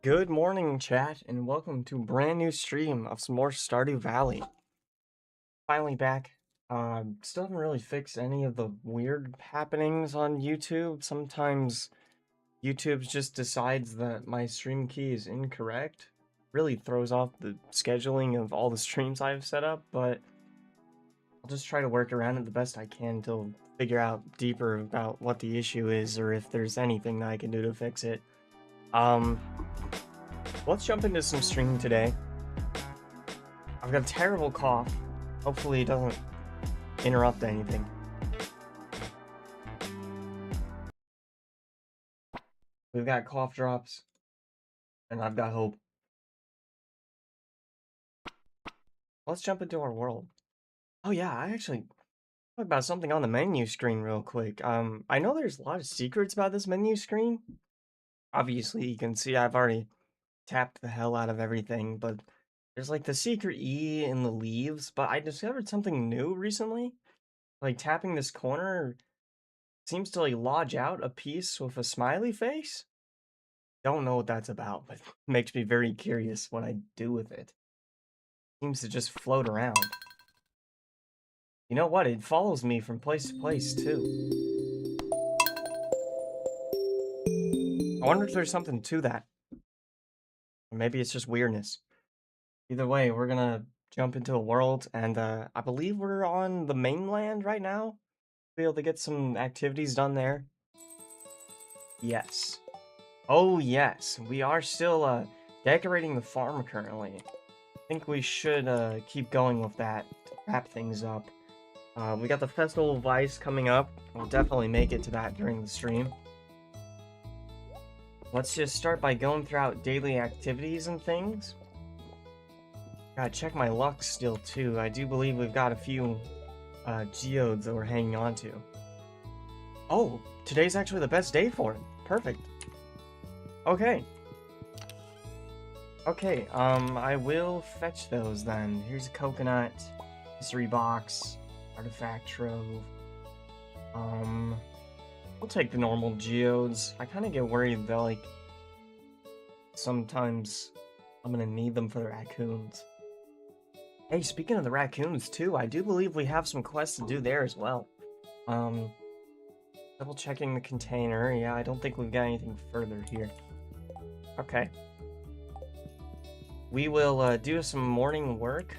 Good morning, chat, and welcome to a brand new stream of some more Stardew Valley. Finally back. Still haven't really fixed any of the weird happenings on YouTube. Sometimes YouTube just decides that my stream key is incorrect. Really throws off the scheduling of all the streams I've set up, but I'll just try to work around it the best I can to figure out deeper about what the issue is or if there's anything that I can do to fix it. Let's jump into some streaming today. I've got a terrible cough. Hopefully it doesn't interrupt anything. We've got cough drops, and I've got hope. Let's jump into our world. Oh yeah, I actually talk about something on the menu screen real quick. I know there's a lot of secrets about this menu screen. Obviously, you can see I've already tapped the hell out of everything, but there's like the secret E in the leaves, but I discovered something new recently. Like tapping this corner seems to like lodge out a piece with a smiley face. Don't know what that's about, but makes me very curious what I do with it. Seems to just float around. You know what? It follows me from place to place too. I wonder if there's something to that. Or maybe it's just weirdness. Either way, we're gonna jump into a world, and I believe we're on the mainland right now. Be able to get some activities done there. Yes. Oh yes, we are still decorating the farm currently. I think we should keep going with that to wrap things up. We got the Festival of Ice coming up. We'll definitely make it to that during the stream. Let's just start by going throughout daily activities and things. Gotta check my luck still too. I do believe we've got a few geodes that we're hanging on to. Oh, today's actually the best day for it. Perfect. Okay. Okay, I will fetch those then. Here's a coconut, history box, artifact trove. We'll take the normal geodes. I kind of get worried that, like, sometimes I'm gonna need them for the raccoons. Hey, speaking of the raccoons, too, I do believe we have some quests to do there as well. Double checking the container. Yeah, I don't think we've got anything further here. Okay. We will do some morning work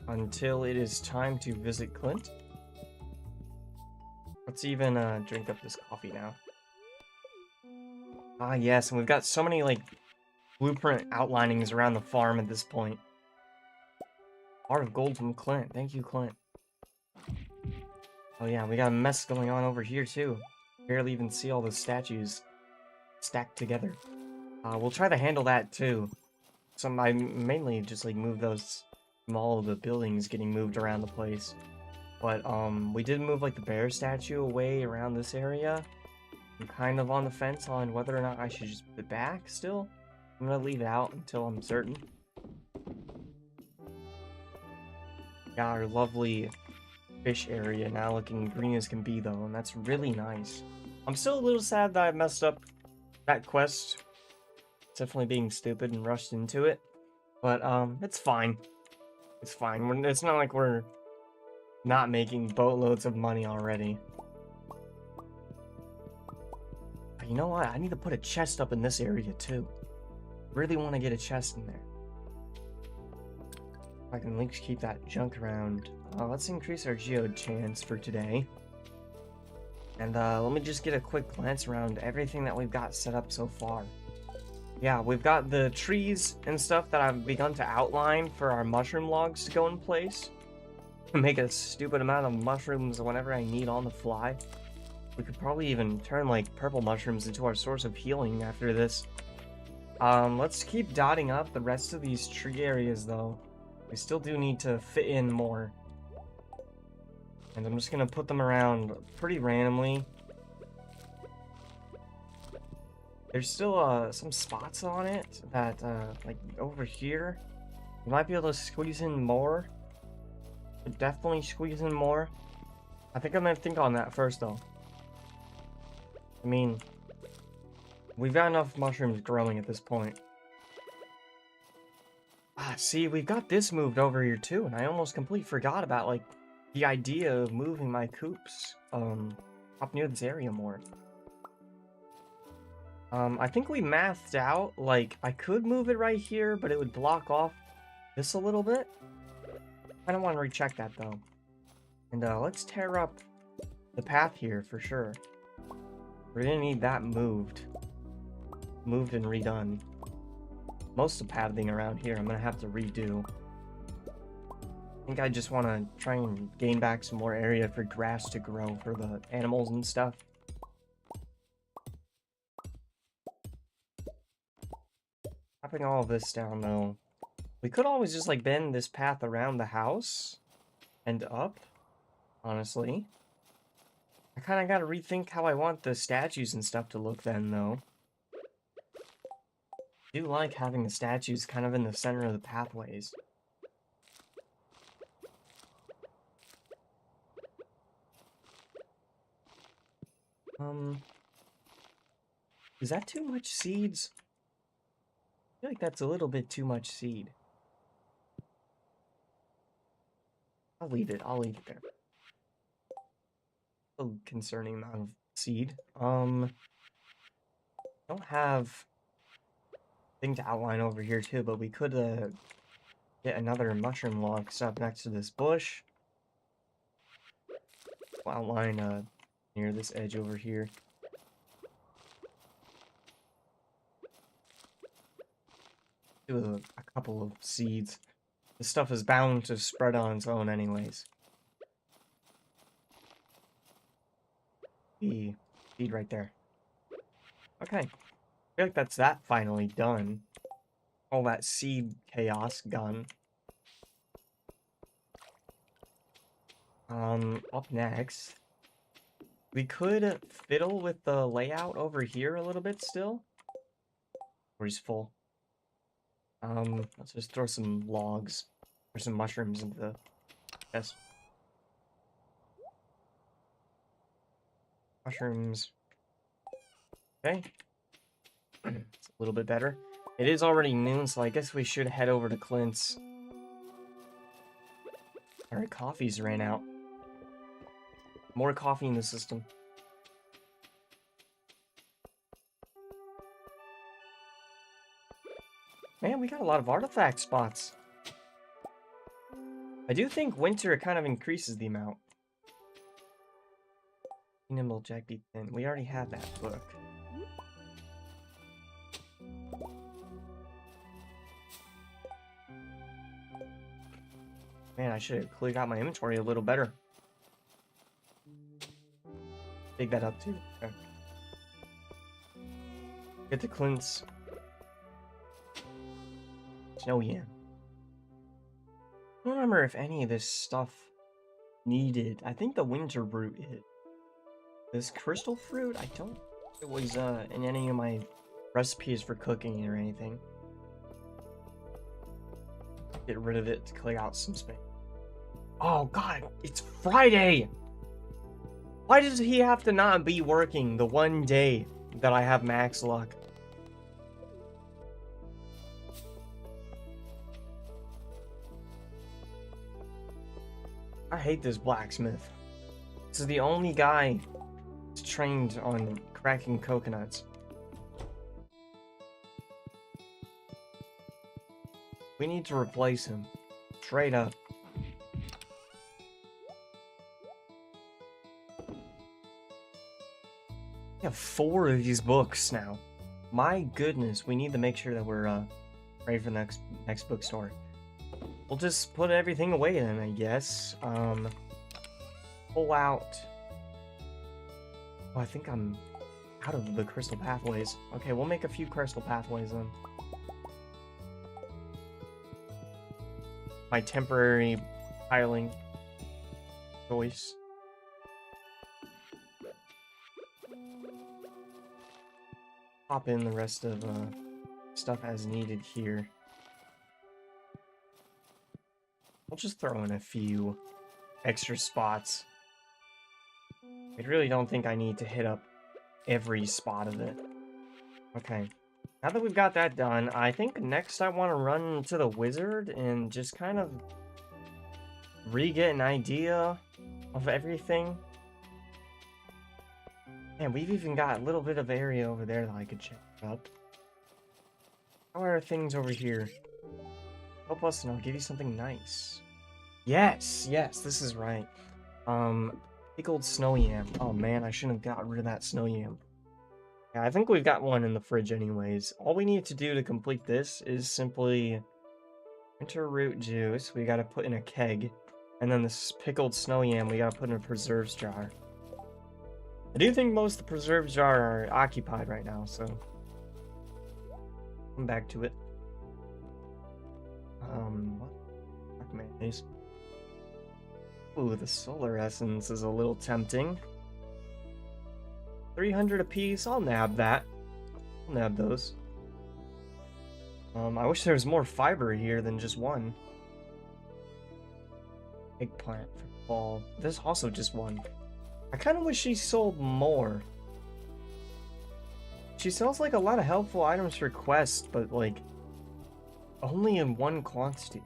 until it is time to visit Clint. Let's even drink up this coffee now. Ah, yes, and we've got so many, like, blueprint outlinings around the farm at this point. Heart of gold from Clint. Thank you, Clint. Oh yeah, we got a mess going on over here, too. Barely even see all the statues stacked together. We'll try to handle that, too. I mainly just, like, move those from all of the buildings getting moved around the place. But, we did move, like, the bear statue away around this area. I'm kind of on the fence on whether or not I should just put it back still. I'm gonna leave it out until I'm certain. Got our lovely fish area now looking green as can be, though, and that's really nice. I'm still a little sad that I messed up that quest. Definitely being stupid and rushed into it. But, it's fine. It's fine. It's not like we're not making boatloads of money already. But you know what? I need to put a chest up in this area, too. Really want to get a chest in there. I can at least keep that junk around. Let's increase our geode chance for today. And let me just get a quick glance around everything that we've got set up so far. Yeah, we've got the trees and stuff that I've begun to outline for our mushroom logs to go in place. Make a stupid amount of mushrooms whenever I need on the fly. We could probably even turn like purple mushrooms into our source of healing after this. Let's keep dotting up the rest of these tree areas though. We still do need to fit in more. And I'm just gonna put them around pretty randomly. There's still some spots on it that like over here you might be able to squeeze in more. Definitely squeeze in more. I think I'm gonna think on that first though. I mean, we've got enough mushrooms growing at this point. Ah, see, we've got this moved over here too, and I almost completely forgot about, like, the idea of moving my coops, up near this area more. I think we mathed out, like, I could move it right here, but it would block off this a little bit. I don't want to recheck that, though. And, let's tear up the path here for sure. We're gonna need that moved. Moved and redone. Most of the pathing around here I'm gonna have to redo. I think I just want to try and gain back some more area for grass to grow for the animals and stuff. Chopping all of this down, though. We could always just, like, bend this path around the house and up, honestly. I kind of got to rethink how I want the statues and stuff to look then, though. I do like having the statues kind of in the center of the pathways. Is that too much seeds? I feel like that's a little bit too much seed. I'll leave it there. A concerning amount of seed. Don't have thing to outline over here too, but we could get another mushroom log stuff next to this bush. We'll outline near this edge over here. Do a couple of seeds. This stuff is bound to spread on its own anyways. The seed right there. Okay. I feel like that's that finally done. All that seed chaos gone. Up next, we could fiddle with the layout over here a little bit still. Or he's full. Let's just throw some logs or some mushrooms into the chest. Mushrooms. Okay. It's a little bit better. It is already noon, so I guess we should head over to Clint's. Alright, coffee's ran out. More coffee in the system. Man, we got a lot of artifact spots. I do think winter kind of increases the amount. Nimble Jack Beat 10. We already have that book. Man, I should have cleared out my inventory a little better. Dig that up too. Okay. Get the Clint's. Snow Yam. I don't remember if any of this stuff needed. I think the winter root hit. This crystal fruit, I don't think it was in any of my recipes for cooking or anything. Get rid of it to clear out some space. Oh god, it's Friday! Why does he have to not be working the one day that I have max luck? I hate this blacksmith. This is the only guy that's trained on cracking coconuts. We need to replace him. Straight up. We have 4 of these books now. My goodness, we need to make sure that we're ready for the next bookstore. We'll just put everything away then, I guess. Pull out. Oh, I think I'm out of the crystal pathways. Okay, we'll make a few crystal pathways then. My temporary tiling choice. Pop in the rest of stuff as needed here. I'll just throw in a few extra spots. I really don't think I need to hit up every spot of it. Okay. Now that we've got that done, I think next I want to run to the wizard and just kind of re-get an idea of everything. And we've even got a little bit of area over there that I could check out. How are things over here? Help us and I'll give you something nice. Yes, yes, this is right. Pickled snow yam. Oh man, I shouldn't have got rid of that snow yam. Yeah, I think we've got one in the fridge anyways. All we need to do to complete this is simply enter root juice. We gotta put in a keg. And then this pickled snow yam we gotta put in a preserves jar. I do think most of the preserves jar are occupied right now, so come back to it. What? Fuck mayonnaise. Ooh, the solar essence is a little tempting. 300 apiece, I'll nab that. I'll nab those. I wish there was more fiber here than just one. Eggplant for fall. There's also just one. I kind of wish she sold more. She sells like a lot of helpful items for quests, but like only in one quantity.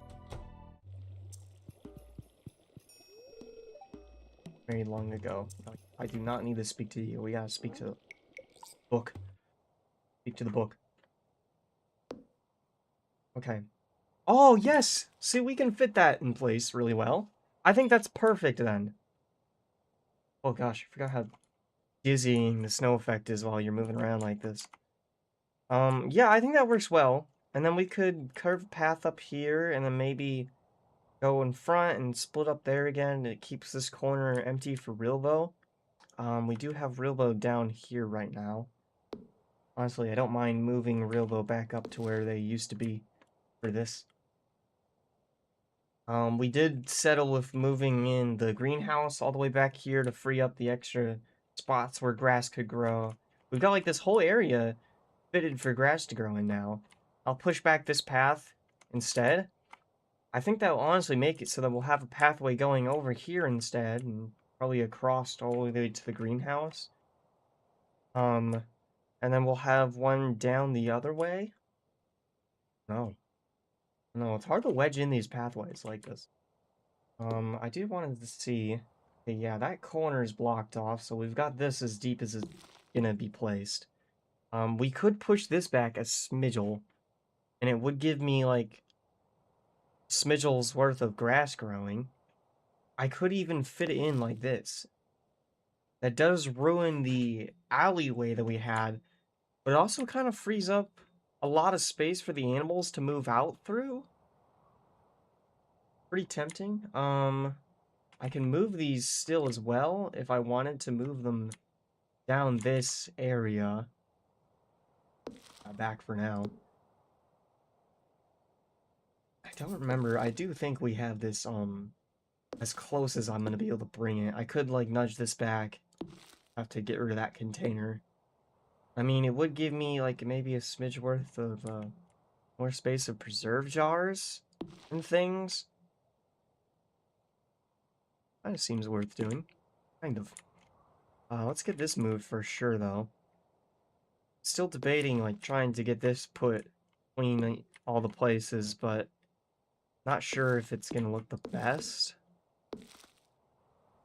Very long ago. I do not need to speak to you. We gotta speak to the book. Speak to the book. Okay. Oh, yes! See, we can fit that in place really well. I think that's perfect then. Oh gosh, I forgot how dizzying the snow effect is while you're moving around like this. Yeah, I think that works well. And then we could curve a path up here and then maybe go in front and split up there again. It keeps this corner empty for Rilbo. We do have Rilbo down here right now. Honestly, I don't mind moving Rilbo back up to where they used to be for this. We did settle with moving in the greenhouse all the way back here to free up the extra spots where grass could grow. We've got like this whole area fitted for grass to grow in now. I'll push back this path instead. I think that will honestly make it so that we'll have a pathway going over here instead, and probably across all the way to the greenhouse. And then we'll have one down the other way. No. No, it's hard to wedge in these pathways like this. I do wanted to see. Okay, yeah, that corner is blocked off, so we've got this as deep as it's gonna be placed. We could push this back a smidgel, and it would give me, like, smidgel's worth of grass growing. I could even fit it in like this. That does ruin the alleyway that we had, but it also kind of frees up a lot of space for the animals to move out through. Pretty tempting. I can move these still as well if I wanted to move them down this area. Back for now. I don't remember. I do think we have this, as close as I'm gonna be able to bring it. I could, like, nudge this back. Have to get rid of that container. I mean, it would give me, like, maybe a smidge worth of, more space of preserve jars and things. Kind of seems worth doing. Kind of. Let's get this moved for sure, though. Still debating, like, trying to get this put between all the places, but not sure if it's gonna look the best.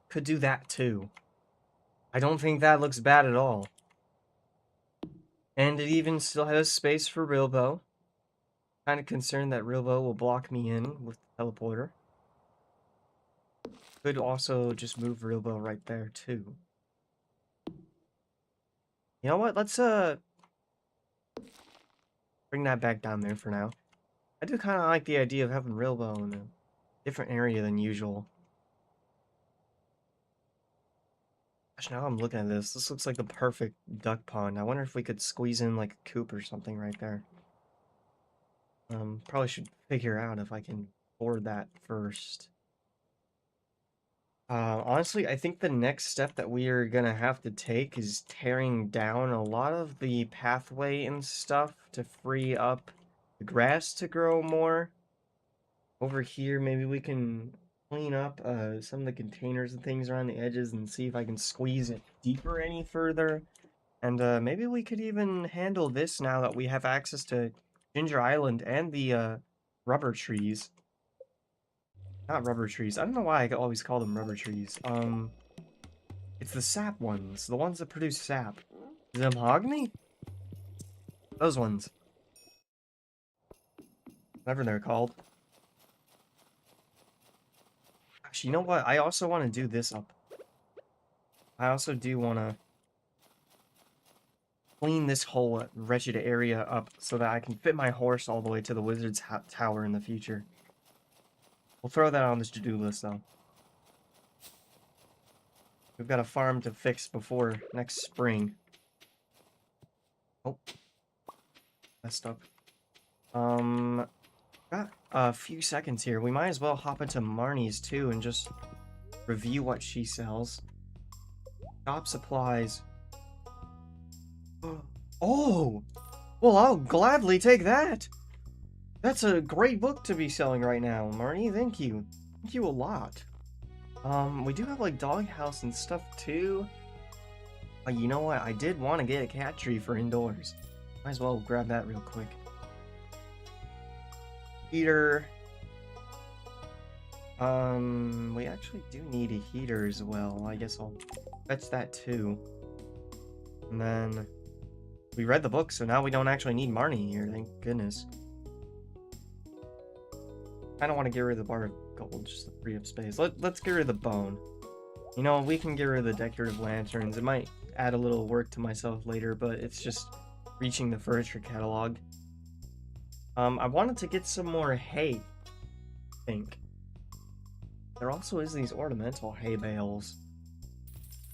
Could do that, too. I don't think that looks bad at all. And it even still has space for Rilbo. Kind of concerned that Rilbo will block me in with the teleporter. Could also just move Rilbo right there, too. You know what? Let's, bring that back down there for now. I do kind of like the idea of having Rilbo in a different area than usual. Gosh, now I'm looking at this. This looks like the perfect duck pond. I wonder if we could squeeze in, like, a coop or something right there. Probably should figure out if I can board that first. Honestly, I think the next step that we are gonna have to take is tearing down a lot of the pathway and stuff to free up the grass to grow more. Over here, maybe we can clean up some of the containers and things around the edges and see if I can squeeze it deeper any further. And maybe we could even handle this now that we have access to Ginger Island and the rubber trees. Not rubber trees. I don't know why I always call them rubber trees. It's the sap ones. The ones that produce sap. Is it mahogany? Those ones. Whatever they're called. Actually, you know what? I also want to do this up. I also do want to clean this whole wretched area up so that I can fit my horse all the way to the wizard's tower in the future. We'll throw that on this to-do list, though. We've got a farm to fix before next spring. Oh. Messed up. Got a few seconds here. We might as well hop into Marnie's, too, and just review what she sells. Shop supplies. Oh! Well, I'll gladly take that! That's a great book to be selling right now, Marnie. Thank you. Thank you a lot. We do have, like, doghouse and stuff, too. You know what? I did want to get a cat tree for indoors. Might as well grab that real quick. Heater. We actually do need a heater as well. I guess I'll fetch that, too. And then... we read the book, so now we don't actually need Marnie here, thank goodness. I don't want to get rid of the bar of gold, just to free up space. Let's get rid of the bone. You know, we can get rid of the decorative lanterns. It might add a little work to myself later, but it's just reaching the furniture catalog. I wanted to get some more hay, I think. There also is these ornamental hay bales.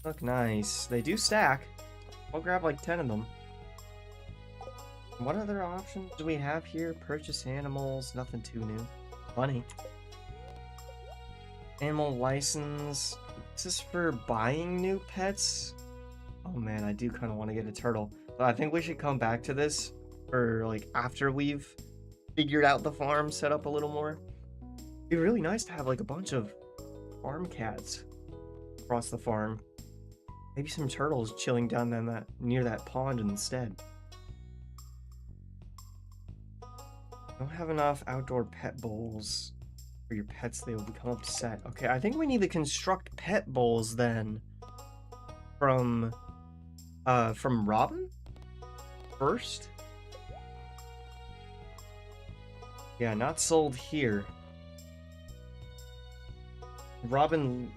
Look nice. They do stack. I'll grab like 10 of them. What other options do we have here? Purchase animals, nothing too new. Money. Animal license. Is this for buying new pets? Oh man, I do kind of want to get a turtle. But I think we should come back to this for like after we've figured out the farm set up a little more. It'd be really nice to have like a bunch of farm cats across the farm. Maybe some turtles chilling down near that pond instead. Don't have enough outdoor pet bowls for your pets. They will become upset. Okay, I think we need to construct pet bowls then from Robin first. Yeah, not sold here. Robin,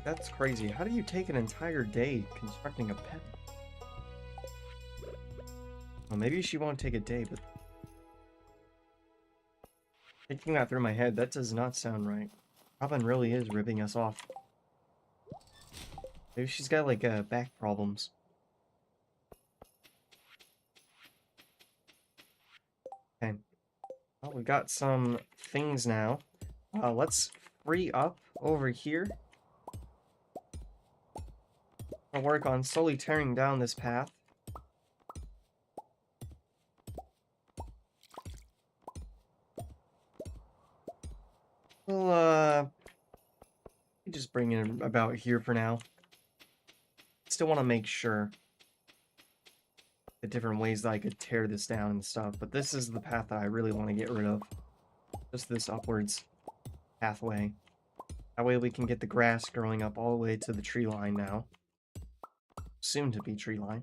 that's crazy. How do you take an entire day constructing a pet? Well, maybe she won't take a day, but thinking that through my head, that does not sound right. Robin really is ripping us off. Maybe she's got, like, back problems. Okay. Well, we got some things now. Let's free up over here. I'll work on slowly tearing down this path. We'll, just bring it about here for now. Still want to make sure the different ways that I could tear this down and stuff, but this is the path that I really want to get rid of. Just this upwards pathway. That way we can get the grass growing up all the way to the tree line now. Soon to be tree line.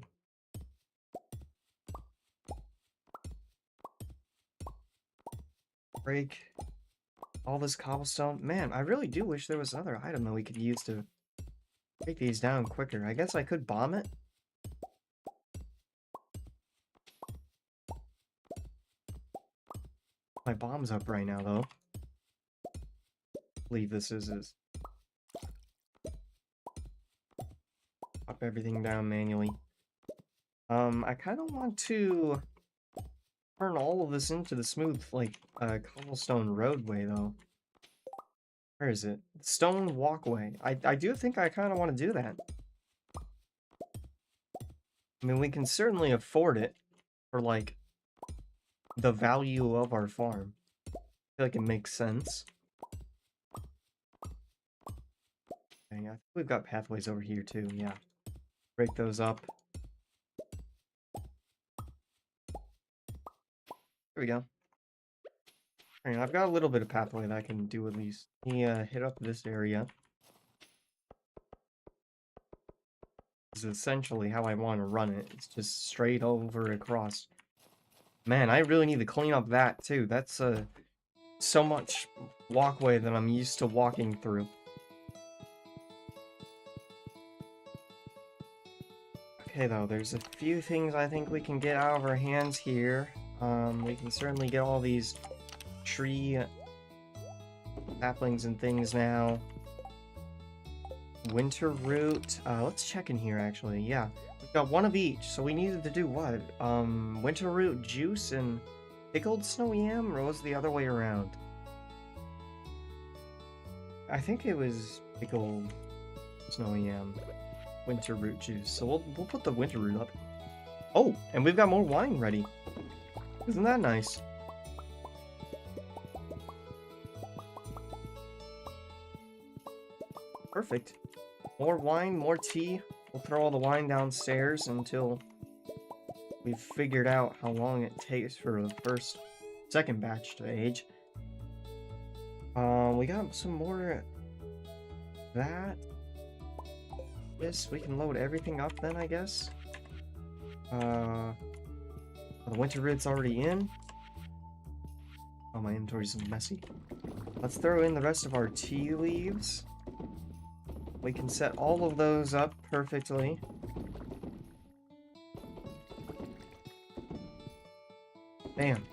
Break all this cobblestone. Man, I really do wish there was another item that we could use to break these down quicker. I guess I could bomb it. My bomb's up right now, though. I believe this is. Pop everything down manually. I kind of want to turn all of this into the smooth, like, cobblestone roadway, though. Where is it? Stone walkway. I do think I kind of want to do that. I mean, we can certainly afford it for, like, the value of our farm. I feel like it makes sense. Okay, I think we've got pathways over here, too, yeah. Break those up. There we go. Alright, I've got a little bit of pathway that I can do at least. Let me hit up this area. This is essentially how I want to run it. It's just straight over across. Man, I really need to clean up that too. That's so much walkway that I'm used to walking through. Okay, though, there's a few things I think we can get out of our hands here. We can certainly get all these tree saplings and things now. Winter root. Let's check in here, actually. Yeah, we've got one of each, so we needed to do what? Winter root juice and pickled snow yam, or was it the other way around? I think it was pickled snow yam. Winter root juice. So we'll put the winter root up. Oh, and we've got more wine ready. Isn't that nice? Perfect. More wine, more tea. We'll throw all the wine downstairs until we've figured out how long it takes for the second batch to age. We got some more that. Yes, we can load everything up then, I guess. The winter root's already in. Oh, my inventory's messy. Let's throw in the rest of our tea leaves. We can set all of those up perfectly. Bam.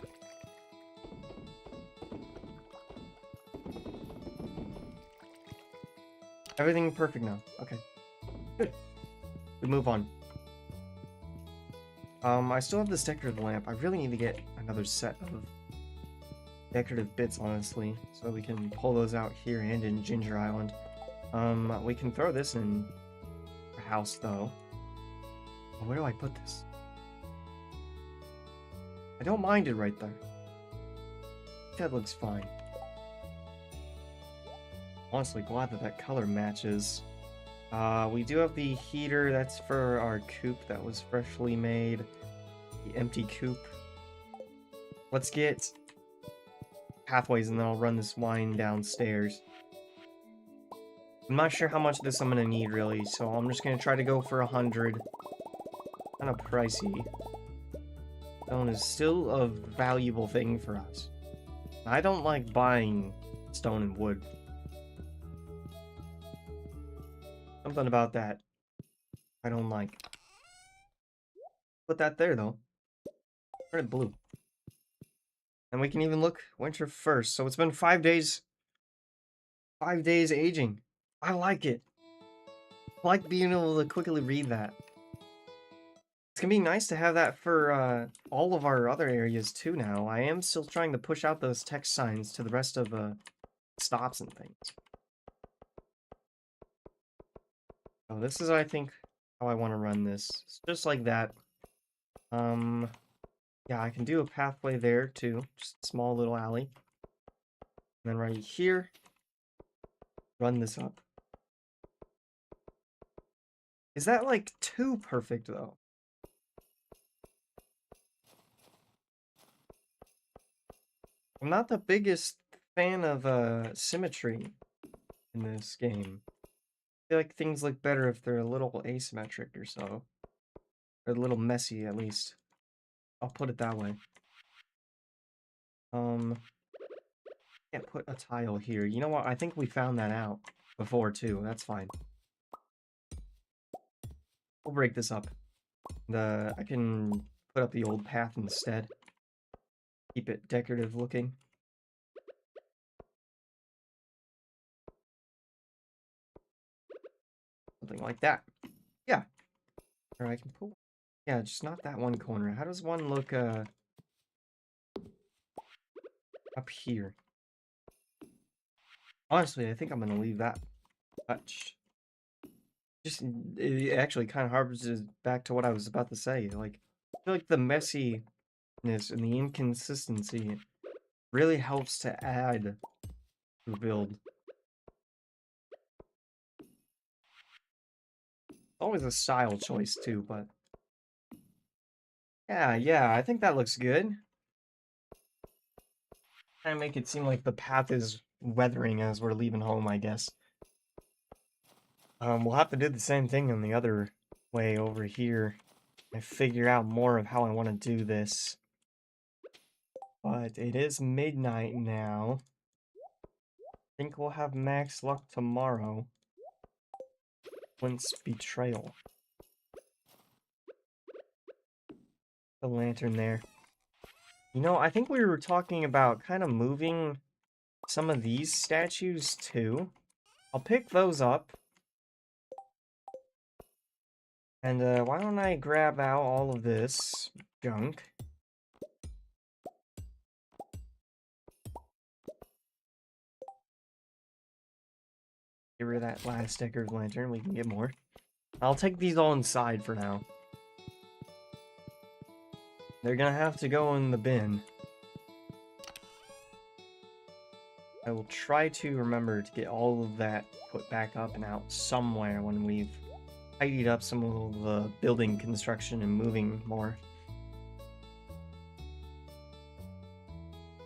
Everything perfect now. Okay. Good. We move on. I still have this decorative lamp. I really need to get another set of decorative bits, honestly, so we can pull those out here and in Ginger Island. We can throw this in our house, though. Where do I put this? I don't mind it right there. That looks fine. Honestly, glad that that color matches. We do have the heater. That's for our coop that was freshly made. The empty coop. Let's get pathways and then I'll run this wine downstairs. I'm not sure how much of this I'm gonna need, really, so I'm just gonna try to go for 100. Kind of pricey. Stone is still a valuable thing for us. I don't like buying stone and wood. Something about that I don't like. Put that there, though. Turn it blue. And we can even look winter first. So it's been 5 days. 5 days aging. I like it. I like being able to quickly read that. It's gonna be nice to have that for all of our other areas too now. I am still trying to push out those text signs to the rest of stops and things. So this is, I think, how I want to run this. It's just like that. Yeah, I can do a pathway there too. Just a small little alley. And then right here, run this up. Is that like too perfect though? I'm not the biggest fan of symmetry in this game. I feel like things look better if they're a little asymmetric or so. Or a little messy at least. I'll put it that way. Can't put a tile here. You know what? I think we found that out before too. That's fine. We'll break this up. I can put up the old path instead. Keep it decorative looking. Something like that. Yeah. Or I can pull. Yeah, just not that one corner. How does one look up here? Honestly, I think I'm gonna leave that touched. Just it actually kind of harbors back to what I was about to say. Like, I feel like the messiness and the inconsistency really helps to add to a build. Always a style choice too, but yeah, I think that looks good. kind of make it seem like the path is weathering as we're leaving home, I guess. We'll have to do the same thing on the other way over here. I figure out more of how I want to do this. But it is midnight now. I think we'll have max luck tomorrow. Once betrayal. The lantern there. You know, I think we were talking about kind of moving some of these statues too. I'll pick those up. And why don't I grab out all of this junk? Get rid of that last Decker's lantern, we can get more. I'll take these all inside for now. They're gonna have to go in the bin. I will try to remember to get all of that put back up and out somewhere when we've tidied up some of the building construction and moving more.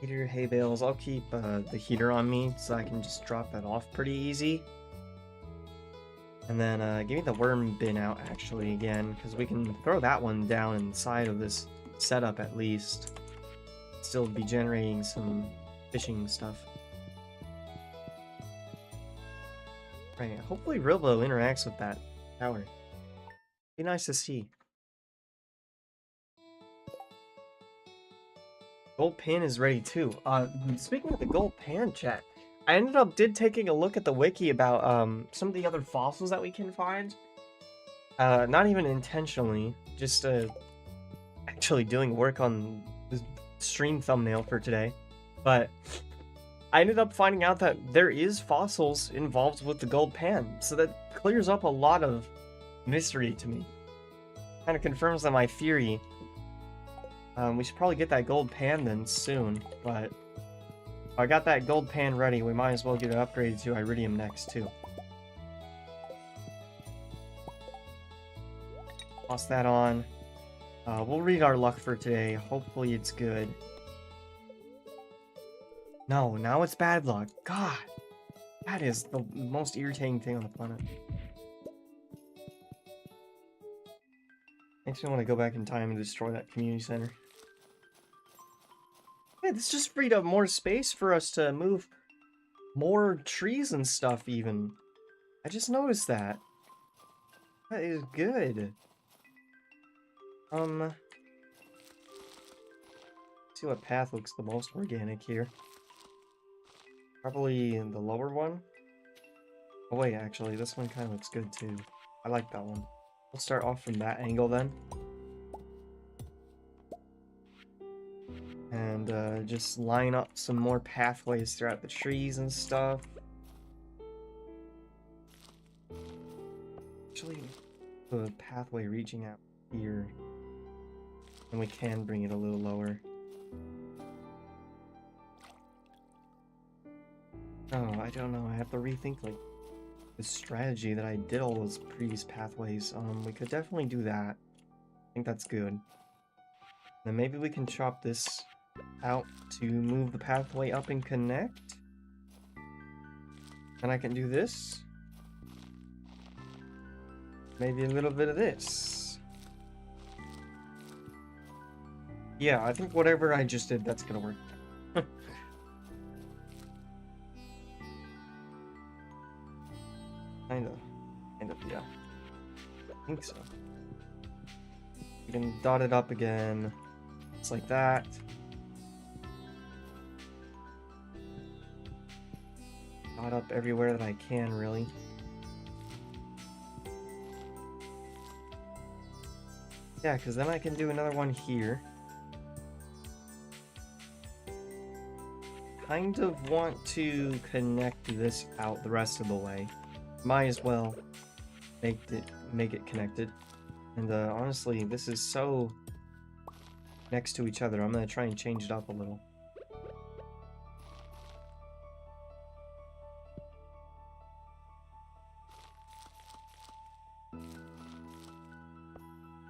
Heater, hay bales, I'll keep the heater on me so I can just drop that off pretty easy. And then give me the worm bin out actually again, because we can throw that one down inside of this setup at least. Still be generating some fishing stuff. Right, hopefully Rilbo interacts with that tower. Be nice to see. Gold pan is ready too. Speaking of the gold pan, chat, I ended up taking a look at the wiki about some of the other fossils that we can find. Not even intentionally, just actually doing work on the stream thumbnail for today. But I ended up finding out that there is fossils involved with the gold pan, so that clears up a lot of mystery to me. Kind of confirms that my theory. We should probably get that gold pan then soon, but if I got that gold pan ready, we might as well get it upgraded to iridium next too. Toss that on. We'll read our luck for today. Hopefully it's good. No, now it's bad luck. God, that is the most irritating thing on the planet. Makes me want to go back in time and destroy that community center. Hey, this just freed up more space for us to move more trees and stuff even. I just noticed that. That is good. See what path looks the most organic here. Probably the lower one. Oh wait, actually, this one kind of looks good too. I like that one. We'll start off from that angle then. And just line up some more pathways throughout the trees and stuff. Actually, the pathway reaching out here. And we can bring it a little lower. Oh, I don't know. I have to rethink like the strategy that I did all those previous pathways. We could definitely do that. I think that's good. Then maybe we can chop this out to move the pathway up and connect. And I can do this. Maybe a little bit of this. Yeah, I think whatever I just did, that's gonna work. Kind of, yeah. I think so. You can dot it up again. It's like that. Dot up everywhere that I can, really. Yeah, because then I can do another one here. Kind of want to connect this out the rest of the way. Might as well make it connected. And honestly, this is so next to each other. I'm gonna try and change it up a little.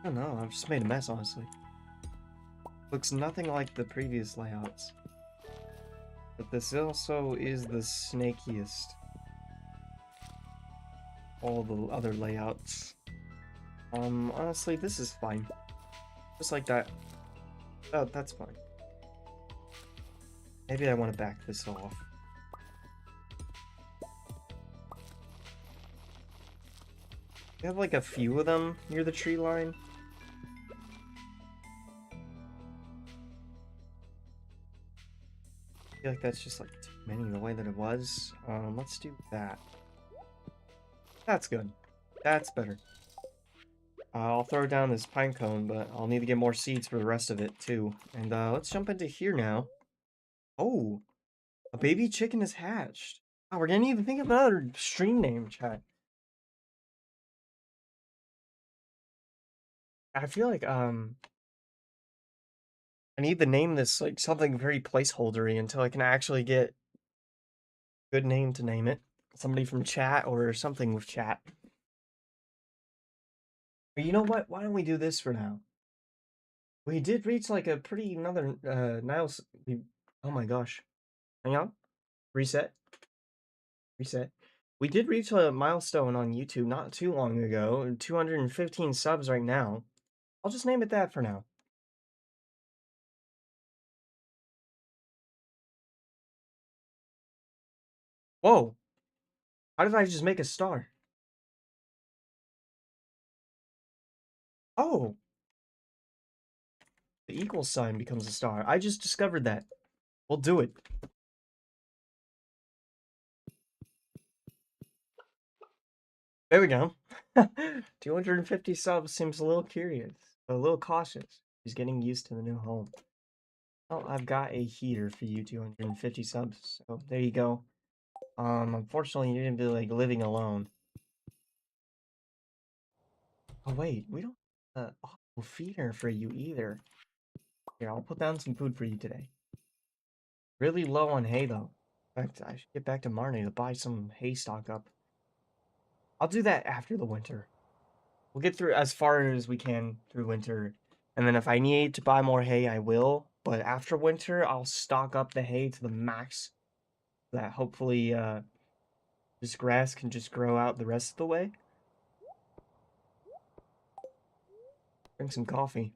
I don't know, I've just made a mess, honestly. Looks nothing like the previous layouts. But this also is the snakiest. All the other layouts. Honestly, this is fine. Just like that. Oh, that's fine. Maybe I want to back this off. You have like a few of them near the tree line. I feel like that's just like too many the way that it was. Let's do that. That's good. That's better. I'll throw down this pine cone, but I'll need to get more seeds for the rest of it too. And let's jump into here now. Oh, a baby chicken is hatched. Oh, we're gonna even think of another stream name, chat. I feel like I need to name this like something very placeholdery until I can actually get a good name to name it. Somebody from chat or something with chat. But you know what? Why don't we do this for now? We did reach like a pretty another Niles. Oh my gosh! Hang on. Reset. Reset. We did reach a milestone on YouTube not too long ago. 215 subs right now. I'll just name it that for now. Whoa! How did I just make a star? Oh! The equal sign becomes a star. I just discovered that. We'll do it. There we go. 250 subs seems a little curious, a little cautious. He's getting used to the new home. Oh, I've got a heater for you, 250 subs. So there you go. Unfortunately, you're gonna be like living alone. Oh wait, we don't a feeder for you either. Here, I'll put down some food for you today. Really low on hay though. In fact, I should get back to Marnie to buy some hay stock up. I'll do that after the winter. We'll get through as far as we can through winter. And then if I need to buy more hay, I will. But after winter, I'll stock up the hay to the max. So that hopefully this grass can just grow out the rest of the way. Drink some coffee.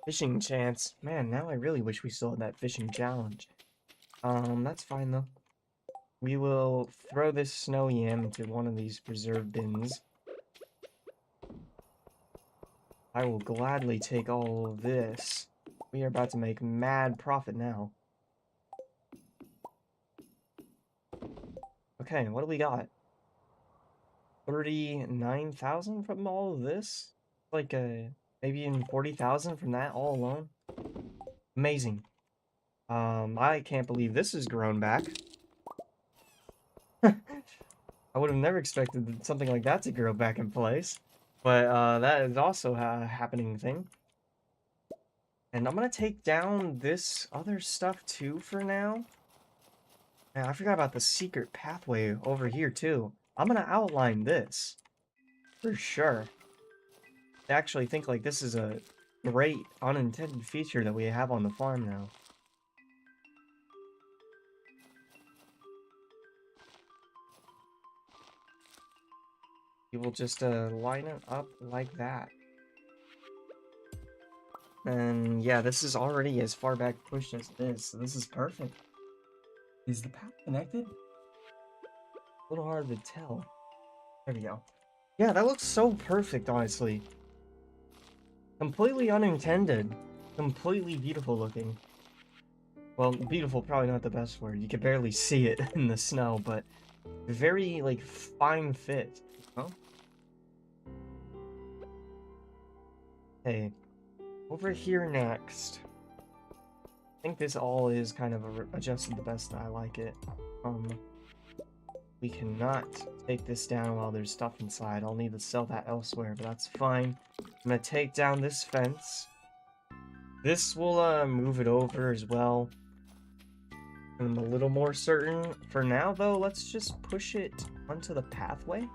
Fishing chance. Man, now I really wish we still had that fishing challenge. That's fine though. We will throw this snow yam into one of these preserve bins. I will gladly take all of this. We are about to make mad profit now. Okay, what do we got? 39,000 from all of this? Like, maybe even 40,000 from that all alone? Amazing. I can't believe this has grown back. I would have never expected something like that to grow back in place. But, that is also a happening thing. And I'm gonna take down this other stuff too for now. Man, I forgot about the secret pathway over here too. I'm gonna outline this. For sure. I actually think like this is a great unintended feature that we have on the farm now. You will just line it up like that. And yeah, this is already as far back pushed as it is, so this is perfect. Is the path connected? A little hard to tell. There we go. Yeah, that looks so perfect, honestly. Completely unintended. Completely beautiful looking. Well, beautiful, probably not the best word. You can barely see it in the snow, but very, like, fine fit. You know? Hey, over here next. I think this all is kind of adjusted the best that I like it. We cannot take this down while there's stuff inside. I'll need to sell that elsewhere, but that's fine. I'm gonna take down this fence. This will move it over as well. I'm a little more certain. For now, though, let's just push it onto the pathway.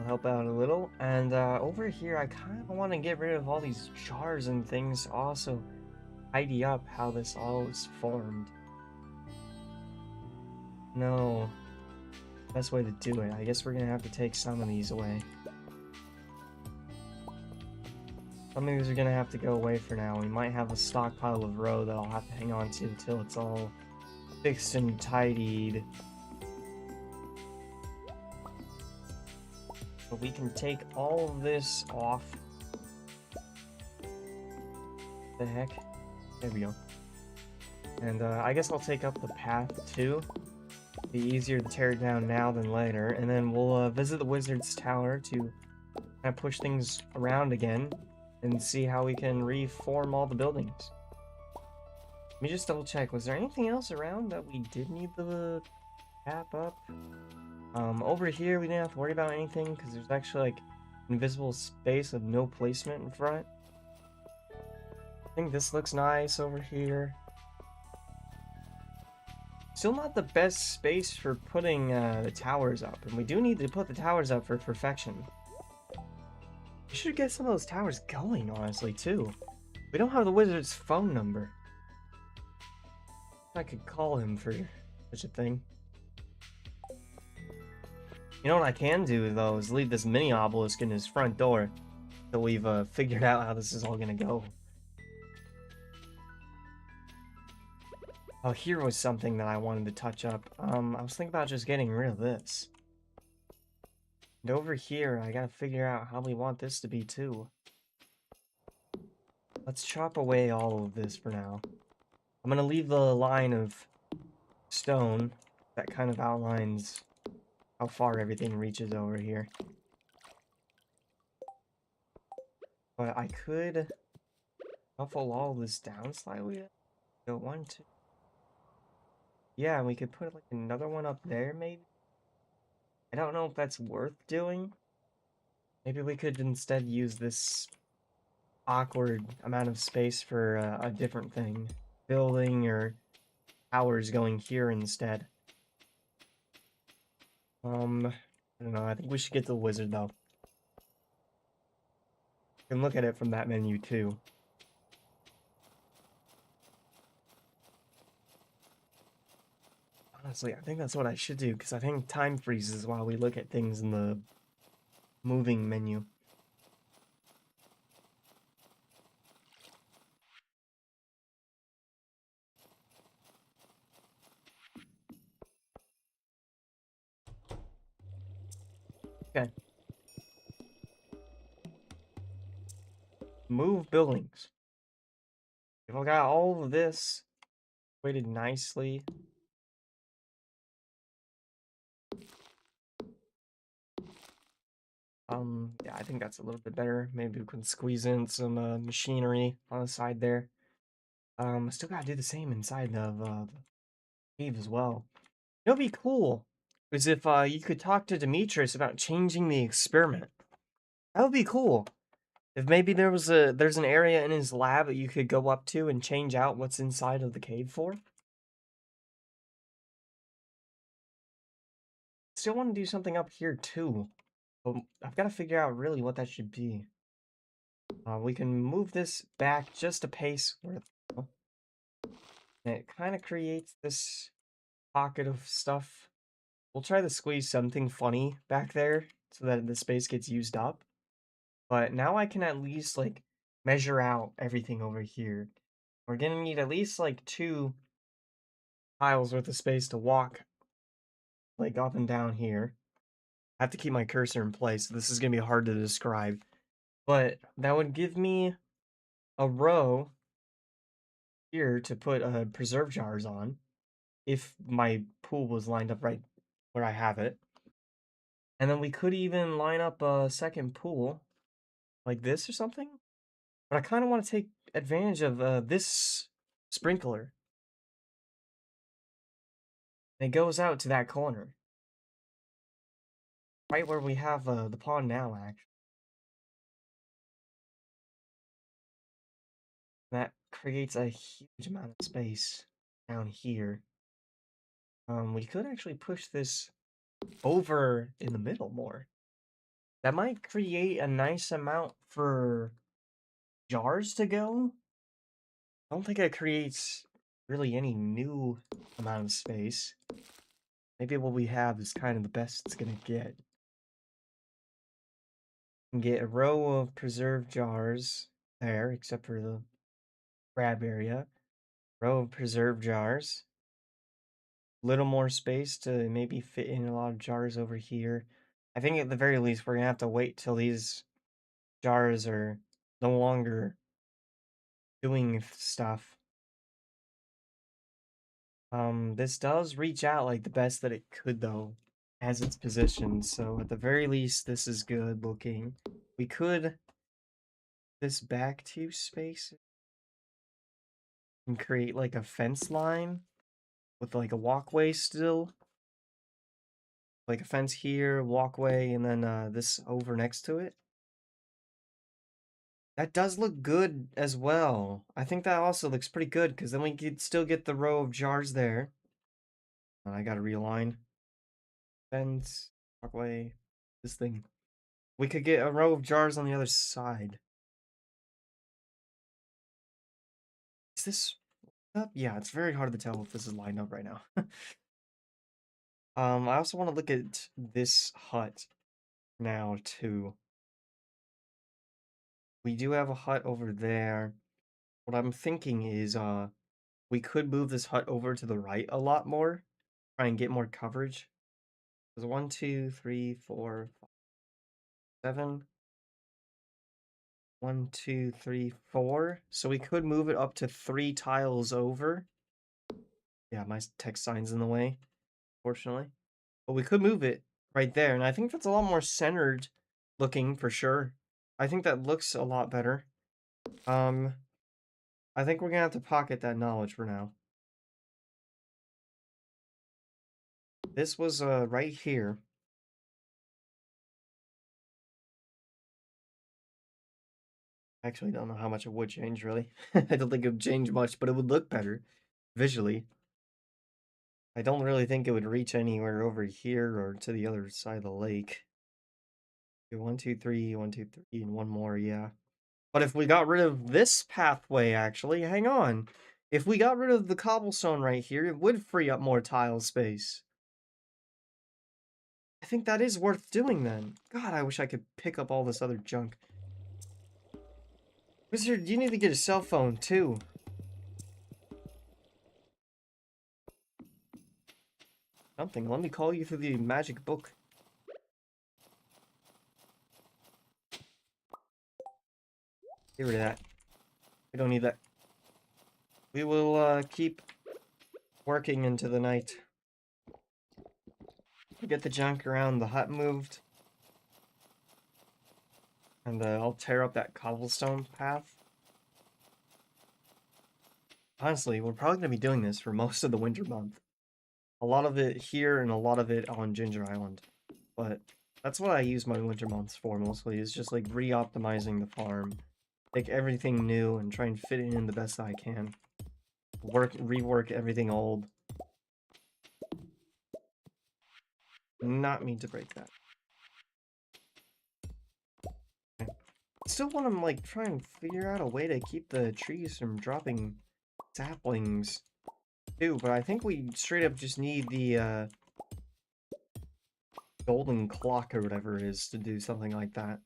I'll help out a little. And over here, I kind of want to get rid of all these jars and things. Also, tidy up how this all is formed. No, best way to do it. I guess we're gonna have to take some of these away. Some of these are gonna have to go away for now. We might have a stockpile of row that I'll have to hang on to until it's all fixed and tidied. But we can take all of this off. The heck? There we go. And I guess I'll take up the path too. Be easier to tear it down now than later. And then we'll visit the wizard's tower to kind of push things around again and see how we can reform all the buildings. Let me just double check. Was there anything else around that we did need to cap up? Over here we didn't have to worry about anything because there's actually like invisible space with no placement in front. I think this looks nice over here. Still not the best space for putting the towers up, and we do need to put the towers up for perfection. We should get some of those towers going, honestly, too. We don't have the wizard's phone number. I could call him for such a thing. You know what I can do, though, is leave this mini obelisk in his front door until we've figured out how this is all gonna go. Oh, here was something that I wanted to touch up. I was thinking about just getting rid of this. And over here, I gotta figure out how we want this to be, too. Let's chop away all of this for now. I'm gonna leave the line of stone that kind of outlines how far everything reaches over here. But I could shuffle all this down slightly. Go 1, 2. Yeah, we could put like another one up there, maybe. I don't know if that's worth doing. Maybe we could instead use this awkward amount of space for a different thing. Building or towers going here instead. I don't know. I think we should get the wizard, though. You can look at it from that menu, too. Honestly, I think that's what I should do, because I think time freezes while we look at things in the moving menu. Okay. Move buildings. If I got all of this weighted nicely. Yeah, I think that's a little bit better. Maybe we can squeeze in some machinery on the side there. Still gotta do the same inside of the cave as well. It would be cool is if you could talk to Demetrius about changing the experiment. That would be cool. If maybe there's an area in his lab that you could go up to and change out what's inside of the cave for. Still want to do something up here too. But I've got to figure out really what that should be. We can move this back just a pace worth. And it kind of creates this pocket of stuff. We'll try to squeeze something funny back there so that the space gets used up. But now I can at least like measure out everything over here. We're gonna need at least like 2 tiles worth of space to walk like up and down here. I have to keep my cursor in place, so this is gonna be hard to describe. But that would give me a row here to put preserve jars on if my pool was lined up right where I have it. And then we could even line up a second pool like this or something. But I kind of want to take advantage of this sprinkler. And it goes out to that corner. Right where we have the pond now, actually. That creates a huge amount of space down here. We could actually push this over in the middle more. That might create a nice amount for jars to go. I don't think it creates really any new amount of space. Maybe what we have is kind of the best it's gonna get. Get a row of preserved jars there, except for the grab area. Row of preserved jars. Little more space to maybe fit in a lot of jars over here. I think at the very least we're gonna have to wait till these jars are no longer doing stuff. This does reach out like the best that it could though, as its position. So at the very least, this is good looking. We could this back two space and create like a fence line with like a walkway still. Like a fence here, walkway, and then this over next to it. That does look good as well. I think that also looks pretty good because then we could still get the row of jars there. And I gotta realign. Fence, walkway, this thing. We could get a row of jars on the other side. Is this up? Yeah, it's very hard to tell if this is lined up right now. I also want to look at this hut now too. We do have a hut over there. What I'm thinking is we could move this hut over to the right a lot more. Try and get more coverage. There's 1, 2, 3, 4, 5, 7. 1, 2, 3, 4. So we could move it up to 3 tiles over. Yeah, my text sign's in the way, fortunately. But we could move it right there, and I think that's a lot more centered looking for sure. I think that looks a lot better. I think we're gonna have to pocket that knowledge for now. This was right here. I actually don't know how much it would change really. I don't think it would change much, but it would look better visually. I don't really think it would reach anywhere over here or to the other side of the lake. Okay, 1, 2, 3, 1, 2, 3, and one more, yeah. But if we got rid of this pathway, actually, hang on. If we got rid of the cobblestone right here, it would free up more tile space. I think that is worth doing then. God, I wish I could pick up all this other junk. Wizard, you need to get a cell phone too. Something. Let me call you through the magic book. Get rid of that. We don't need that. We will keep working into the night. Get the junk around the hut moved. And I'll tear up that cobblestone path. Honestly, we're probably going to be doing this for most of the winter month. A lot of it here and a lot of it on Ginger Island. But that's what I use my winter months for mostly, is just like re-optimizing the farm. Take everything new and try and fit it in the best I can. Rework everything old. Not mean to break that. Okay. Still want to like try and figure out a way to keep the trees from dropping saplings too, but I think we straight up just need the golden clock or whatever it is to do something like that.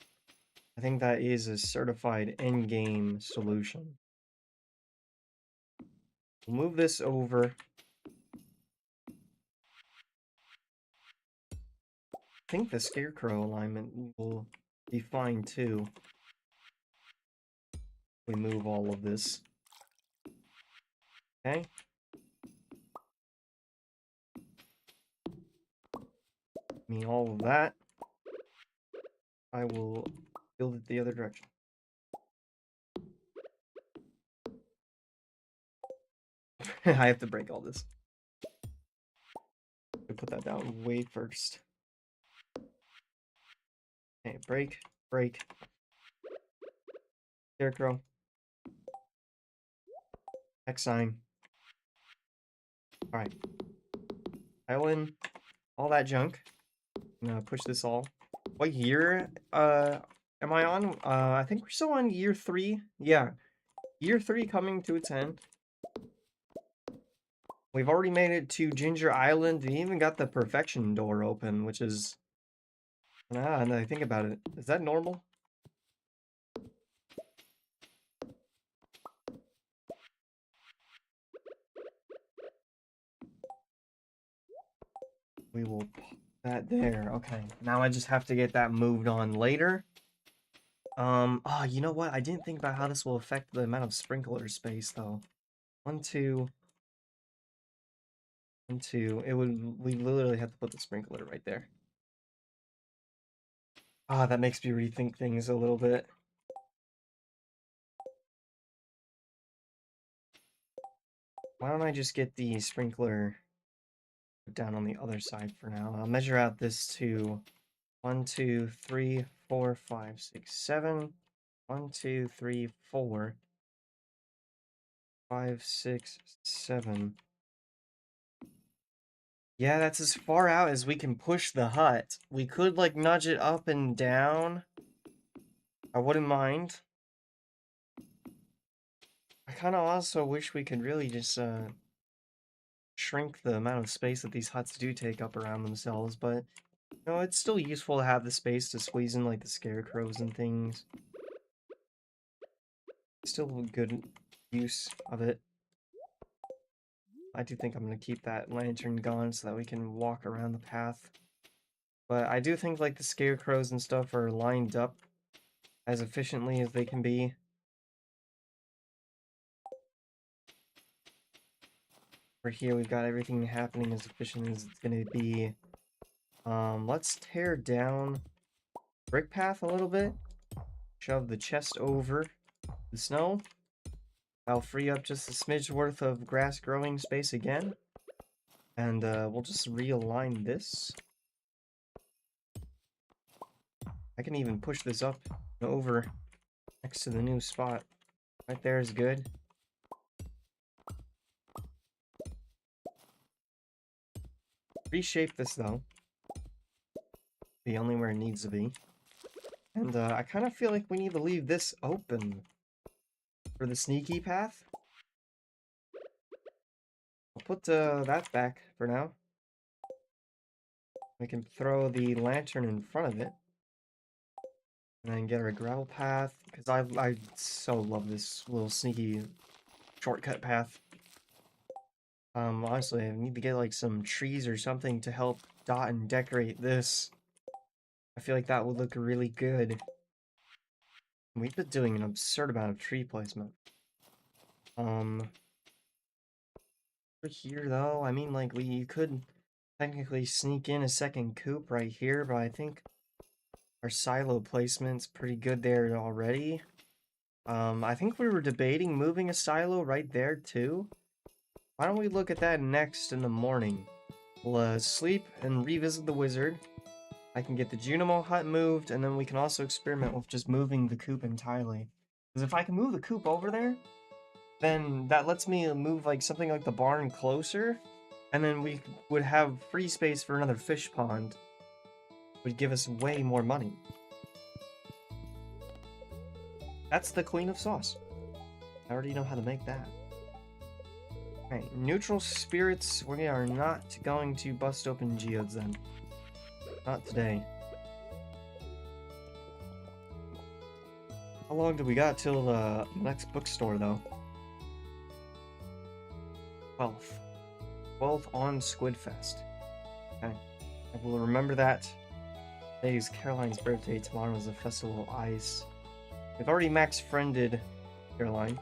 I think that is a certified endgame solution. We'll move this over. I think the scarecrow alignment will be fine too. We move all of this. Okay. Me all of that. I will build it the other direction. I have to break all this. I put that down way first. Okay, break, break. Scarecrow. X sign. Alright. Pile in all that junk. I'm gonna push this all What year am I on? I think we're still on year 3. Yeah, year 3 coming to its end. We've already made it to Ginger Island. We even got the perfection door open, which is and I think about it. Is that normal? We will put that there. Okay. Now I just have to get that moved on later. Oh, you know what? I didn't think about how this will affect the amount of sprinkler space though. One, two, one, two. We literally have to put the sprinkler right there. Ah, that makes me rethink things a little bit. Why don't I just get the sprinkler down on the other side for now? I'll measure out this to 1, 2, 3, 4, 5, 6, 7. 1, 2, 3, 4, 5, 6, 7. Yeah, that's as far out as we can push the hut. We could, like, nudge it up and down. I wouldn't mind. I kind of also wish we could really just, shrink the amount of space that these huts do take up around themselves, but, you know, it's still useful to have the space to squeeze in, like, the scarecrows and things. Still a good use of it. I do think I'm going to keep that lantern gone so that we can walk around the path. But I do think, like, the scarecrows and stuff are lined up as efficiently as they can be. For here, we've got everything happening as efficient as it's going to be. Let's tear down brick path a little bit. Shove the chest over the snow. I'll free up just a smidge worth of grass growing space again. And we'll just realign this. I can even push this up and over next to the new spot. Right there is good. Reshape this though. Be only where it needs to be. And I kind of feel like we need to leave this open for the sneaky path. I'll put that back for now. We can throw the lantern in front of it. And then get our gravel path. Because I so love this little sneaky shortcut path. Honestly, I need to get like some trees or something to help dot and decorate this. I feel like that would look really good. We've been doing an absurd amount of tree placement. Over here though, I mean, like, we could technically sneak in a second coop right here, but I think our silo placement's pretty good there already. I think we were debating moving a silo right there too. Why don't we look at that next in the morning? We'll sleep and revisit the wizard. I can get the Junimo hut moved, and then we can also experiment with just moving the coop entirely. Because if I can move the coop over there, then that lets me move like something like the barn closer, and then we would have free space for another fish pond. Would give us way more money. That's the Queen of Sauce. I already know how to make that. Okay, neutral spirits. We are not going to bust open geodes then. Not today. How long do we got till the next bookstore though? 12th. 12th on Squidfest. Okay. I will remember that. Today is Caroline's birthday. Tomorrow is the Festival of Ice. We've already max friended Caroline.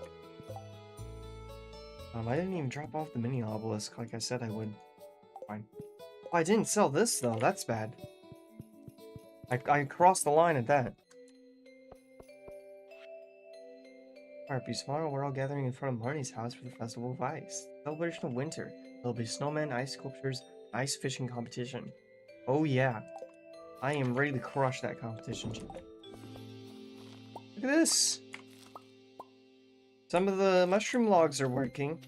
I didn't even drop off the mini obelisk like I said I would. Fine. Oh, I didn't sell this though. That's bad. I crossed the line at that. Alright, tomorrow we're all gathering in front of Marnie's house for the Festival of Ice. Celebration of winter. There'll be snowmen, ice sculptures, ice fishing competition. Oh yeah. I am ready to crush that competition. Look at this! Some of the mushroom logs are working.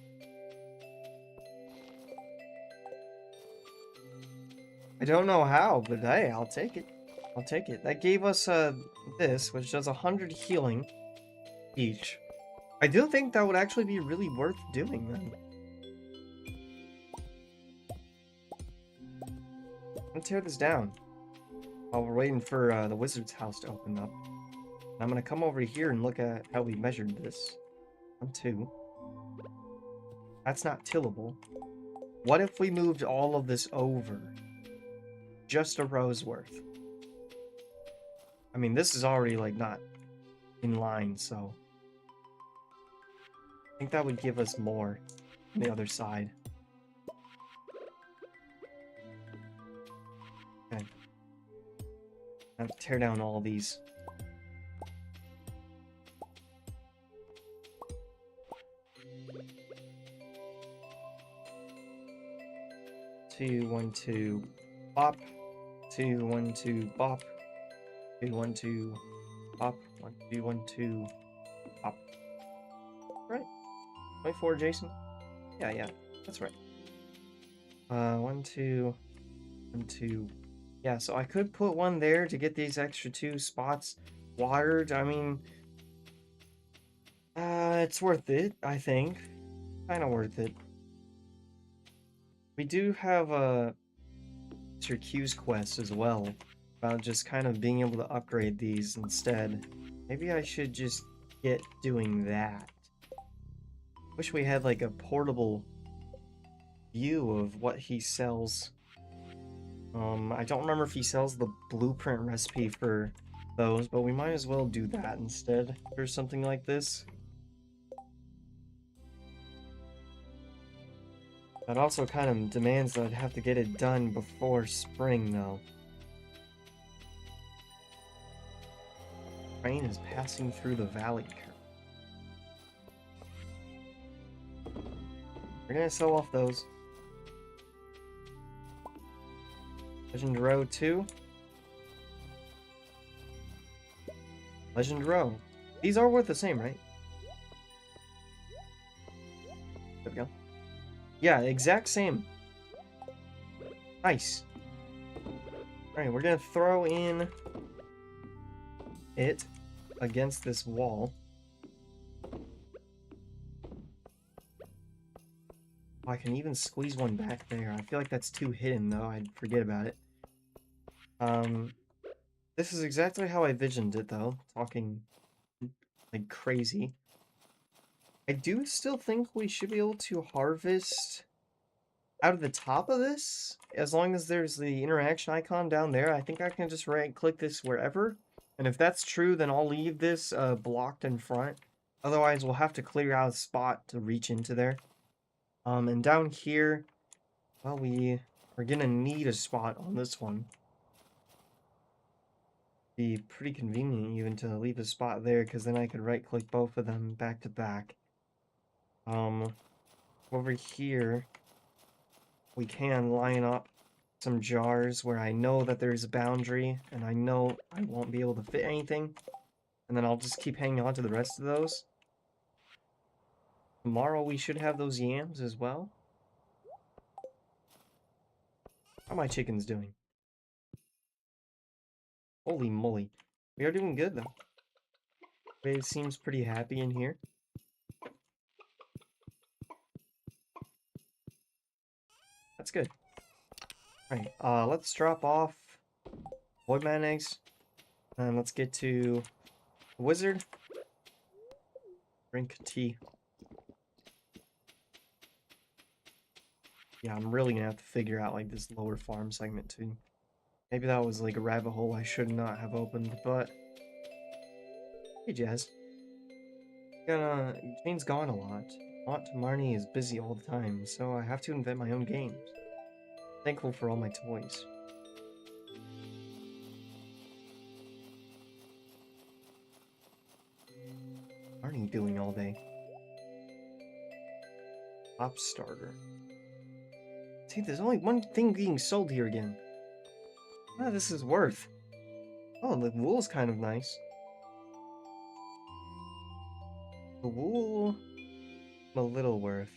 I don't know how, but hey, I'll take it. I'll take it. That gave us this, which does 100 healing each. I do think that would actually be really worth doing then. Let's tear this down while we're waiting for the wizard's house to open up. I'm gonna come over here and look at how we measured this. 1, 2. That's not tillable. What if we moved all of this over? Just a row's worth. I mean, this is already, like, not in line, so... I think that would give us more on the other side. Okay. Now tear down all these. Two, 1, 2, bop. 2, 1, 2, bop. 2, 1, 2, bop. 1, 2, 1, 2, bop. Right. 24, Jason? Yeah, that's right. 1, 2, 1, 2. Yeah, so I could put one there to get these extra 2 spots watered. I mean, it's worth it, I think. Kind of worth it. We do have a Mr. Q's quest as well, about just kind of being able to upgrade these instead. Maybe I should just get doing that. Wish we had like a portable view of what he sells. I don't remember if he sells the blueprint recipe for those, but we might as well do that instead for something like this. That also kind of demands that I'd have to get it done before spring, though. Train is passing through the valley curve. We're gonna sell off those. Legend Row 2. Legend Row. These are worth the same, right? There we go. Yeah, exact same. Nice. Alright, we're gonna throw in it against this wall. Oh, I can even squeeze one back there. I feel like that's too hidden, though. I'd forget about it. This is exactly how I visioned it, though. Talking like crazy. I do still think we should be able to harvest out of the top of this, as long as there's the interaction icon down there. I think I can just right-click this wherever. And if that's true, then I'll leave this blocked in front. Otherwise, we'll have to clear out a spot to reach into there. And down here, well, we're gonna need a spot on this one. Be pretty convenient even to leave a spot there, because then I could right-click both of them back to back. Over here, we can line up some jars where I know that there's a boundary, and I know I won't be able to fit anything. And then I'll just keep hanging on to the rest of those. Tomorrow we should have those yams as well. How are my chickens doing? Holy moly. We are doing good, though. Everybody seems pretty happy in here. That's good. Alright, let's drop off Voidman eggs. And let's get to the wizard. Drink tea. Yeah, I'm really gonna have to figure out, like, this lower farm segment, too. Maybe that was, like, a rabbit hole I should not have opened, but... Hey, Jazz. Jane's gone a lot. Aunt Marnie is busy all the time, so I have to invent my own games. Thankful for all my toys. Marnie doing all day? Top starter. See, there's only one thing being sold here again. Ah, this is worth. Oh, the wool's kind of nice. The wool, I'm a little worth.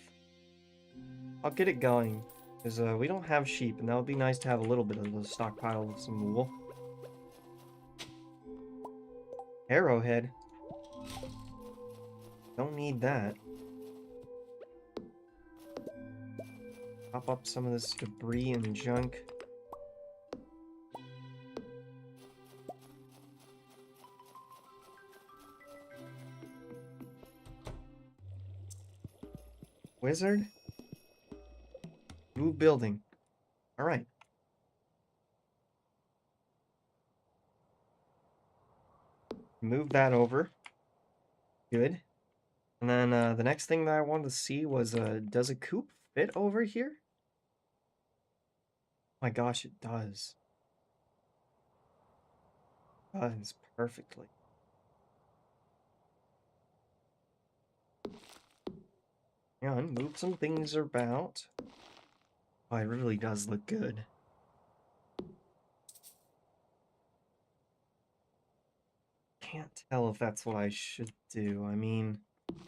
I'll get it going, because we don't have sheep, and that would be nice to have a little bit of a stockpile of some wool. Arrowhead. Don't need that. Pop up some of this debris and junk. Wizard? Move building. Alright. Move that over. Good. And then the next thing that I wanted to see was, does a coop fit over here? Oh my gosh, it does. It does perfectly. Yeah, and move some things about. Oh, it really does look good. Can't tell if that's what I should do. I mean,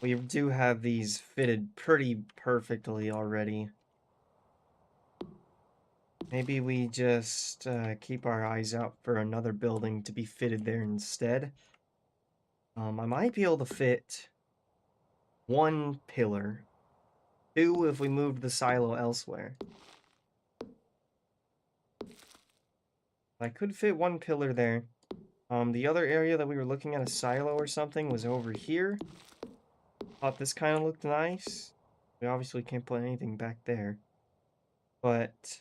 we do have these fitted pretty perfectly already. Maybe we just keep our eyes out for another building to be fitted there instead. I might be able to fit one pillar. Two if we moved the silo elsewhere. I could fit one pillar there. The other area that we were looking at, a silo or something, was over here. Thought this kind of looked nice. We obviously can't put anything back there. But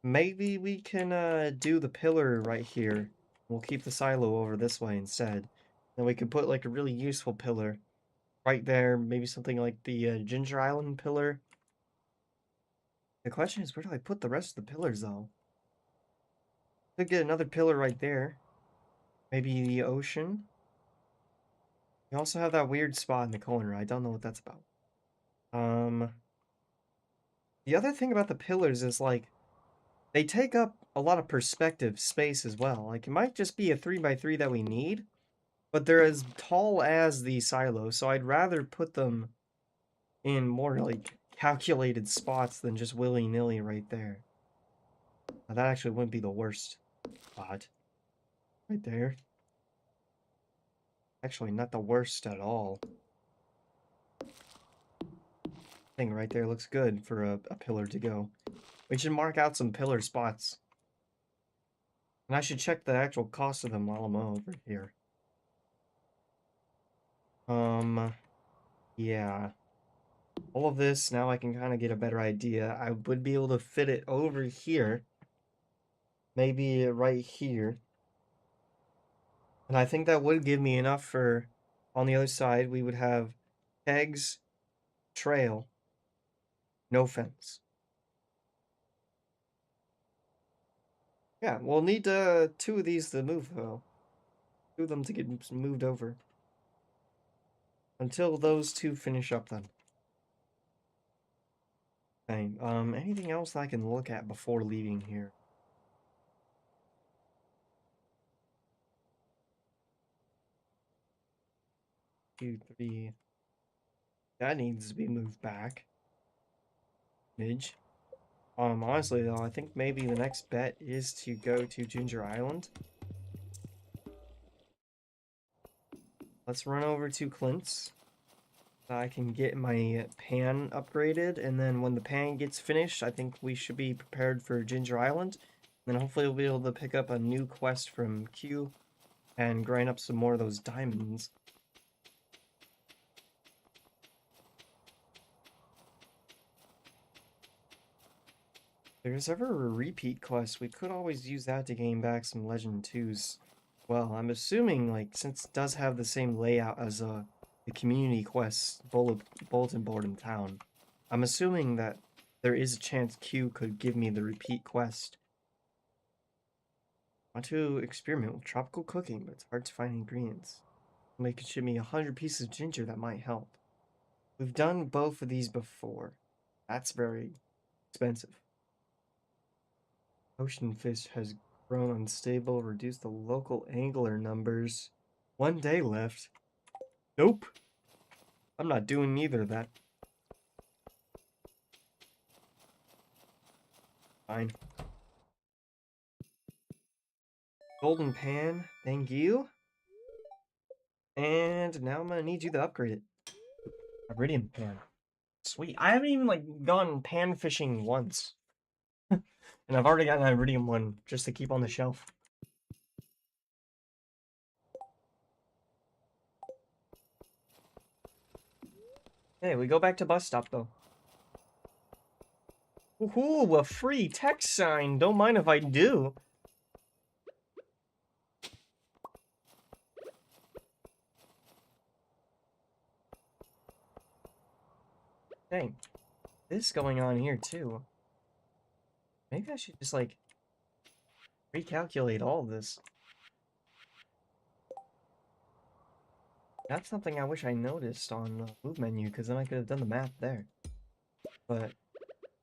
maybe we can do the pillar right here. We'll keep the silo over this way instead. Then we could put like a really useful pillar right there. Maybe something like the Ginger Island pillar. The question is, where do I put the rest of the pillars though? Could get another pillar right there. Maybe the ocean. We also have that weird spot in the corner. I don't know what that's about. The other thing about the pillars is like they take up a lot of perspective space as well. Like it might just be a 3x3 that we need, but they're as tall as the silo, so I'd rather put them in more like calculated spots than just willy-nilly right there. Now, that actually wouldn't be the worst spot. Right there. Actually, not the worst at all. Thing right there looks good for a pillar to go. We should mark out some pillar spots. And I should check the actual cost of them while I'm over here. Yeah. All of this, now I can kind of get a better idea. I would be able to fit it over here. Maybe right here. And I think that would give me enough for, on the other side, we would have kegs, trail, no fence. Yeah, we'll need two of these to move, though. Two of them to get moved over. Until those two finish up, then. Okay, anything else I can look at before leaving here? 2, 3. That needs to be moved back. Midge. Honestly though, I think maybe the next bet is to go to Ginger Island. Let's run over to Clint's. I can get my pan upgraded, and then when the pan gets finished, I think we should be prepared for Ginger Island. Then hopefully we'll be able to pick up a new quest from Q and grind up some more of those diamonds. If there's ever a repeat quest, we could always use that to gain back some Legend 2s. Well, I'm assuming, like, since it does have the same layout as the community quest bulletin board in town, I'm assuming that there is a chance Q could give me the repeat quest. I want to experiment with tropical cooking, but it's hard to find ingredients. Make it ship me 100 pieces of ginger, that might help. We've done both of these before. That's very expensive. Ocean fish has grown unstable, reduced the local angler numbers. 1 day left. Nope. I'm not doing neither of that. Fine. Golden pan, thank you. And now I'm gonna need you to upgrade it. Iridium pan. Sweet. I haven't even like gone pan fishing once. And I've already got an iridium one just to keep on the shelf. Hey, we go back to bus stop though. Ooh, a free text sign. Don't mind if I do. Dang. This going on here too. Maybe I should just like recalculate all of this. That's something I wish I noticed on the move menu, because then I could have done the math there. But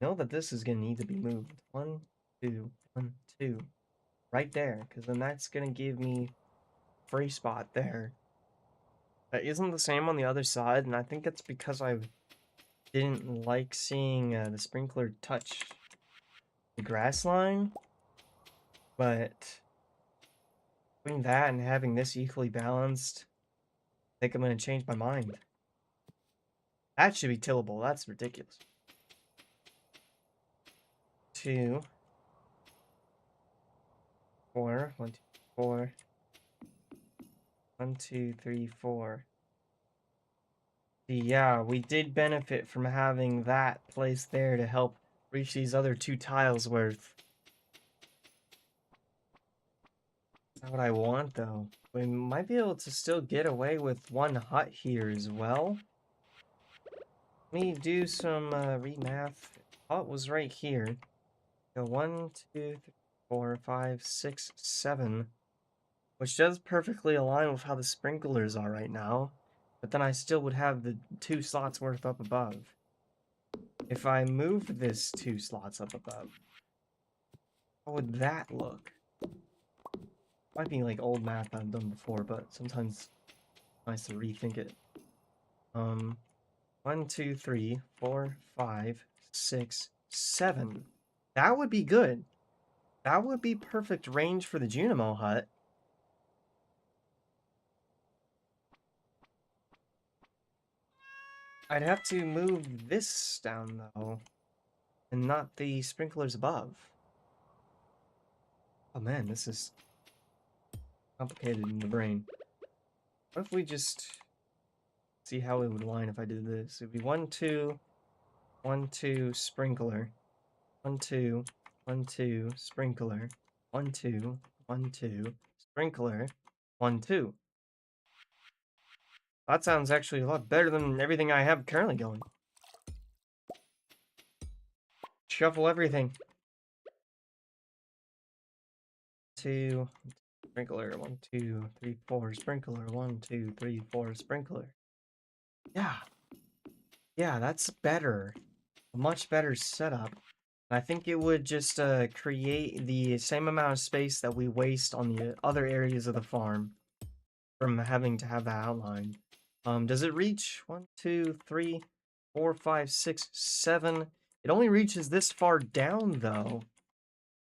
know that this is gonna need to be moved. 1, 2, 1, 2. Right there, because then that's gonna give me free spot there. That isn't the same on the other side, and I think it's because I didn't like seeing the sprinkler touch the grass line. But between that and having this equally balanced, I think I'm gonna change my mind. That should be tillable. That's ridiculous. 2, 4, 1, 2, 4. 1, 2, 3, 4. Yeah, we did benefit from having that place there to help reach these other 2 tiles worth. Not what I want, though. We might be able to still get away with 1 hut here as well. Let me do some remath. Hut was right here. Go 1, 2, 3, 4, 5, 6, 7. Which does perfectly align with how the sprinklers are right now. But then I still would have the 2 slots worth up above. If I move this 2 slots up above, how would that look? Might be like old math I've done before, but sometimes it's nice to rethink it. 1, 2, 3, 4, 5, 6, 7. That would be good. That would be perfect range for the Junimo hut. I'd have to move this down though, and not the sprinklers above. Oh man, this is complicated in the brain. What if we just see how it would align if I did this? It'd be 1, 2, 1, 2, sprinkler. 1, 2, 1, 2, sprinkler. 1, 2, 1, 2, sprinkler. 1, 2. That sounds actually a lot better than everything I have currently going. Shuffle everything. 2, sprinkler. 1, 2, 3, 4, sprinkler. 1, 2, 3, 4, sprinkler. Yeah. Yeah, that's better. A much better setup. I think it would just create the same amount of space that we waste on the other areas of the farm from having to have that outline. Does it reach 1, 2, 3, 4, 5, 6, 7? It only reaches this far down though.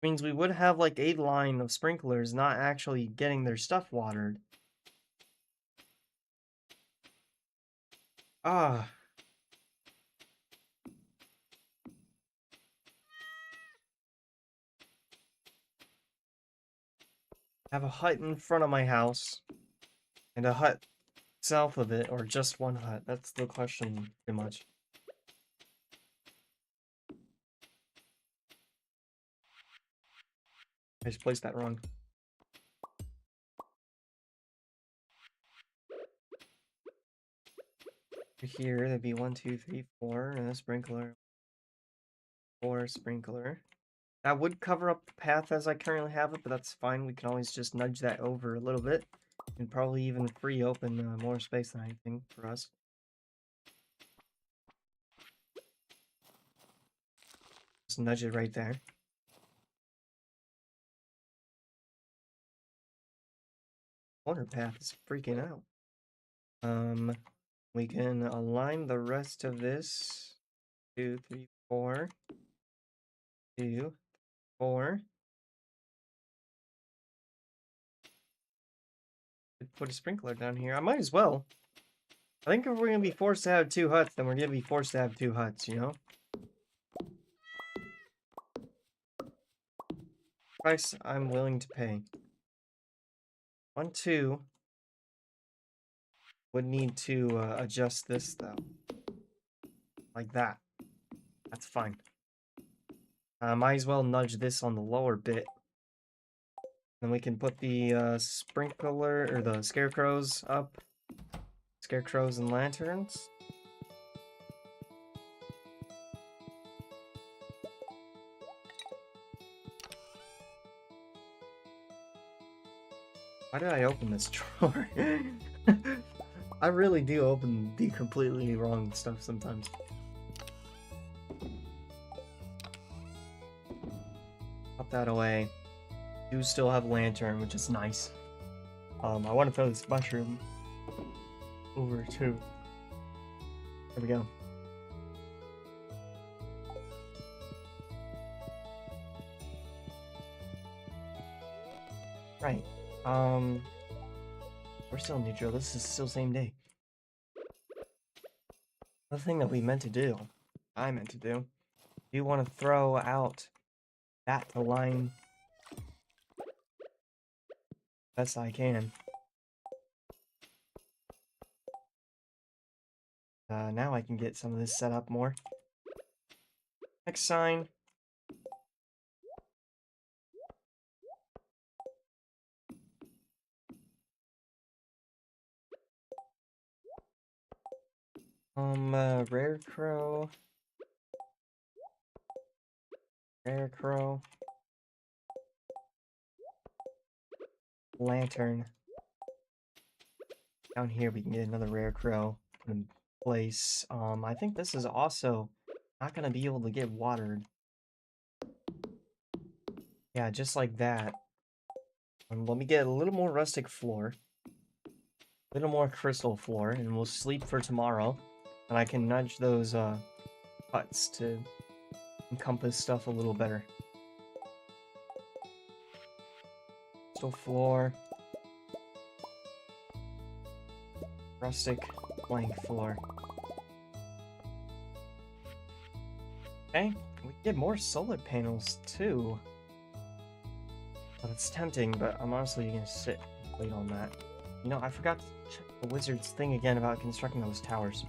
Means we would have like a line of sprinklers not actually getting their stuff watered. Ah. I have a hut in front of my house and a hut south of it, or just one hut. That's the question, pretty much. I just placed that wrong. Here, that'd be 1, 2, 3, 4, and a sprinkler. 4 sprinkler. That would cover up the path as I currently have it, but that's fine. We can always just nudge that over a little bit. And probably even free open more space than anything for us. Just nudge it right there. Corner path is freaking out. We can align the rest of this. 2, 3, 4. 2, 4. Could put a sprinkler down here. I might as well. I think if we're gonna be forced to have 2 huts, then we're gonna be forced to have 2 huts, you know? Price I'm willing to pay. 1, 2. Would need to adjust this though. Like that. That's fine. Might as well nudge this on the lower bit. Then we can put the sprinkler or the scarecrows up. Scarecrows and lanterns. Why did I open this drawer? I really do open the completely wrong stuff sometimes. Pop that away. Do still have a lantern, which is nice. I want to throw this mushroom over too. There we go. Right. We're still neutral. This is still same day. The thing that we meant to do, I meant to do, you want to throw out that to line best I can. Now I can get some of this set up more. Next sign. Rare crow. Rare crow. Lantern. Down here we can get another rare crow in place. I think this is also not gonna be able to get watered. Yeah, just like that. Let me get a little more rustic floor. A little more crystal floor, and we'll sleep for tomorrow. And I can nudge those huts to encompass stuff a little better. Crystal floor. Rustic plank floor. Okay, we get more solar panels too. Well, it's tempting, but I'm honestly gonna sit and wait on that. You know, I forgot to check the wizard's thing again about constructing those towers.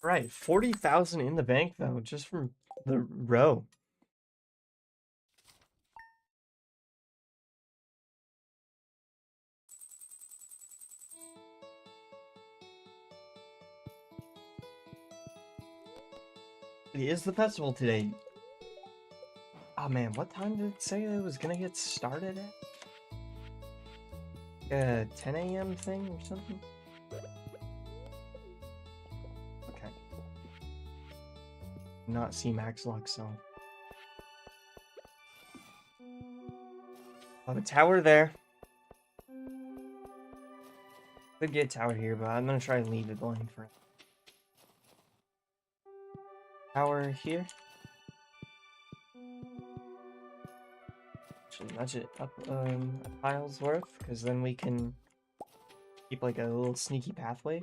Right, 40,000 in the bank though, just from the row. It is the festival today. Oh man, what time did it say it was gonna get started at? 10 a.m. thing or something? Okay. Not see max luck, so. I have a tower there. Could get a tower here, but I'm gonna try to leave it blank for tower here. Actually, nudge it up a tile's worth, because then we can keep like a little sneaky pathway.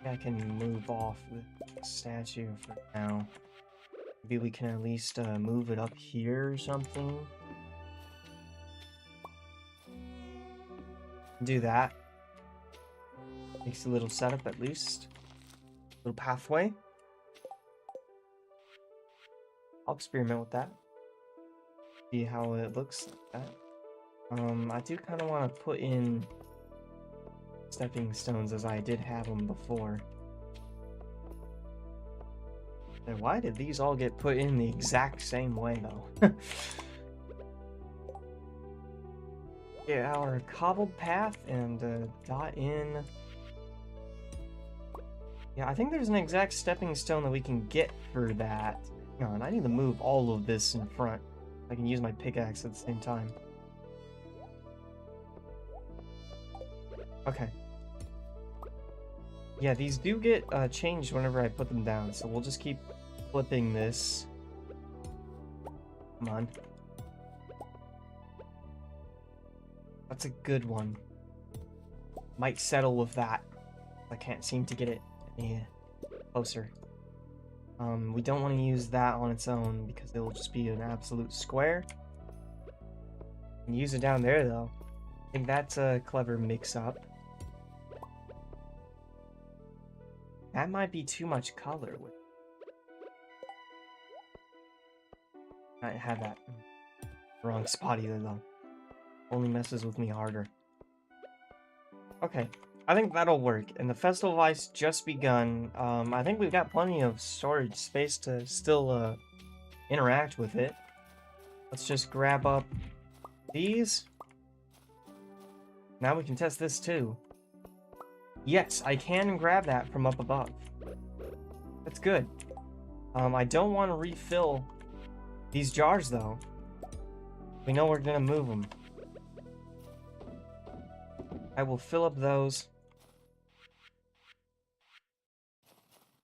I can move off the statue for now. Maybe we can at least move it up here or something. Do that. Makes a little setup at least. Little pathway. I'll experiment with that. See how it looks like that. I do kind of want to put in stepping stones as I did have them before. And why did these all get put in the exact same way though? Get our cobbled path and dot in. Yeah, I think there's an exact stepping stone that we can get for that. Hang on, I need to move all of this in front. I can use my pickaxe at the same time. Okay. Yeah, these do get changed whenever I put them down, so we'll just keep flipping this. Come on. That's a good one. Might settle with that. I can't seem to get it any closer. We don't want to use that on its own because it will just be an absolute square. And use it down there though. I think that's a clever mix-up. That might be too much color. I had that wrong spot either though. Only messes with me harder. Okay, I think that'll work. And the Festival of Ice just begun. I think we've got plenty of storage space to still interact with it. Let's just grab up these. Now we can test this too. Yes, I can grab that from up above. That's good. I don't want to refill these jars though. We know we're gonna move them. I will fill up those.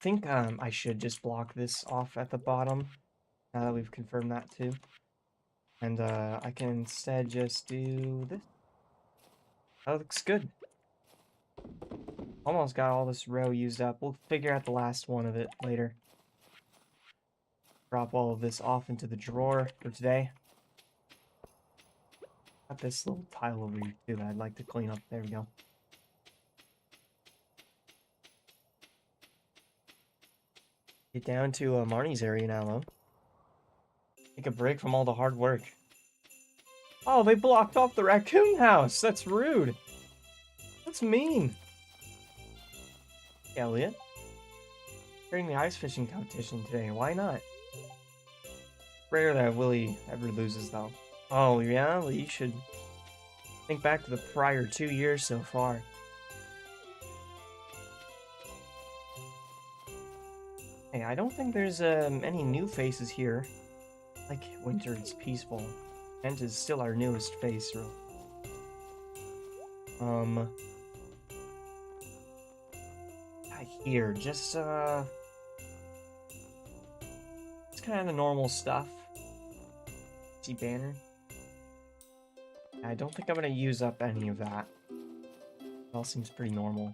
I think I should just block this off at the bottom. Now that we've confirmed that too. And I can instead just do this. That looks good. Almost got all this row used up. We'll figure out the last one of it later. Drop all of this off into the drawer for today. Got this little tile over here too that I'd like to clean up. There we go. Get down to Marnie's area now, though. Take a break from all the hard work. Oh, they blocked off the raccoon house. That's rude. That's mean. Elliot. During the ice fishing competition today. Why not? Rare that Willie ever loses, though. Oh, yeah? Well, you should think back to the prior 2 years so far. Hey, I don't think there's any new faces here. Like Winter is peaceful. Kent is still our newest face, really. Here, just kind of the normal stuff. See banner? I don't think I'm gonna use up any of that. It all seems pretty normal.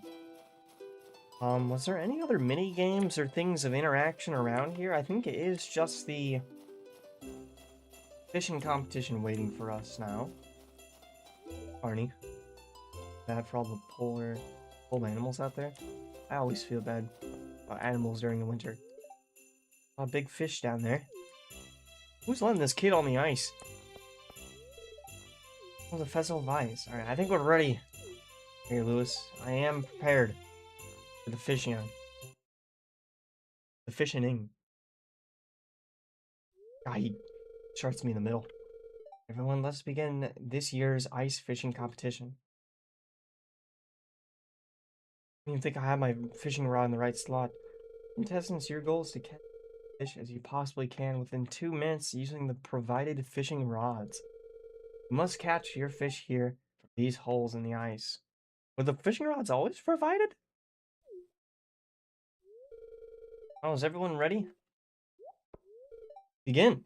Was there any other mini games or things of interaction around here? I think it is just the fishing competition waiting for us now. Barney. Bad for all the polar animals out there. I always feel bad about animals during the winter. A big fish down there. Who's letting this kid on the ice? Oh, the Festival of Ice. Alright, I think we're ready. Here, Lewis. I am prepared for the fishing on. The fishing. Ah, he starts me in the middle. Everyone, let's begin this year's ice fishing competition. I don't even think I have my fishing rod in the right slot. Contestants, your goal is to catch fish as you possibly can within 2 minutes using the provided fishing rods. You must catch your fish here from these holes in the ice. Were the fishing rods always provided? Oh, is everyone ready? Begin.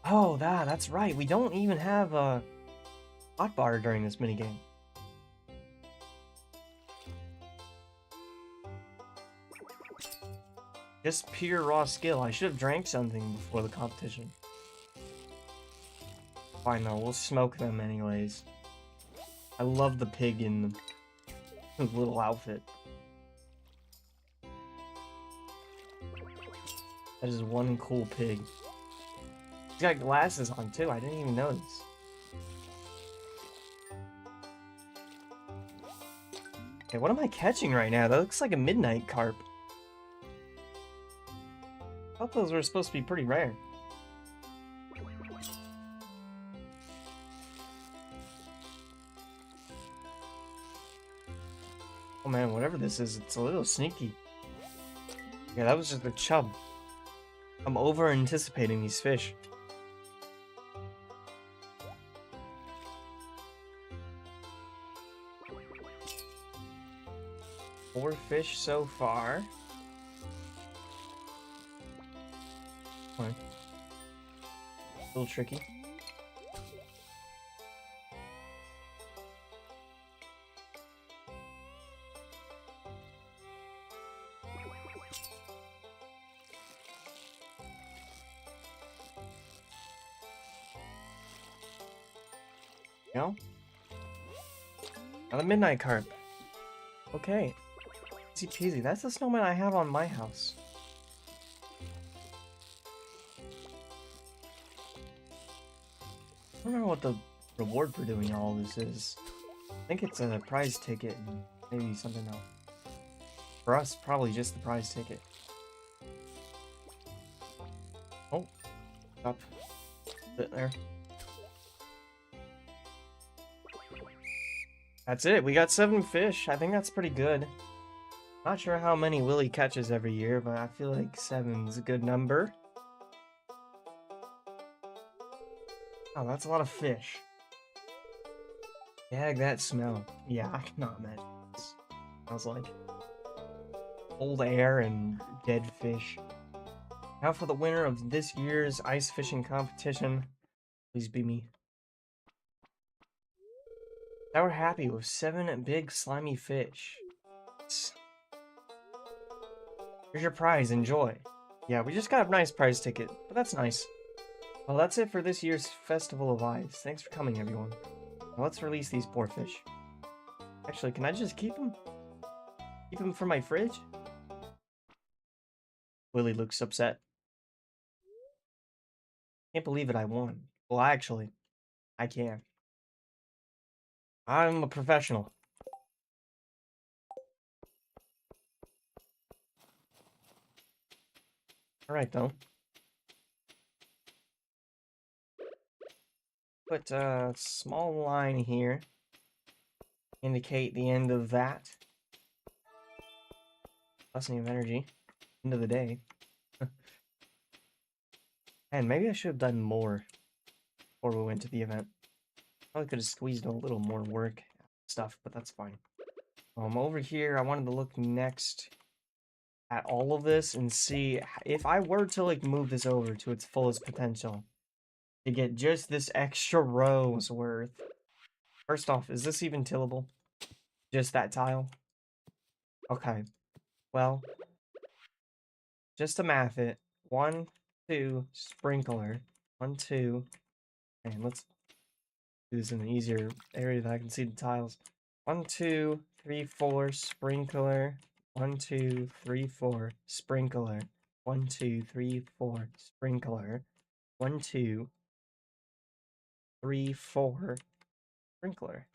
Oh, that's right. We don't even have a hotbar during this minigame. Just pure raw skill. I should have drank something before the competition. Fine though, we'll smoke them anyways. I love the pig in the little outfit. That is one cool pig. He's got glasses on too, I didn't even notice. Okay, what am I catching right now? That looks like a midnight carp. I thought those were supposed to be pretty rare. Oh man, whatever this is, it's a little sneaky. Yeah, that was just a chub. I'm over anticipating these fish. 4 fish so far. Fine. A little tricky. No? Now the midnight carp. Okay. Easy peasy. That's the snowman I have on my house. I don't know what the reward for doing all this is. I think it's a prize ticket and maybe something else. For us, probably just the prize ticket. Oh, up. Sit there. That's it. We got 7 fish. I think that's pretty good. Not sure how many Willy catches every year, but I feel like 7's a good number. Oh, that's a lot of fish. Gag that smell. Yeah, I cannot imagine this. Smells like cold air and dead fish. Now for the winner of this year's ice fishing competition. Please be me. Now we're happy with 7 big slimy fish. Here's your prize, enjoy. Yeah, we just got a nice prize ticket, but that's nice. Well, that's it for this year's Festival of Ice. Thanks for coming, everyone. Now let's release these poor fish. Actually, can I just keep them? Keep them for my fridge? Willy looks upset. Can't believe it, I won. Well, actually, I can. I'm a professional. Alright, though. Put a small line here. Indicate the end of that. Lessening of energy. End of the day. And maybe I should have done more before we went to the event. Probably could have squeezed a little more work stuff, but that's fine. Over here, I wanted to look next at all of this and see if I were to like move this over to its fullest potential to get just this extra row's worth. First off, is this even tillable? Just that tile? Okay. Well, just to math it. 1, 2, sprinkler. 1, 2. And let's do this in an easier area that I can see the tiles. 1, 2, 3, 4, sprinkler. 1, 2, 3, 4, sprinkler. 1, 2, 3, 4, sprinkler. 1, 2, 3, 4, sprinkler.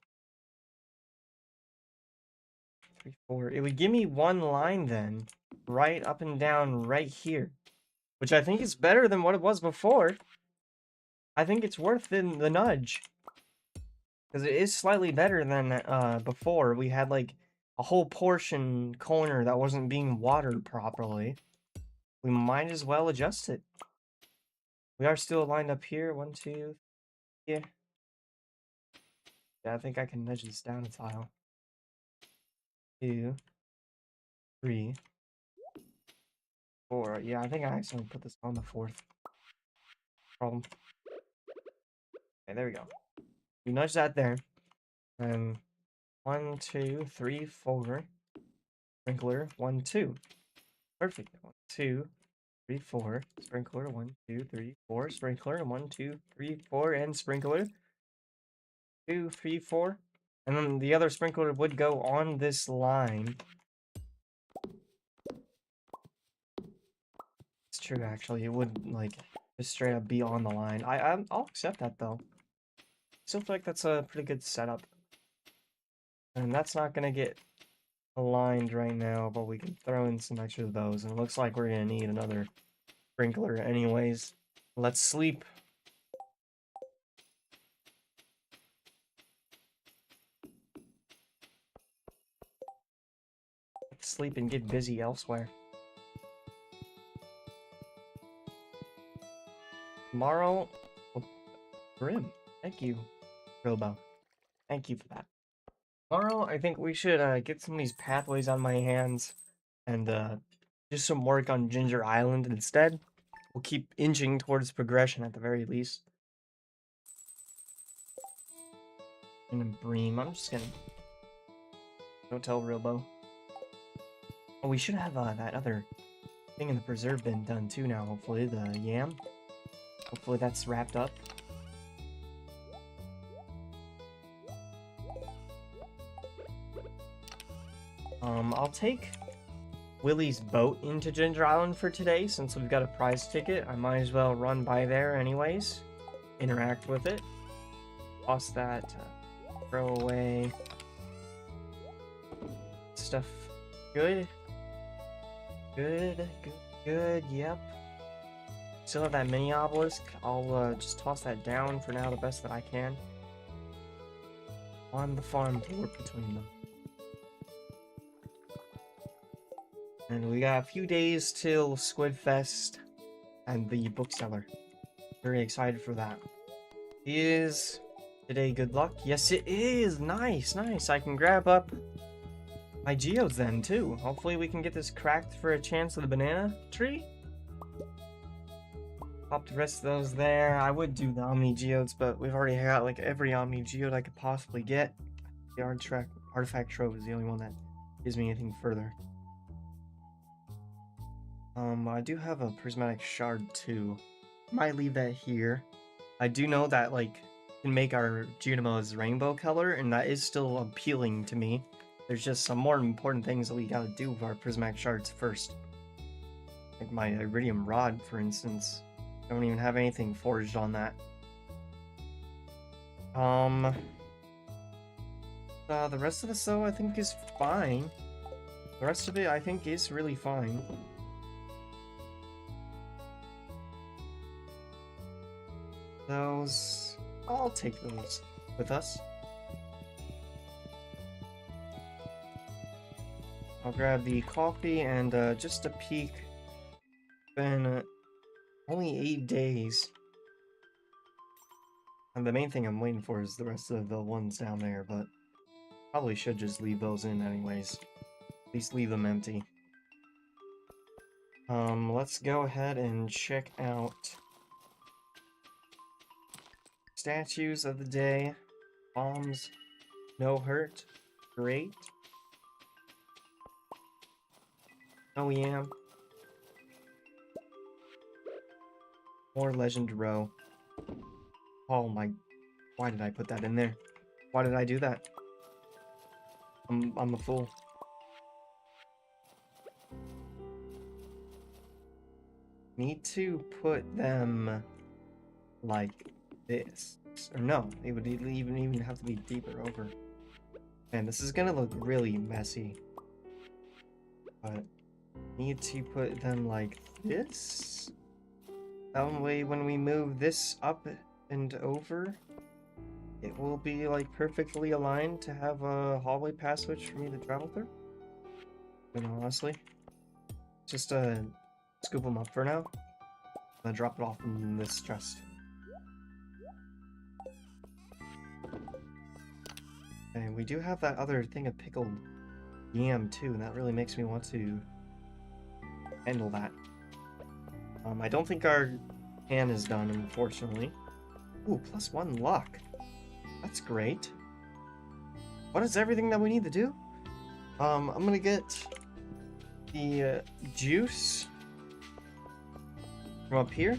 3, 4. It would give me one line then, right up and down right here, which I think is better than what it was before. I think it's worth the nudge. Because it is slightly better than before. We had like a whole portion corner that wasn't being watered properly. We might as well adjust it. We are still lined up here. 1, 2. Yeah. Yeah, I think I can nudge this down a tile. 2, 3, 4. Yeah, I think I accidentally put this on the 4th. Problem. Okay, there we go. We nudge that there. And 1, 2, 3, 4. Sprinkler. 1, 2. Perfect. 1, 2, 3, 4. Sprinkler. 1, 2, 3, 4. Sprinkler. 1, 2, 3, 4. And sprinkler. 2, 3, 4. And then the other sprinkler would go on this line. It's true, actually. It would, like, just straight up be on the line. I'll accept that, though. Still feel like that's a pretty good setup. And that's not gonna get aligned right now, but we can throw in some extra of those. And it looks like we're gonna need another sprinkler anyways. Let's sleep. Let's sleep and get busy elsewhere. Tomorrow, oh, Grim. Thank you, Robo. Thank you for that. Tomorrow, I think we should get some of these pathways on my hands and do some work on Ginger Island instead. We'll keep inching towards progression at the very least. And then Bream, I'm just gonna go tell Robo. Oh, we should have that other thing in the preserve bin done too now, hopefully, the yam. Hopefully that's wrapped up. I'll take Willie's boat into Ginger Island for today, since we've got a prize ticket. I might as well run by there anyways. Interact with it. Toss that, throw away. Stuff. Good. Good, yep. Still have that mini obelisk. I'll just toss that down for now the best that I can. On the farm to work between them. And we got a few days till Squidfest and the bookseller. Very excited for that. Is today good luck? Yes, it is! Nice, nice. I can grab up my geodes then, too. Hopefully we can get this cracked for a chance of the banana tree. Pop the rest of those there. I would do the Omni geodes, but we've already got like every Omni geode I could possibly get. The artifact trove is the only one that gives me anything further. I do have a prismatic shard too. Might leave that here. I do know that like can make our Junimos rainbow color, and that is still appealing to me. There's just some more important things that we gotta do with our prismatic shards first. Like my iridium rod, for instance. I don't even have anything forged on that. The rest of this though I think is fine. The rest of it I think is really fine. Those, I'll take those with us. I'll grab the coffee and just a peek. Been only 8 days. And the main thing I'm waiting for is the rest of the ones down there, but probably should just leave those in anyways. At least leave them empty. Let's go ahead and check out statues of the day. Bombs, no hurt, great. Oh yeah. More legend row. Oh my, why did I put that in there? Why did I do that? I'm a fool. Need to put them like this. Or no, it would even have to be deeper over. Man, this is gonna look really messy. But need to put them like this. That way when we move this up and over, it will be like perfectly aligned to have a hallway pass switch for me to travel through. And honestly, just scoop them up for now. I'm gonna drop it off in this chest. And we do have that other thing of pickled yam too, and that really makes me want to handle that. I don't think our pan is done, unfortunately. Ooh, +1 luck. That's great. What is everything that we need to do? I'm gonna get the juice from up here.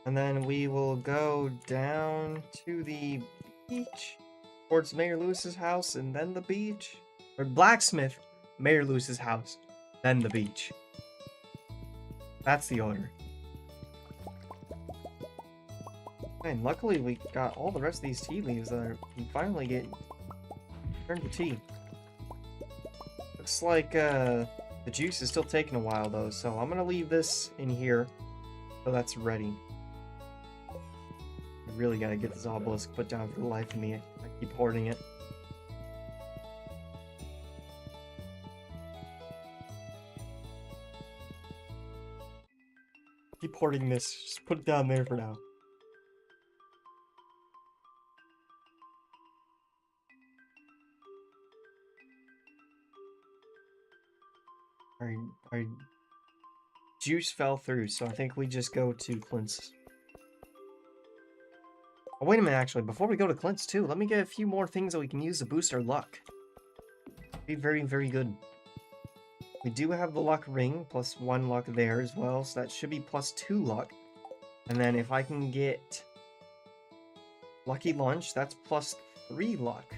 And then we will go down to the beach, towards Mayor Lewis's house, and then the beach. Or blacksmith, Mayor Lewis's house, then the beach. That's the order. And luckily we got all the rest of these tea leaves that can finally get turned to tea. Looks like the juice is still taking a while though, so I'm gonna leave this in here so that's ready. I really gotta get this obelisk put down for the life of me. I keep hoarding it. Keep hoarding this. Just put it down there for now. Our, our juice fell through, so I think we just go to Clint's. Oh, wait a minute, actually. Before we go to Clint's, too, let me get a few more things that we can use to boost our luck. Be very, very good. We do have the luck ring, plus 1 luck there as well, so that should be plus 2 luck. And then if I can get lucky lunch, that's plus 3 luck.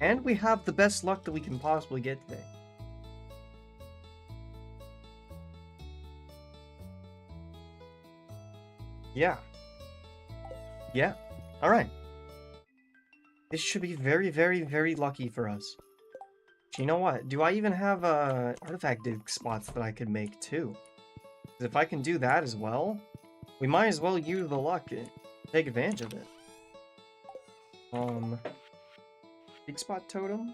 And we have the best luck that we can possibly get today. Yeah. Yeah. Alright. This should be very, very, very lucky for us. You know what? Do I even have artifact dig spots that I could make too? Because if I can do that as well, we might as well use the luck and take advantage of it. Dig spot totem?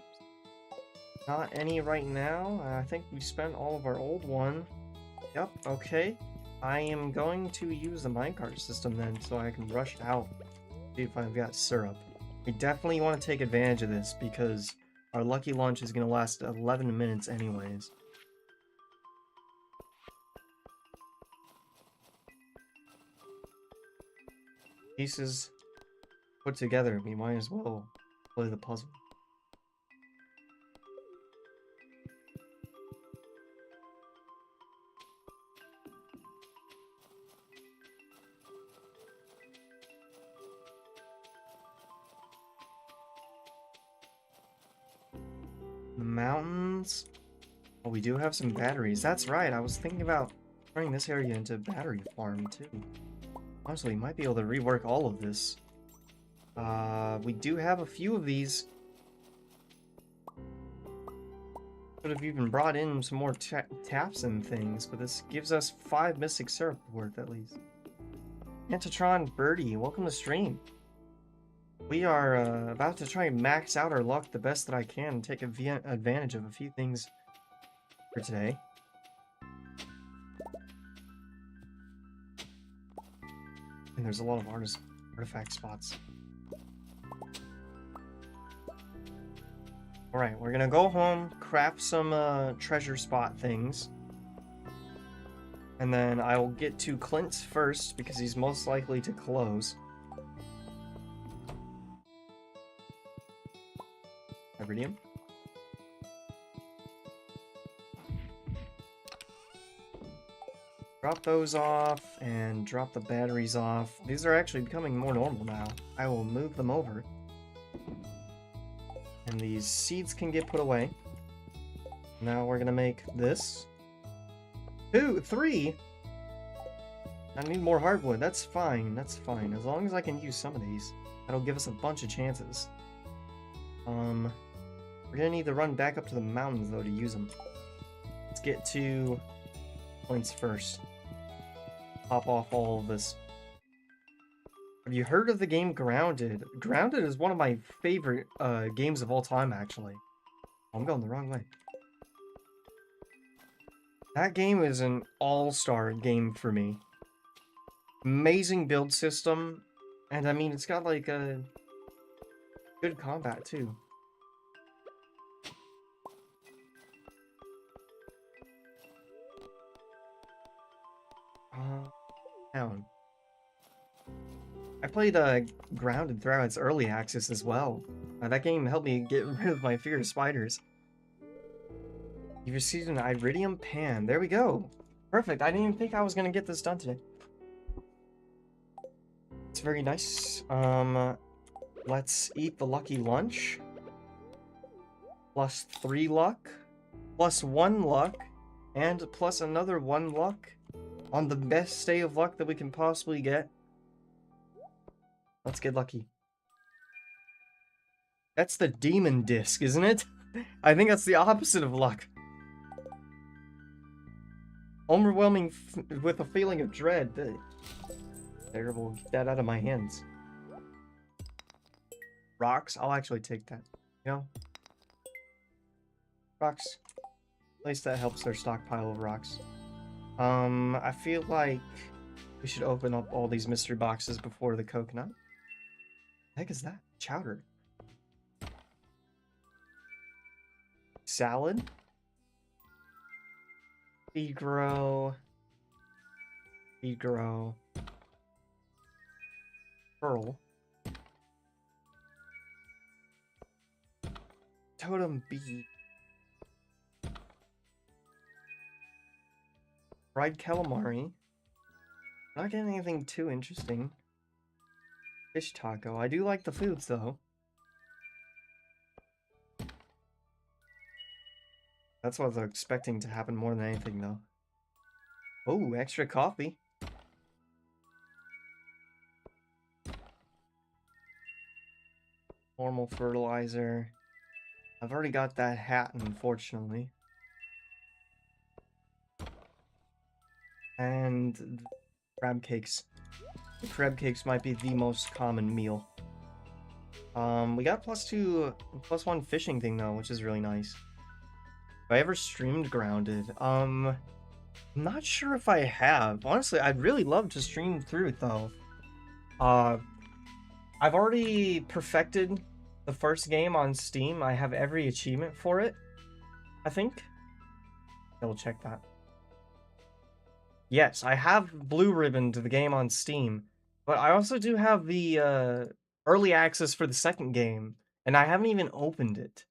Not any right now. I think we spent all of our old one. Yep, okay. I am going to use the minecart system then so I can rush out. See if I've got syrup. We definitely want to take advantage of this because our lucky lunch is going to last 11 minutes anyways. Pieces put together, we might as well play the puzzle. The mountains. Oh, we do have some batteries. That's right. I was thinking about turning this area into a battery farm too. Honestly, we might be able to rework all of this. We do have a few of these. Could have even brought in some more taps and things, but this gives us 5 mystic syrup worth at least. Antatron Birdie, welcome to stream. We are about to try and max out our luck the best that I can and take advantage of a few things for today. And there's a lot of artifact spots. Alright, we're gonna go home, craft some treasure spot things. And then I will get to Clint's first because he's most likely to close. Iridium. Drop those off and drop the batteries off. These are actually becoming more normal now. I will move them over. And these seeds can get put away. Now we're gonna make this. 2, 3! I need more hardwood. That's fine, that's fine. As long as I can use some of these. That'll give us a bunch of chances. We're gonna need to run back up to the mountains though to use them. Let's get to points first. Pop off all of this. Have you heard of the game Grounded? Grounded is one of my favorite games of all time, actually. Oh, I'm going the wrong way. That game is an all-star game for me. Amazing build system, and I mean, it's got like a good combat too. Down. I played Grounded throughout its early access as well. That game helped me get rid of my fear of spiders. You've received an iridium pan. There we go. Perfect. I didn't even think I was gonna get this done today. It's very nice. Let's eat the lucky lunch. Plus 3 luck. Plus 1 luck. And plus another 1 luck. On the best day of luck that we can possibly get. Let's get lucky. That's the demon disc, isn't it? I think that's the opposite of luck. Overwhelming with a feeling of dread. Terrible. Get that out of my hands. Rocks? I'll actually take that. You know? Rocks. At least that helps their stockpile of rocks. I feel like we should open up all these mystery boxes before the coconut. The heck is that? Chowder. Salad? Speed grow. Speed grow. Pearl. Totem bee. Fried calamari. Not getting anything too interesting. Fish taco. I do like the foods though. That's what I was expecting to happen more than anything though. Oh, extra coffee. Normal fertilizer. I've already got that hat, unfortunately. And crab cakes. The crab cakes might be the most common meal. We got +1 fishing thing though, which is really nice. Have I ever streamed grounded? I'm not sure if I have. Honestly, I'd really love to stream through it though. Uh, I've already perfected the first game on Steam. I have every achievement for it, I think. Double check that. Yes, I have blue ribbon to the game on Steam, but I also do have the early access for the second game, and I haven't even opened it.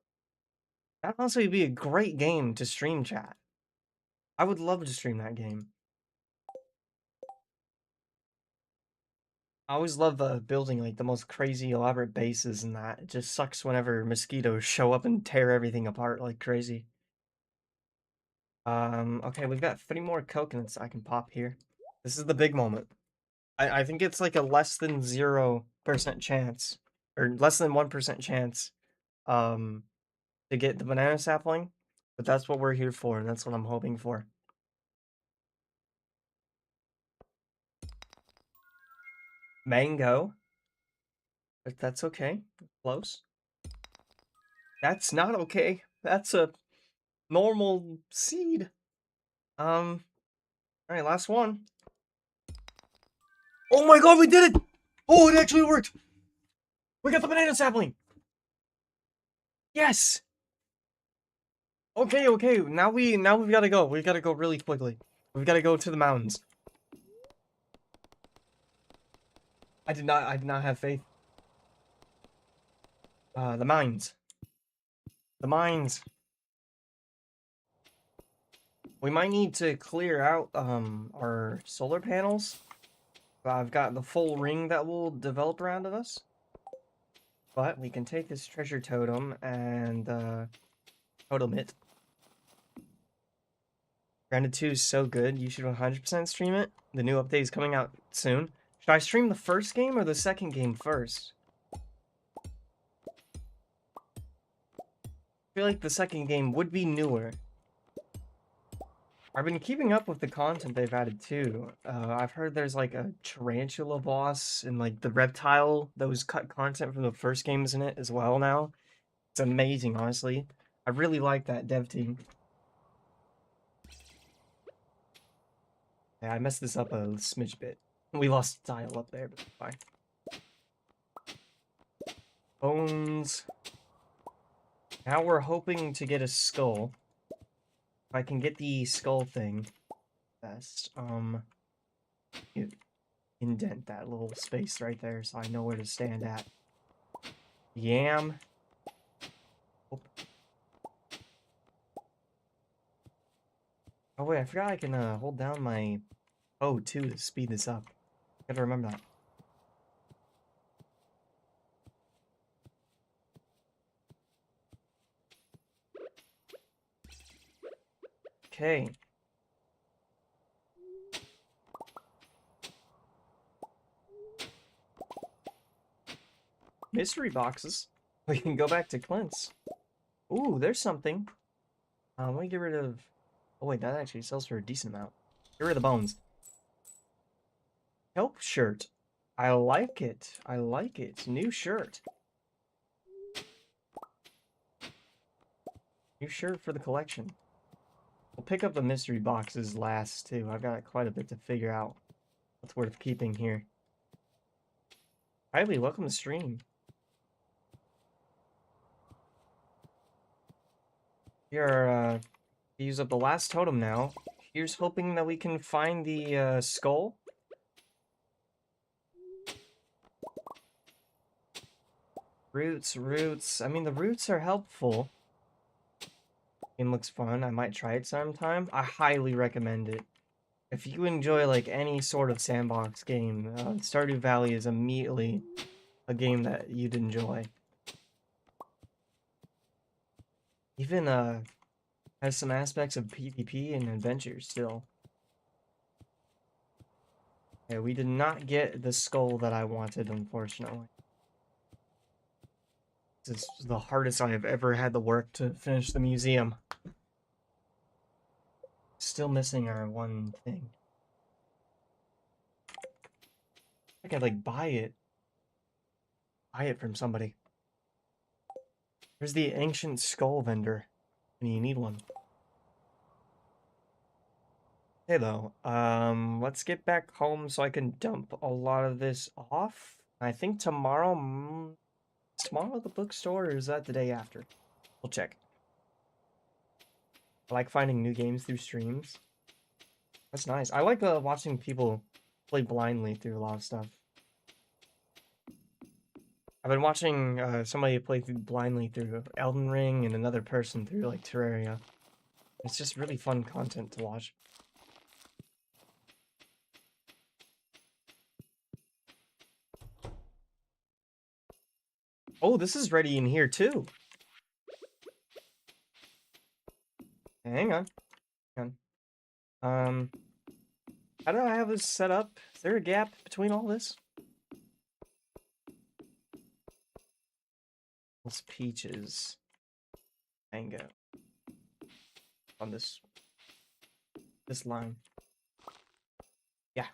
That'd honestly be a great game to stream chat. I would love to stream that game. I always love building like the most crazy elaborate bases and that. It just sucks whenever mosquitoes show up and tear everything apart like crazy. Okay, we've got 3 more coconuts I can pop here. This is the big moment. I think it's like a less than 0% chance, or less than 1% chance, um, to get the banana sapling, but that's what we're here for, and that's what I'm hoping for. Mango. But that's okay. Close. That's not okay. That's a normal seed. Alright, last one. Oh my god, we did it! Oh, it actually worked! We got the banana sapling! Yes! Okay, now we've gotta go. We've gotta go really quickly. We've gotta go to the mountains. I did not have faith. The mines. The mines. We might need to clear out, our solar panels. I've got the full ring that will develop around of us. But we can take this treasure totem and, totem it. Grounded 2 is so good, you should 100% stream it. The new update is coming out soon. Should I stream the first game or the second game first? I feel like the second game would be newer. I've been keeping up with the content they've added too. I've heard there's like a tarantula boss and like the reptile that was cut content from the first games in it as well now. It's amazing, honestly. I really like that dev team. Yeah, I messed this up a smidge bit. We lost tile up there, but fine. Bones. Now we're hoping to get a skull. If I can get the skull thing, best. Indent that little space right there so I know where to stand at. Yam. Oh, oh wait, I forgot I can hold down my O2 to speed this up. Gotta remember that. Okay. Mystery boxes. We can go back to Clint's. Ooh, there's something. Let me get rid of... Oh wait, that actually sells for a decent amount. Get rid of the bones. Kelp shirt. I like it. I like it. New shirt. New shirt for the collection. We'll pick up the mystery boxes last, too. I've got quite a bit to figure out what's worth keeping here. Kylie, welcome to stream. Here, use up the last totem now. Here's hoping that we can find the skull. Roots. I mean, the roots are helpful. Game looks fun. I might try it sometime. I highly recommend it. If you enjoy like any sort of sandbox game, Stardew Valley is immediately a game that you'd enjoy. Even has some aspects of PvP and adventure still. Yeah, we did not get the skull that I wanted, unfortunately. This is the hardest I have ever had to work to finish the museum. Still missing our one thing. I could like buy it. Buy it from somebody. Where's the ancient skull vendor? And you need one. Hey though, let's get back home so I can dump a lot of this off. I think tomorrow, tomorrow at the bookstore, or is that the day after? We'll check. I like finding new games through streams. That's nice. I like watching people play blindly through a lot of stuff. I've been watching somebody play blindly through Elden Ring and another person through like Terraria. It's just really fun content to watch. Oh, this is ready in here too. Hang on. Hang on. How do I have this set up? Is there a gap between all this? It's peaches. Mango. On this line. Yeah,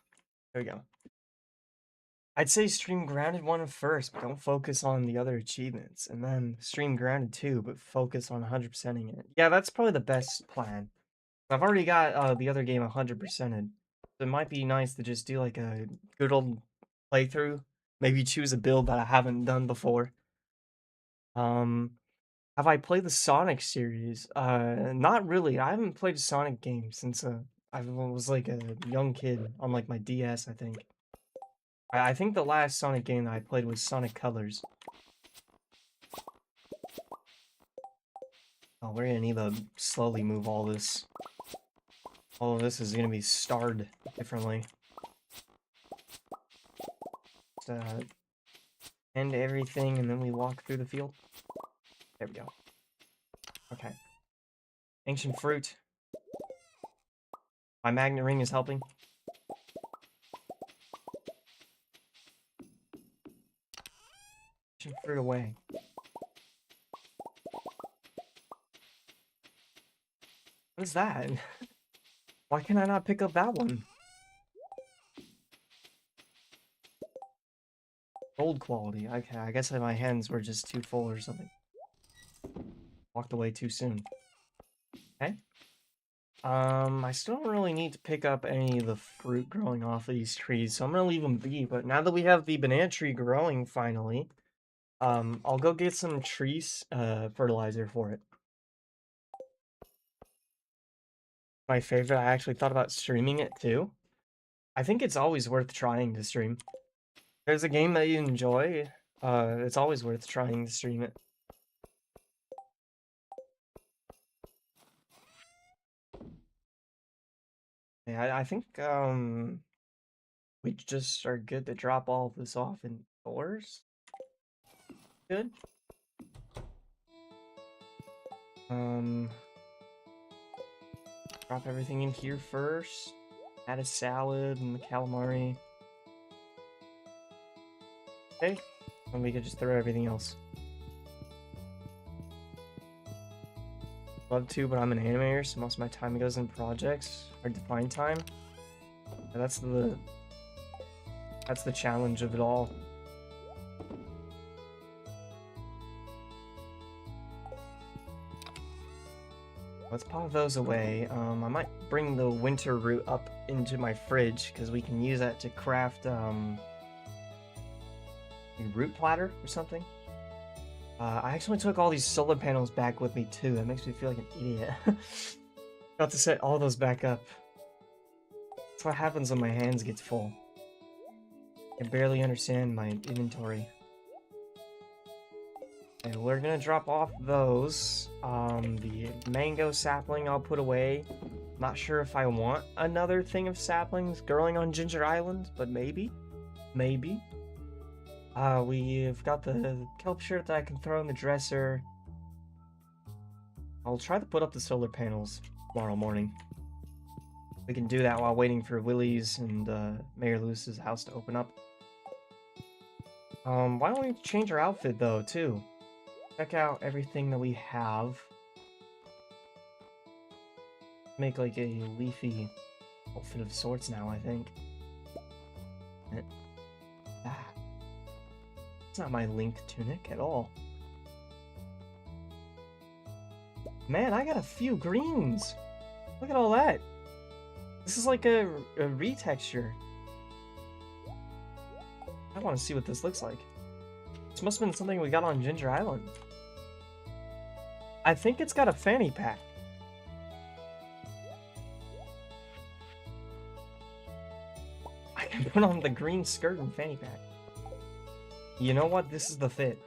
there we go. I'd say stream grounded 1 first, but don't focus on the other achievements. And then stream grounded 2, but focus on 100%ing it. Yeah, that's probably the best plan. I've already got the other game 100%ed. So it might be nice to just do like a good old playthrough. Maybe choose a build that I haven't done before. Have I played the Sonic series? Not really. I haven't played a Sonic game since I was like a young kid on like my DS, I think. I think the last Sonic game that I played was Sonic Colors. Oh, we're gonna need to slowly move all this. All of this is gonna be starred differently. Just, end everything and then we walk through the field. There we go. Okay. Ancient fruit. My magnet ring is helping. Ancient fruit away. What is that? Why can I not pick up that one? Gold quality. Okay, I guess my hands were just too full or something. Walked away too soon. Okay. I still don't really need to pick up any of the fruit growing off of these trees, so I'm gonna leave them be. But now that we have the banana tree growing finally, I'll go get some trees fertilizer for it. My favorite, I actually thought about streaming it too. I think it's always worth trying to stream. There's a game that you enjoy, it's always worth trying to stream it. Yeah, I think, we just are good to drop all of this off indoors. Good. Drop everything in here first. Add a salad and the calamari. Okay, and we could just throw everything else. Love to, but I'm an animator, so most of my time goes in projects. Hard to find time. And that's the challenge of it all. Let's pop those away. I might bring the winter root up into my fridge because we can use that to craft a root platter or something. I actually took all these solar panels back with me too. That makes me feel like an idiot. Got to set all those back up. That's what happens when my hands get full. I barely understand my inventory. Okay, we're gonna drop off those. The mango sapling I'll put away. Not sure if I want another thing of saplings growing on Ginger Island, but maybe. Maybe. We've got the kelp shirt that I can throw in the dresser. I'll try to put up the solar panels tomorrow morning. We can do that while waiting for Willie's and Mayor Lewis's house to open up. Why don't we change our outfit though, too? Check out everything that we have. Make like a leafy outfit of sorts now, I think. It's not my link tunic at all. Man, I got a few greens. Look at all that. This is like a retexture. I want to see what this looks like. This must have been something we got on Ginger Island. I think it's got a fanny pack. I can put on the green skirt and fanny pack. You know what? This is the fit.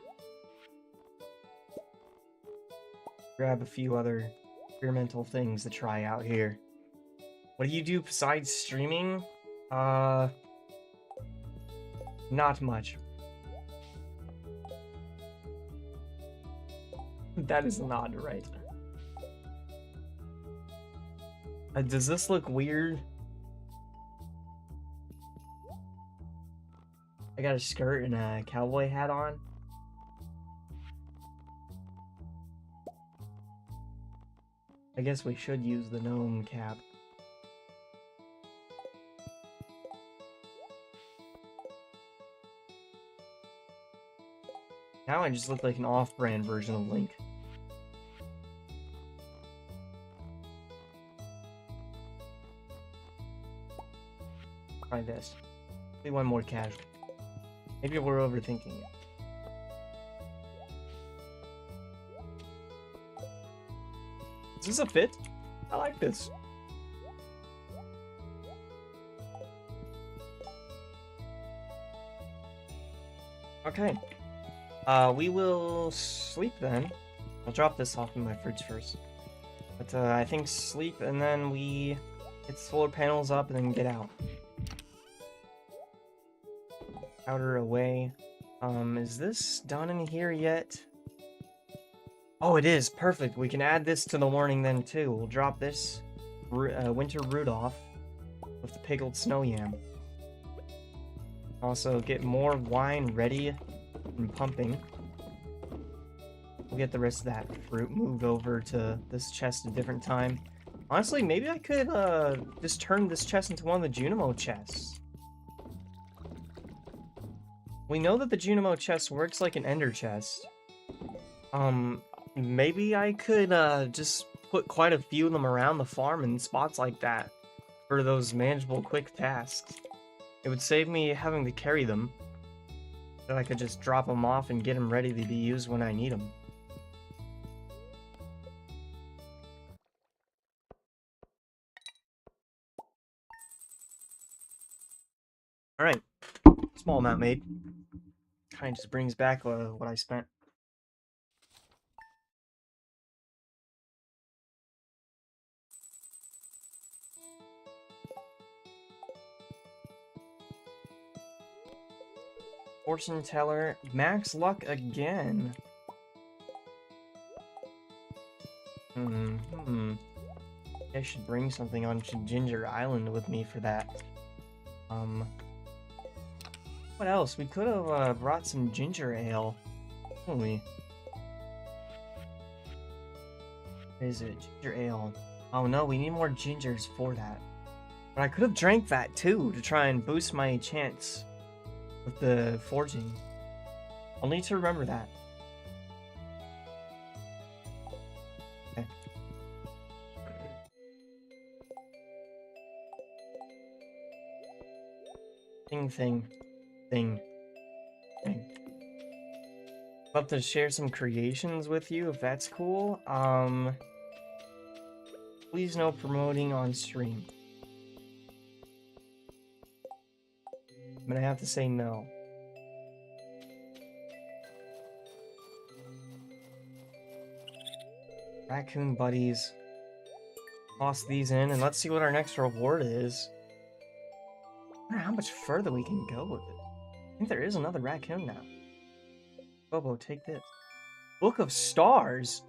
Grab a few other experimental things to try out here. What do you do besides streaming? Not much. That is not right. Does this look weird? I got a skirt and a cowboy hat on. I guess we should use the gnome cap. Now I just look like an off-brand version of Link. Try this. Maybe one more casual. Maybe we're overthinking it. Is this a fit? I like this. Okay. We will sleep then. I'll drop this off in my fridge first. But I think sleep and then we get solar panels up and then get out. Powder away. Is this done in here yet? Oh, it is. Perfect. We can add this to the morning then, too. We'll drop this winter root off with the pickled snow yam. Also, get more wine ready and pumping. We'll get the rest of that fruit moved over to this chest at a different time. Honestly, maybe I could just turn this chest into one of the Junimo chests. We know that the Junimo chest works like an ender chest. Maybe I could just put quite a few of them around the farm in spots like that for those manageable quick tasks. It would save me having to carry them. Then I could just drop them off and get them ready to be used when I need them. Alright, small amount made. Kind of just brings back what I spent. Fortune teller, max luck again. I should bring something on to Ginger Island with me for that. What else? We could have brought some ginger ale, couldn't we? What is it? Ginger ale. Oh no, we need more gingers for that. But I could have drank that too to try and boost my chance with the forging. I'll need to remember that. Okay. Thing. I'd love to share some creations with you if that's cool. Please no promoting on stream. I'm gonna have to say no. Raccoon buddies. Toss these in, and let's see what our next reward is. I wonder how much further we can go with it. I think there is another raccoon now. Bobo, take this. Book of Stars.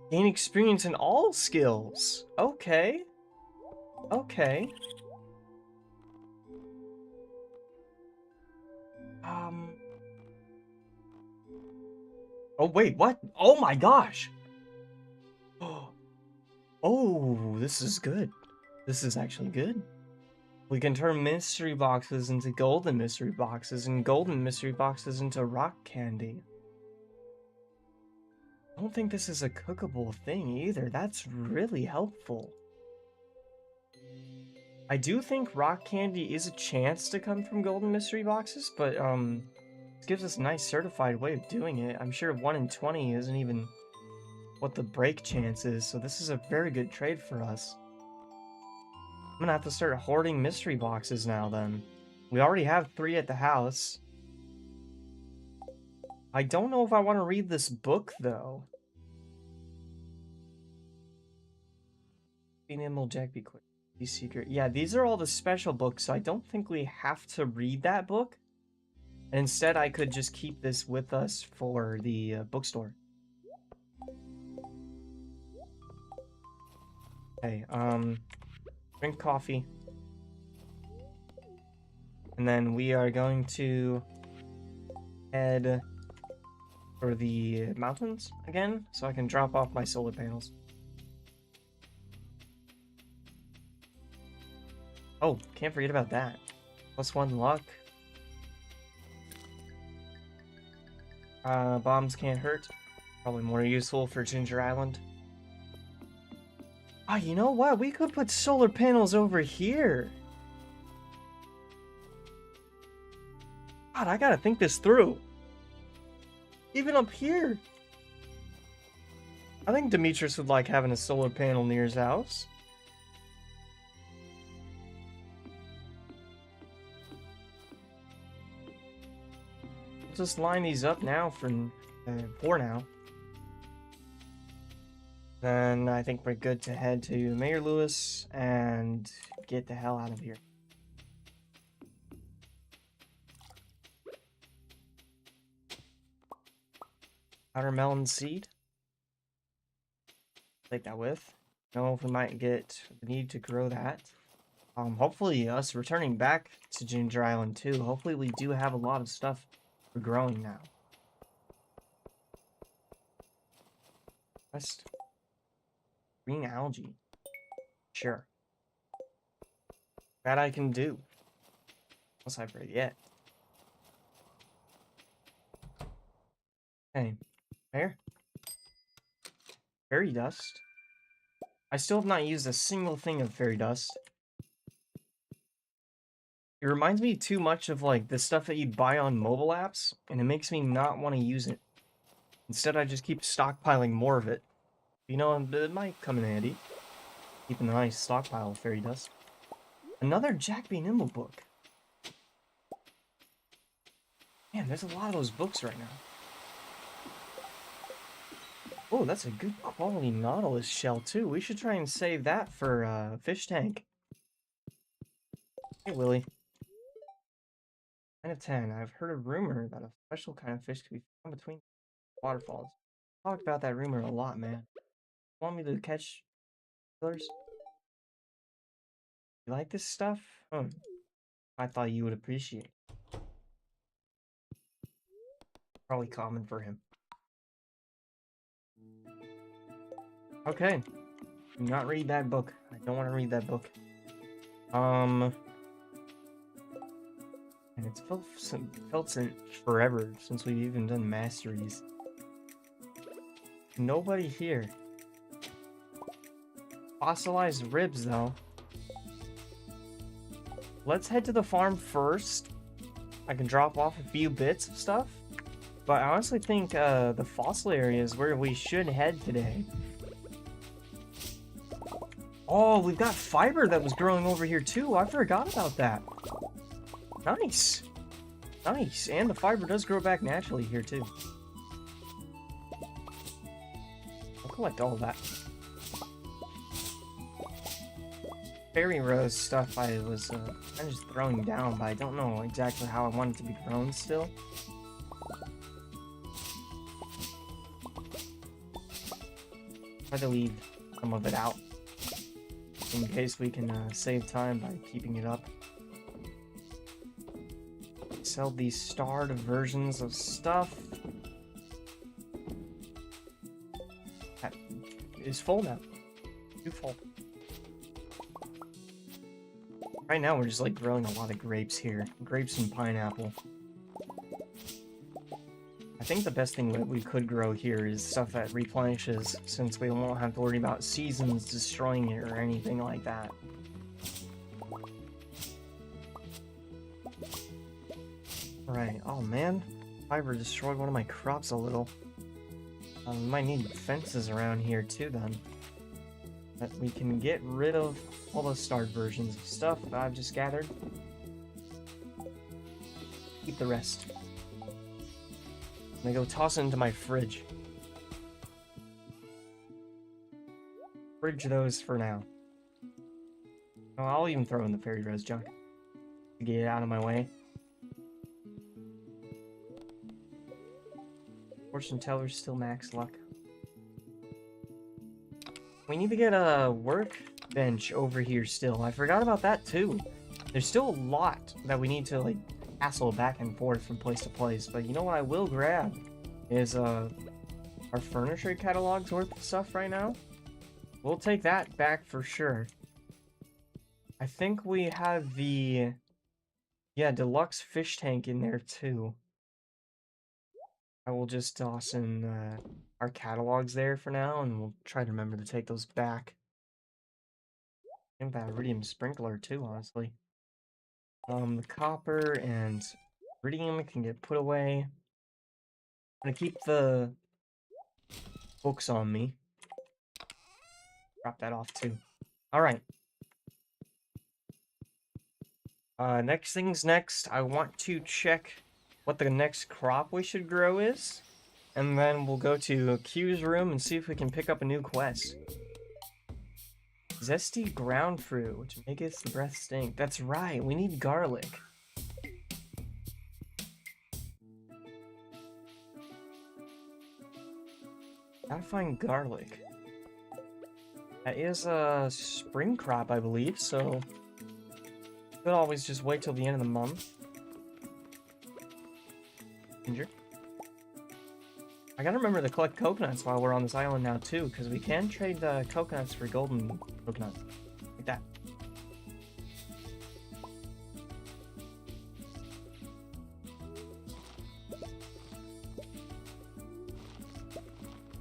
Gain experience in all skills. Okay. Okay. Oh, wait, what? Oh my gosh! Oh, this is good. This is actually good. We can turn mystery boxes into golden mystery boxes and golden mystery boxes into rock candy. I don't think this is a cookable thing either. That's really helpful. I do think rock candy is a chance to come from golden mystery boxes, but this gives us a nice certified way of doing it. I'm sure 1 in 20 isn't even what the break chance is, so this is a very good trade for us. I'm gonna have to start hoarding mystery boxes now then. We already have 3 at the house. I don't know if I want to read this book though. Be nimble, Jack, be quick. Be secret. Yeah, these are all the special books, so I don't think we have to read that book. And instead, I could just keep this with us for the bookstore. Okay, drink coffee. And then we are going to head for the mountains again, so I can drop off my solar panels. Oh, can't forget about that. +1 luck. Bombs can't hurt. Probably more useful for Ginger Island. Ah, you know what? We could put solar panels over here. God, I gotta think this through. Even up here. I think Demetrius would like having a solar panel near his house. Just line these up now for now. Then I think we're good to head to Mayor Lewis and get the hell out of here. Watermelon seed. Take that with. Know if we might get the need to grow that. Hopefully us returning back to Ginger Island too. Hopefully we do have a lot of stuff for growing now. Just green algae. Sure. That I can do. Unless I forget. Okay. There. Fairy dust. I still have not used a single thing of fairy dust. It reminds me too much of like the stuff that you buy on mobile apps, and it makes me not want to use it. Instead, I just keep stockpiling more of it. You know, it might come in handy. Keeping a nice stockpile of fairy dust. Another Jack B. Nimble book. Man, there's a lot of those books right now. Oh, that's a good quality Nautilus shell, too. We should try and save that for fish tank. Hey, Willie. 9 of 10. I've heard a rumor that a special kind of fish could be found between waterfalls. Talked about that rumor a lot, man. Want me to catch killers? You like this stuff? I thought you would appreciate it. Probably common for him. Okay. Do not read that book. I don't want to read that book. And it's felt since forever since we've even done masteries. Nobody here. Fossilized ribs, though. Let's head to the farm first. I can drop off a few bits of stuff. But I honestly think the fossil area is where we should head today. Oh, we've got fiber that was growing over here too. I forgot about that. Nice. Nice. And the fiber does grow back naturally here too. I'll collect all that. Fairy rose stuff I was kind of just throwing down, but I don't know exactly how I want it to be grown still. Try to leave some of it out in case we can save time by keeping it up. Sell these starred versions of stuff. That is full now. Too full. Right now we're just like growing a lot of grapes here. Grapes and pineapple. I think the best thing that we could grow here is stuff that replenishes, since we won't have to worry about seasons destroying it or anything like that. Right, oh man, fiber destroyed one of my crops a little. We might need fences around here too then. But we can get rid of all the starred versions of stuff that I've just gathered. Keep the rest. I'm gonna go toss it into my fridge. Fridge those for now. Oh, I'll even throw in the fairy rose junk to get it out of my way. Fortune teller's still max luck. We need to get a workbench over here still. I forgot about that too. There's still a lot that we need to like hassle back and forth from place to place, but you know what I will grab is our furniture catalog's worth of stuff right now. We'll take that back for sure. I think we have the deluxe fish tank in there too. I will just toss in our catalogs there for now, and we'll try to remember to take those back. And that iridium sprinkler too, honestly. The copper and iridium can get put away. I'm gonna keep the books on me. Drop that off too. Alright. Next things next, I want to check what the next crop we should grow is. And then we'll go to Q's room and see if we can pick up a new quest. Zesty ground fruit, which maketh the breath stink. That's right, we need garlic. Gotta find garlic. That is a spring crop, I believe, so could always just wait till the end of the month. Ginger. I gotta remember to collect coconuts while we're on this island now too, because we can trade coconuts for golden coconuts. Like that.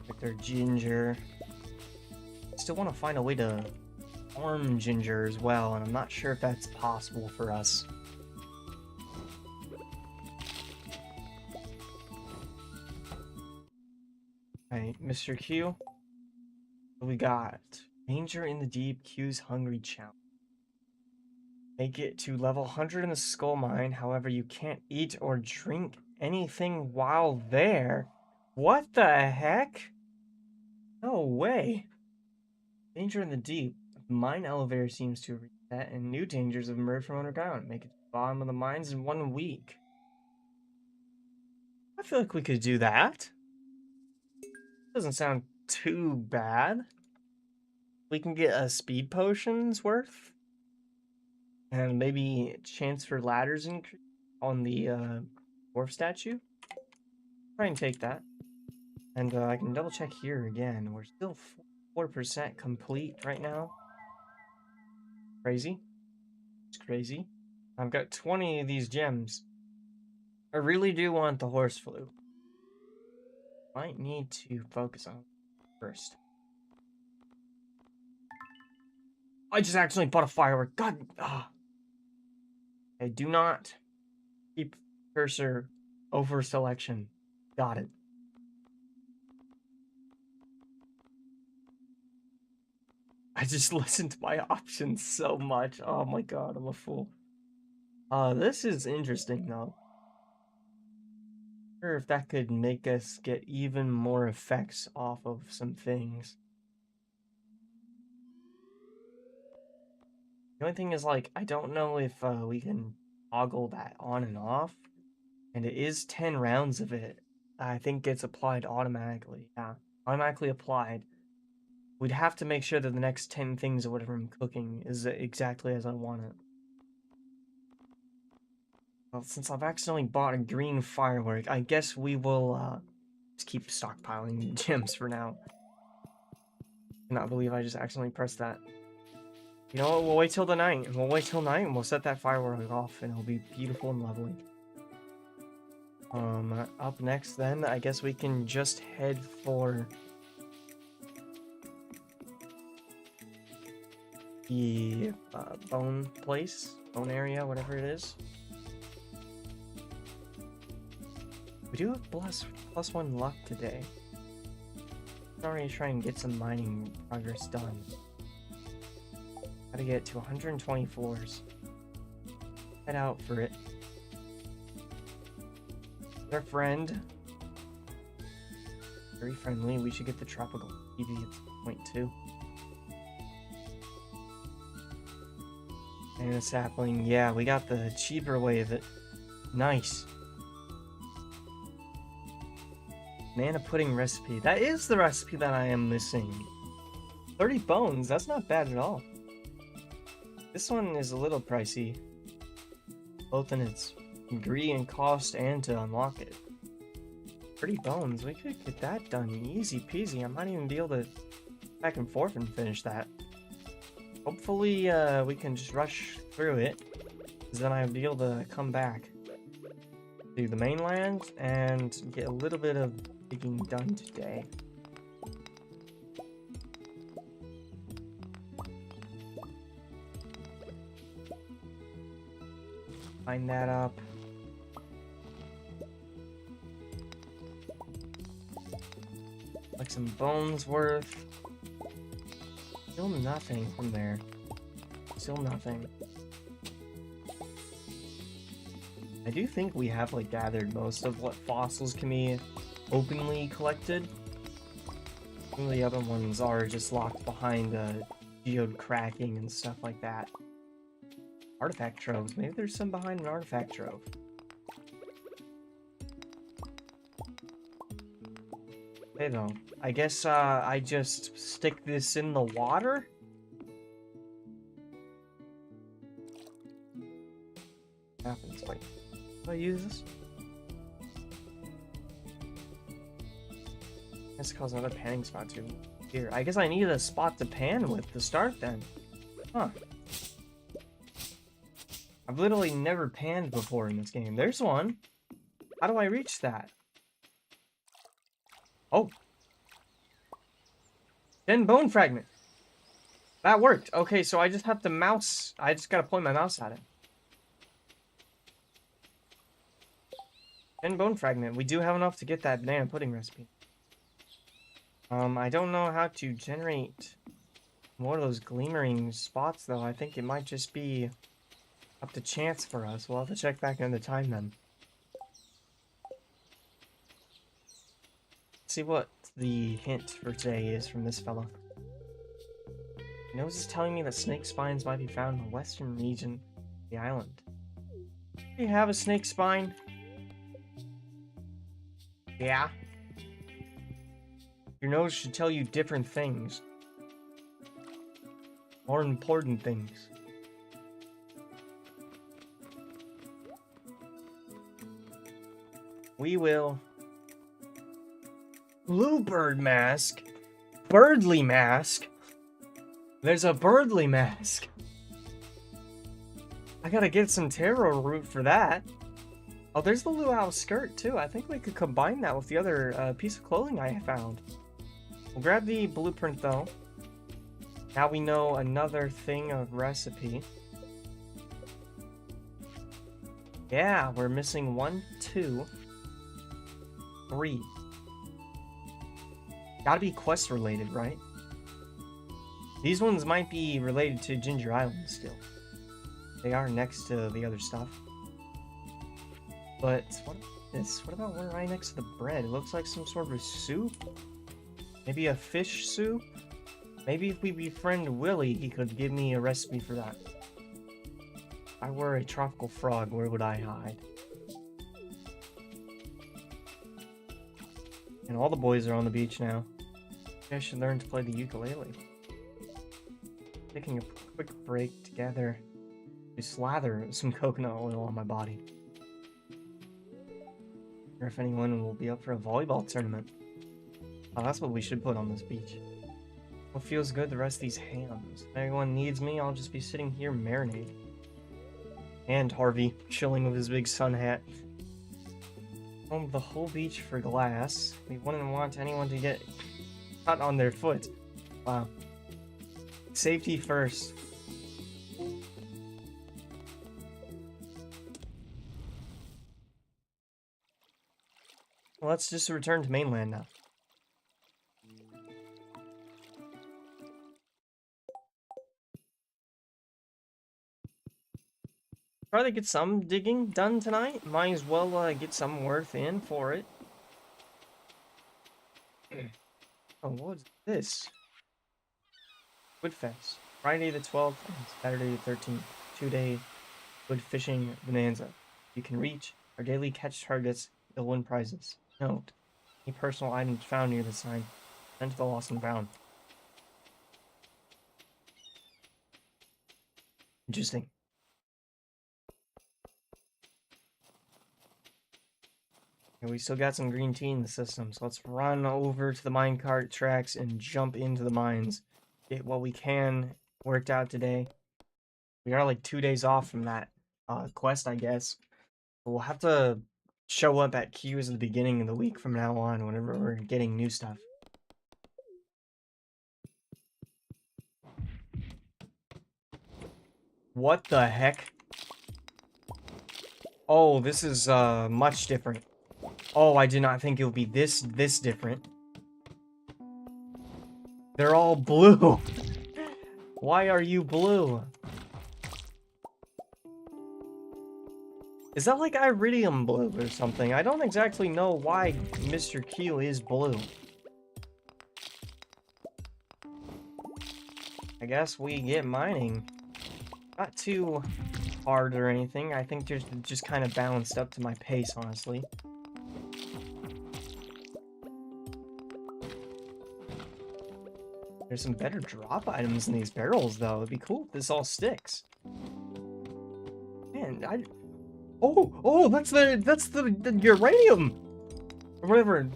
Like their ginger. Still want to find a way to farm ginger as well, and I'm not sure if that's possible for us. Alright, Mr. Q. What we got? Danger in the Deep, Q's Hungry Challenge. Make it to level 100 in the skull mine, however you can't eat or drink anything while there. What the heck? No way. Danger in the Deep. The mine elevator seems to have reset, and new dangers have emerged from underground. Make it to the bottom of the mines in 1 week. I feel like we could do that. Doesn't sound too bad. We can get a speed potion's worth. And maybe chance for ladders increase on the dwarf statue. Try and take that. And I can double check here again. We're still 4% complete right now. Crazy. It's crazy. I've got 20 of these gems. I really do want the horse flu. Might need to focus on it first. I just accidentally bought a firework. God. I do not keep cursor over selection. Got it. I just listened to my options so much. Oh my god, I'm a fool. This is interesting though. I wonder if that could make us get even more effects off of some things. The only thing is, like, I don't know if we can toggle that on and off. And it is 10 rounds of it. I think gets applied automatically. Yeah, automatically applied. We'd have to make sure that the next 10 things or whatever I'm cooking is exactly as I want it. Well, since I've accidentally bought a green firework, I guess we will just keep stockpiling gems for now. I cannot believe I just accidentally pressed that. You know what, we'll wait till the night. We'll wait till night and we'll set that firework off and it'll be beautiful and lovely. Up next then, I guess we can just head for the bone place, bone area, whatever it is. We do have plus 1 luck today. Let's already try and get some mining progress done. Gotta get to 120 floors. Head out for it. Our friend. Very friendly. We should get the tropical TV at point 2. And a sapling. Yeah, we got the cheaper way of it. Nice. Banana pudding recipe. That is the recipe that I am missing. 30 bones. That's not bad at all. This one is a little pricey. Both in its ingredient cost and to unlock it. 30 bones. We could get that done easy peasy. I might even be able to back and forth and finish that. Hopefully, we can just rush through it, because then I'll be able to come back to the mainland and get a little bit of digging done today. Line that up. Like some bones worth. Still nothing from there. Still nothing. I do think we have like gathered most of what fossils can be openly collected. Some of the other ones are just locked behind geode cracking and stuff like that. Artifact troves. Maybe there's some behind an artifact trove. Okay though. I guess I just stick this in the water? What happens? Wait. Do I use this? That's cause another panning spot too. Here. I guess I need a spot to pan with to start then. Huh. I've literally never panned before in this game. There's one. How do I reach that? Oh. 10 bone fragment. That worked. Okay, so I just have to mouse. I just gotta point my mouse at it. 10 bone fragment. We do have enough to get that banana pudding recipe. I don't know how to generate more of those glimmering spots though. I think it might just be up to chance for us. We'll have to check back another time then. See what the hint for today is from this fella. Nose is telling me that snake spines might be found in the western region of the island. Do you have a snake spine? Yeah. Your nose should tell you different things. More important things. We will. Bluebird mask. Birdly mask. There's a birdly mask. I gotta get some taro root for that. Oh, there's the luau skirt too. I think we could combine that with the other piece of clothing I found. We'll grab the blueprint though. Now we know another thing of recipe. Yeah, we're missing 1, 2, 3. Gotta be quest related, right? These ones might be related to Ginger Island still. They are next to the other stuff. But what about this? What about one right next to the bread? It looks like some sort of a soup? Maybe a fish soup? Maybe if we befriend Willy, he could give me a recipe for that. If I were a tropical frog, where would I hide? And all the boys are on the beach now. Maybe I should learn to play the ukulele. Taking a quick break together to slather some coconut oil on my body. Or if anyone will be up for a volleyball tournament. Oh, that's what we should put on this beach. What feels good, the rest of these hams. If anyone needs me, I'll just be sitting here marinating. And Harvey, chilling with his big sun hat. Combed the whole beach for glass. We wouldn't want anyone to get caught on their foot. Wow. Safety first. Well, let's just return to mainland now. Probably get some digging done tonight. Might as well get some worth in for it. Oh, what's this? Woodfest. Friday the 12th and Saturday the 13th. 2-day wood fishing bonanza. You can reach our daily catch targets. You'll win prizes. Note: any personal items found near the sign sent to the lost and found. Interesting. And we still got some green tea in the system, so let's run over to the minecart tracks and jump into the mines. Get what we can worked out today. We are like 2 days off from that quest, I guess. But we'll have to show up at queues at the beginning of the week from now on whenever we're getting new stuff. What the heck? Oh, this is much different. Oh, I did not think it would be this different. They're all blue. Why are you blue? Is that like iridium blue or something? I don't exactly know why Mr. Q is blue. I guess we get mining. Not too hard or anything. I think just kind of balanced up to my pace, honestly. There's some better drop items in these barrels, though. It'd be cool if this all sticks. Man, Oh, that's the uranium! Or whatever.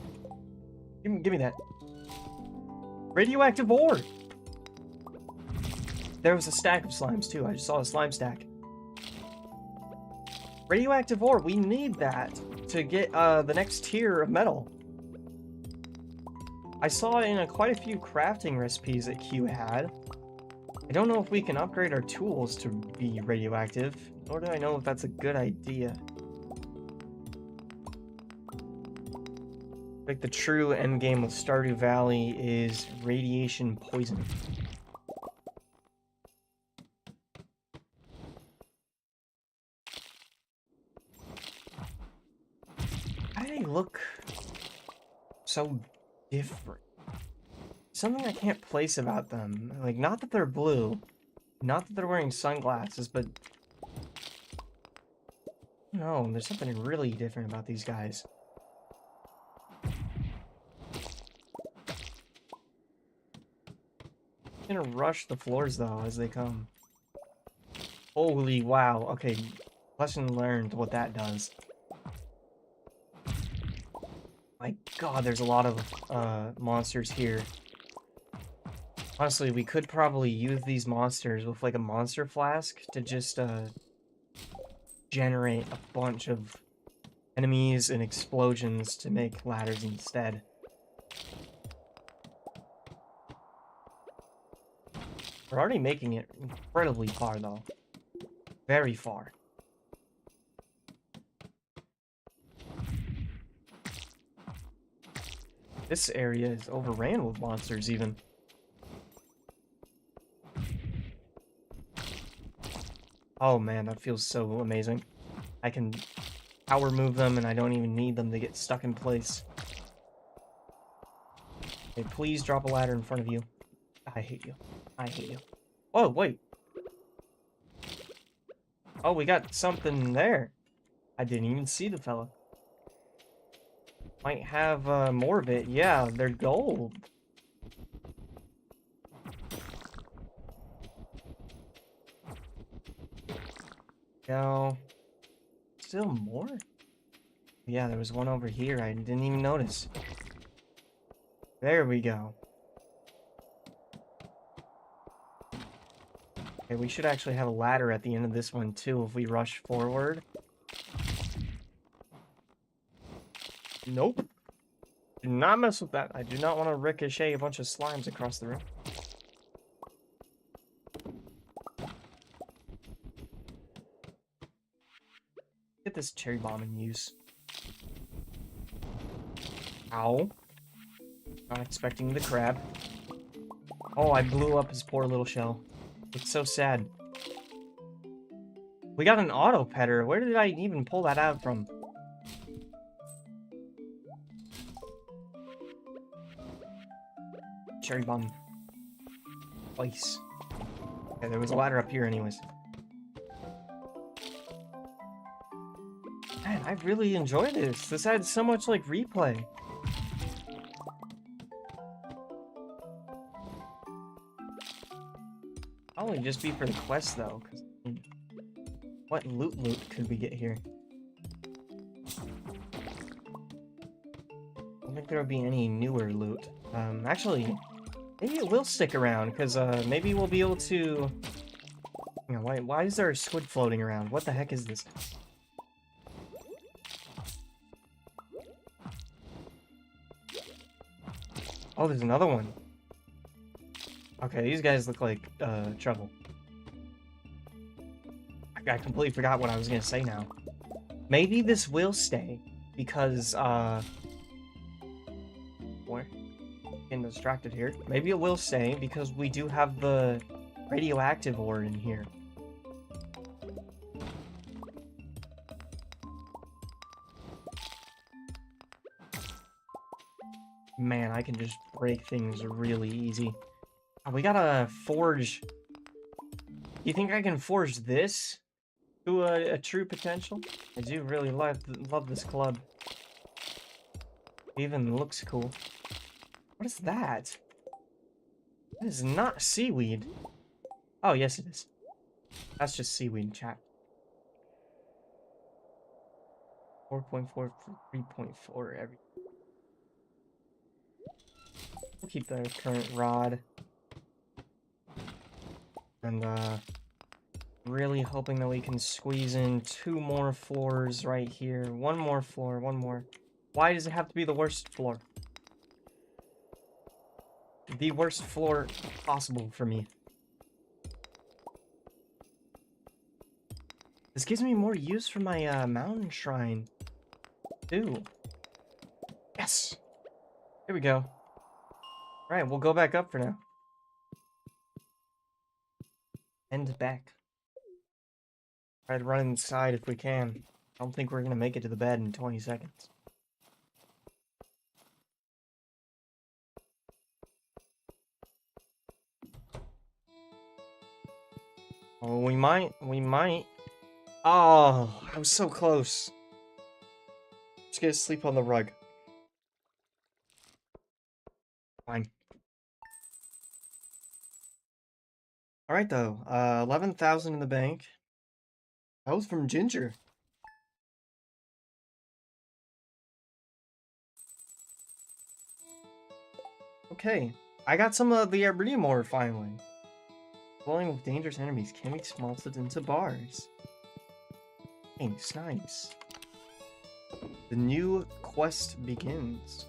Give me that. Radioactive ore! There was a stack of slimes, too. I just saw a slime stack. Radioactive ore, we need that to get the next tier of metal. I saw it in quite a few crafting recipes that Q had. I don't know if we can upgrade our tools to be radioactive, nor do I know if that's a good idea. Like the true endgame of Stardew Valley is radiation poisoning. Why do they look so different? Something I can't place about them. Like, not that they're blue, not that they're wearing sunglasses, but no, there's something really different about these guys. I'm gonna rush the floors though as they come. Holy wow. Okay, lesson learned what that does. My god, there's a lot of monsters here. Honestly, we could probably use these monsters with like a monster flask to just generate a bunch of enemies and explosions to make ladders instead. We're already making it incredibly far though. Very far. This area is overran with monsters even. Oh man, that feels so amazing. I can power move them and I don't even need them to get stuck in place. Okay, please drop a ladder in front of you. I hate you. I hate you. Oh, wait. Oh, we got something there. I didn't even see the fella. Might have more of it. Yeah, they're gold. No. Still more? Yeah, there was one over here. I didn't even notice. There we go. Okay, we should actually have a ladder at the end of this one, too, if we rush forward. Nope. Do not mess with that. I do not want to ricochet a bunch of slimes across the room. Get this cherry bomb in use. Ow. Not expecting the crab. Oh, I blew up his poor little shell. It's so sad. We got an auto petter. Where did I even pull that out from? Cherry bomb. Twice. Okay, there was a ladder up here anyways. Man, I really enjoy this. This adds so much, like, replay. Probably just be for the quest, though. Cause, what loot could we get here? I don't think there would be any newer loot. Actually, maybe it will stick around, because, maybe we'll be able to... You know, why is there a squid floating around? What the heck is this? Oh, there's another one. Okay, these guys look like, trouble. I completely forgot what I was gonna say now. Maybe this will stay, because, What? Getting distracted here. Maybe it will stay, because we do have the radioactive ore in here. Man, I can just break things really easy. Oh, we gotta forge... You think I can forge this to a true potential? I do really love this club. It even looks cool. What is that? That is not seaweed. Oh, yes it is. That's just seaweed, chat. 4.4, 3.4 every... We'll keep the current rod. And, really hoping that we can squeeze in 2 more floors right here. 1 more floor, 1 more. Why does it have to be the worst floor? The worst floor possible for me. This gives me more use for my, mountain shrine. Too. Yes! Here we go. Alright, we'll go back up for now. And back. Try to run inside if we can. I don't think we're gonna make it to the bed in 20 seconds. Oh, we might. Oh, I was so close. Just gonna sleep on the rug. Fine. Alright though, 11,000 in the bank. That was from Ginger. Okay, I got some of the iridium ore finally. Flowing with dangerous enemies can be smelted into bars. Nice, nice. The new quest begins.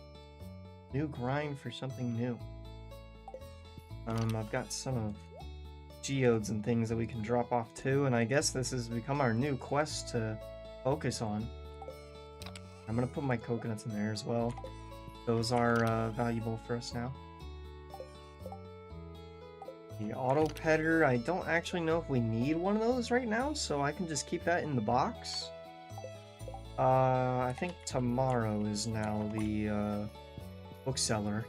New grind for something new. I've got some of geodes and things that we can drop off too, and I guess this has become our new quest to focus on. I'm gonna put my coconuts in there as well. Those are valuable for us now. The auto petter, I don't actually know if we need one of those right now, so I can just keep that in the box. I think tomorrow is now the bookseller.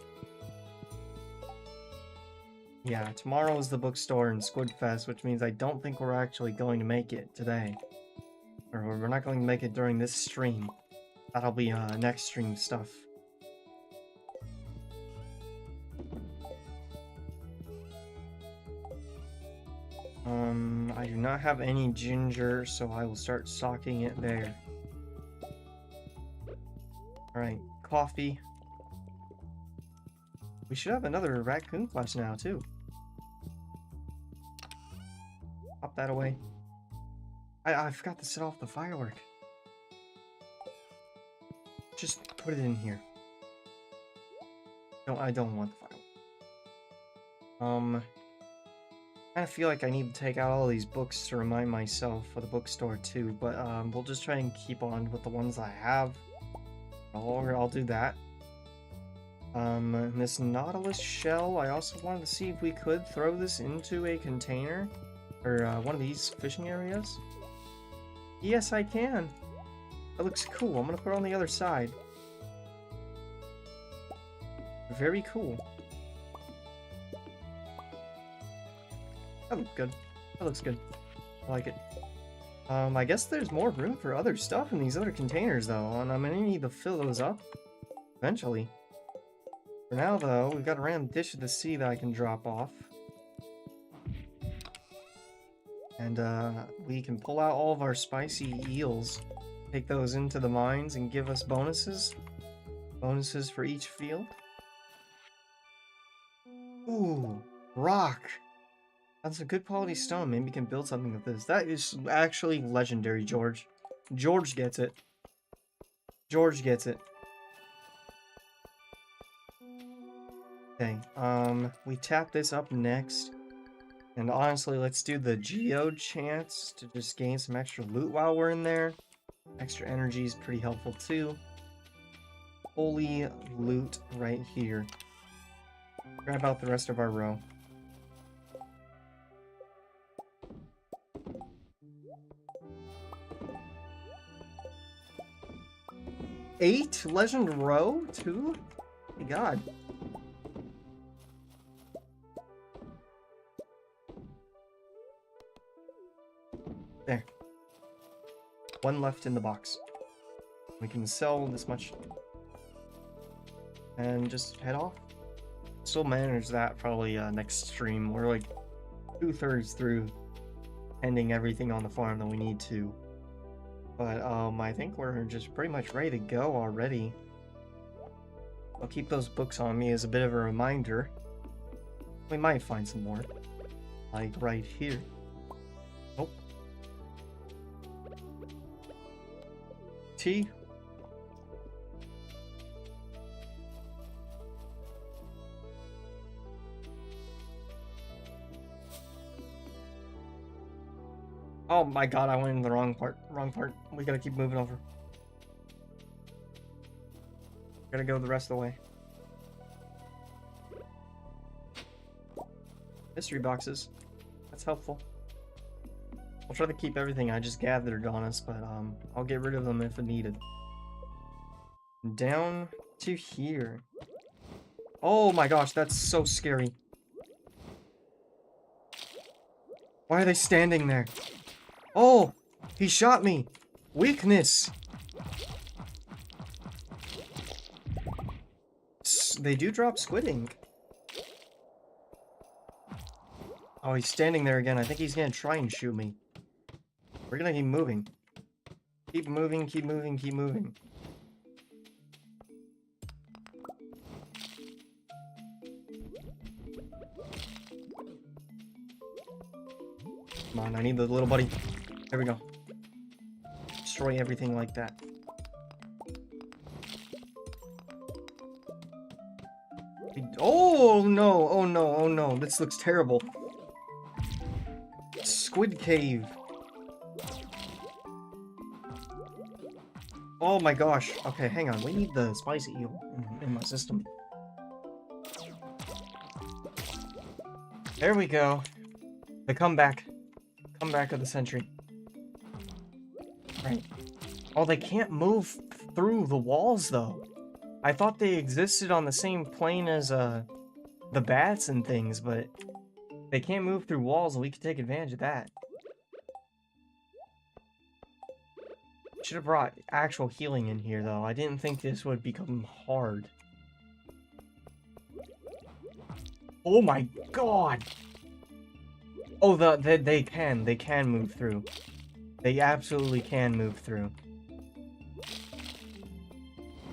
Yeah, tomorrow is the bookstore in Squidfest, which means I don't think we're actually going to make it today. Or we're not going to make it during this stream. That'll be next stream stuff. I do not have any ginger, so I will start stocking it there. Alright, coffee. We should have another raccoon flesh now, too. Pop that away. I forgot to set off the firework. Just put it in here. No, I don't want the firework. I kind of feel like I need to take out all these books to remind myself for the bookstore too, but we'll just try and keep on with the ones I have. I'll do that. This Nautilus shell, I also wanted to see if we could throw this into a container, or one of these fishing areas. Yes, I can. That looks cool. I'm gonna put it on the other side. Very cool. That looks good. That looks good. I like it. I guess there's more room for other stuff in these other containers, though, and I'm gonna need to fill those up eventually. For now, though, we've got a random dish of the sea that I can drop off. And, we can pull out all of our spicy eels, take those into the mines, and give us bonuses. Bonuses for each field. Ooh, rock! That's a good quality stone. Maybe we can build something with this. That is actually legendary, George. George gets it. George gets it. Okay, we tap this up next. And honestly, let's do the geode chance to just gain some extra loot while we're in there. Extra energy is pretty helpful too. Holy loot right here. Grab out the rest of our row. Eight legend row? 2? My god. There. One left in the box. We can sell this much. And just head off. Still manage that probably next stream. We're like 2/3 through ending everything on the farm that we need to. But I think we're just pretty much ready to go already. I'll keep those books on me as a bit of a reminder. We might find some more. Like right here. Nope. Tea. Oh my god, I went in the wrong part. Wrong part. We gotta keep moving over. Gotta go the rest of the way. Mystery boxes. That's helpful. I'll try to keep everything I just gathered on us, but I'll get rid of them if needed. Down to here. Oh my gosh, that's so scary. Why are they standing there? Oh! He shot me! Weakness! They do drop squid ink. Oh, he's standing there again. I think he's gonna try and shoot me. We're gonna keep moving. Keep moving, keep moving, keep moving. Come on, I need the little buddy. There we go. Destroy everything like that. Oh no, oh no, oh no. This looks terrible. Squid cave. Oh my gosh. Okay, hang on. We need the spicy eel in my system. There we go. The comeback. Comeback of the century. Right. Oh, they can't move through the walls, though. I thought they existed on the same plane as, the bats and things, but they can't move through walls, and we could take advantage of that. Should have brought actual healing in here, though. I didn't think this would become hard. Oh my god! Oh, they can move through. They absolutely can move through.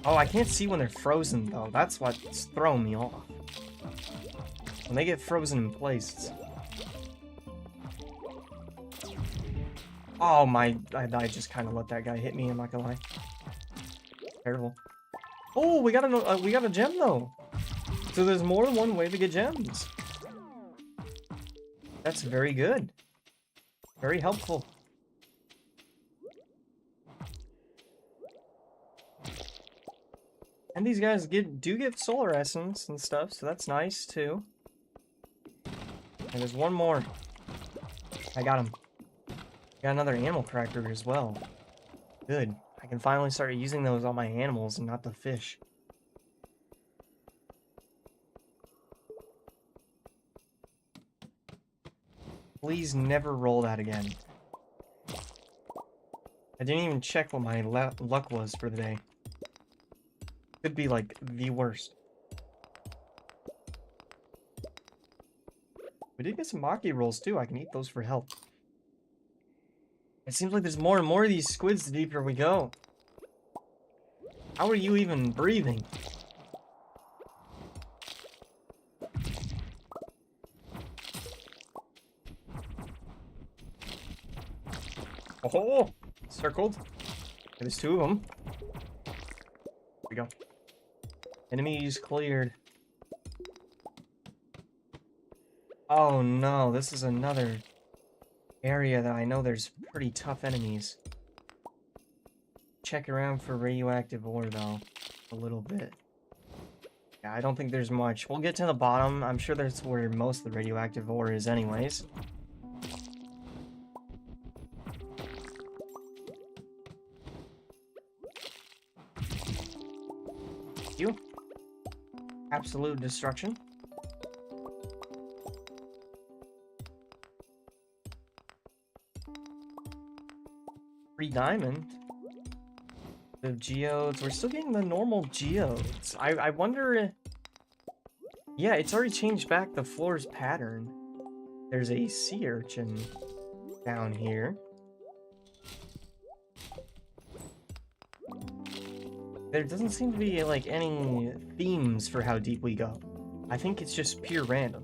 Oh, I can't see when they're frozen, though. That's what's throwing me off. When they get frozen in place. Oh my, I just kind of let that guy hit me, I'm not gonna lie. Terrible. Oh, we got a gem, though. So there's more than one way to get gems. That's very good. Very helpful. And these guys do give solar essence and stuff, so that's nice too. And there's one more. I got him. Got another animal cracker as well. Good. I can finally start using those on my animals and not the fish. Please never roll that again. I didn't even check what my luck was for the day. Could be, like, the worst. We did get some Maki rolls, too. I can eat those for health. It seems like there's more and more of these squids the deeper we go. How are you even breathing? Oh! Circled. There's two of them. There we go. Enemies cleared. Oh no, this is another area that I know there's pretty tough enemies. Check around for radioactive ore, though. A little bit. Yeah, I don't think there's much. We'll get to the bottom. I'm sure that's where most of the radioactive ore is anyways. You. Absolute destruction. Free diamond. The geodes. We're still getting the normal geodes. I wonder. Yeah, it's already changed back the floor's pattern. There's a sea urchin down here. There doesn't seem to be, like, any themes for how deep we go. I think it's just pure random.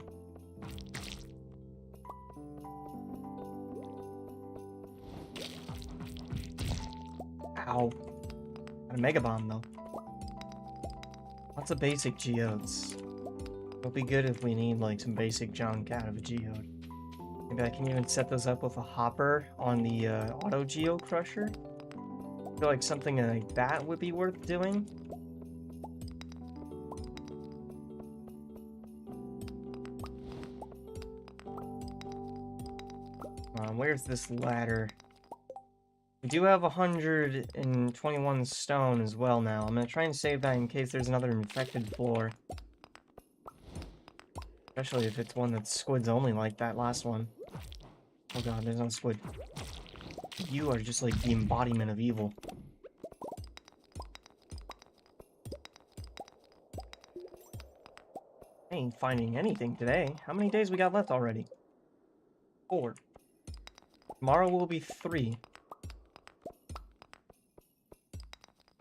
Ow. Got a mega bomb, though. Lots of basic geodes. It'll be good if we need, like, some basic junk out of a geode. Maybe I can even set those up with a hopper on the auto geo crusher. I feel like something like that would be worth doing. Where's this ladder? We do have 121 stone as well now. I'm gonna try and save that in case there's another infected floor. Especially if it's one that's squids only like that last one. Oh god, there's no squid. You are just like the embodiment of evil. I ain't finding anything today. How many days we got left already? 4. Tomorrow will be 3.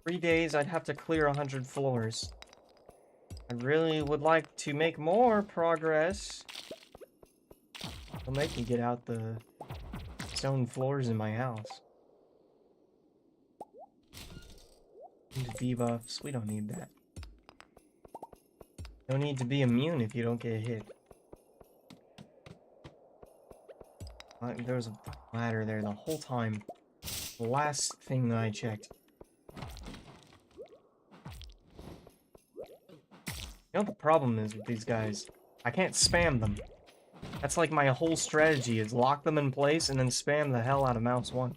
3 days, I'd have to clear 100 floors. I really would like to make more progress. It'll make me get out the stone floors in my house. Need debuffs. We don't need that. No need to be immune if you don't get hit. There was a ladder there the whole time. The last thing that I checked. You know what the problem is with these guys? I can't spam them. That's like my whole strategy, is lock them in place and then spam the hell out of mouse 1.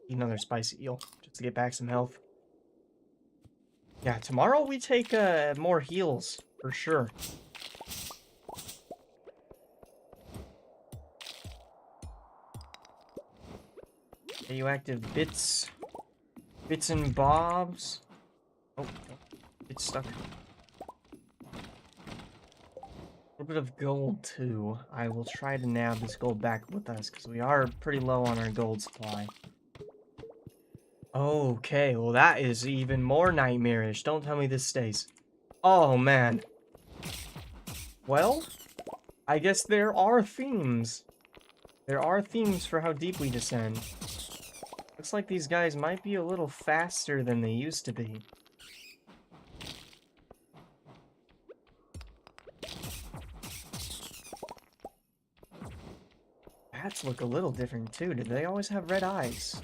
Eat another spicy eel, just to get back some health. Yeah, tomorrow we take more heals, for sure. Radioactive bits. Bits and bobs. Oh, it's stuck. A little bit of gold, too. I will try to nab this gold back with us, because we are pretty low on our gold supply. Okay, well that is even more nightmarish. Don't tell me this stays. Oh, man. Well, I guess there are themes. There are themes for how deep we descend. Looks like these guys might be a little faster than they used to be. Bats look a little different too. Did they always have red eyes?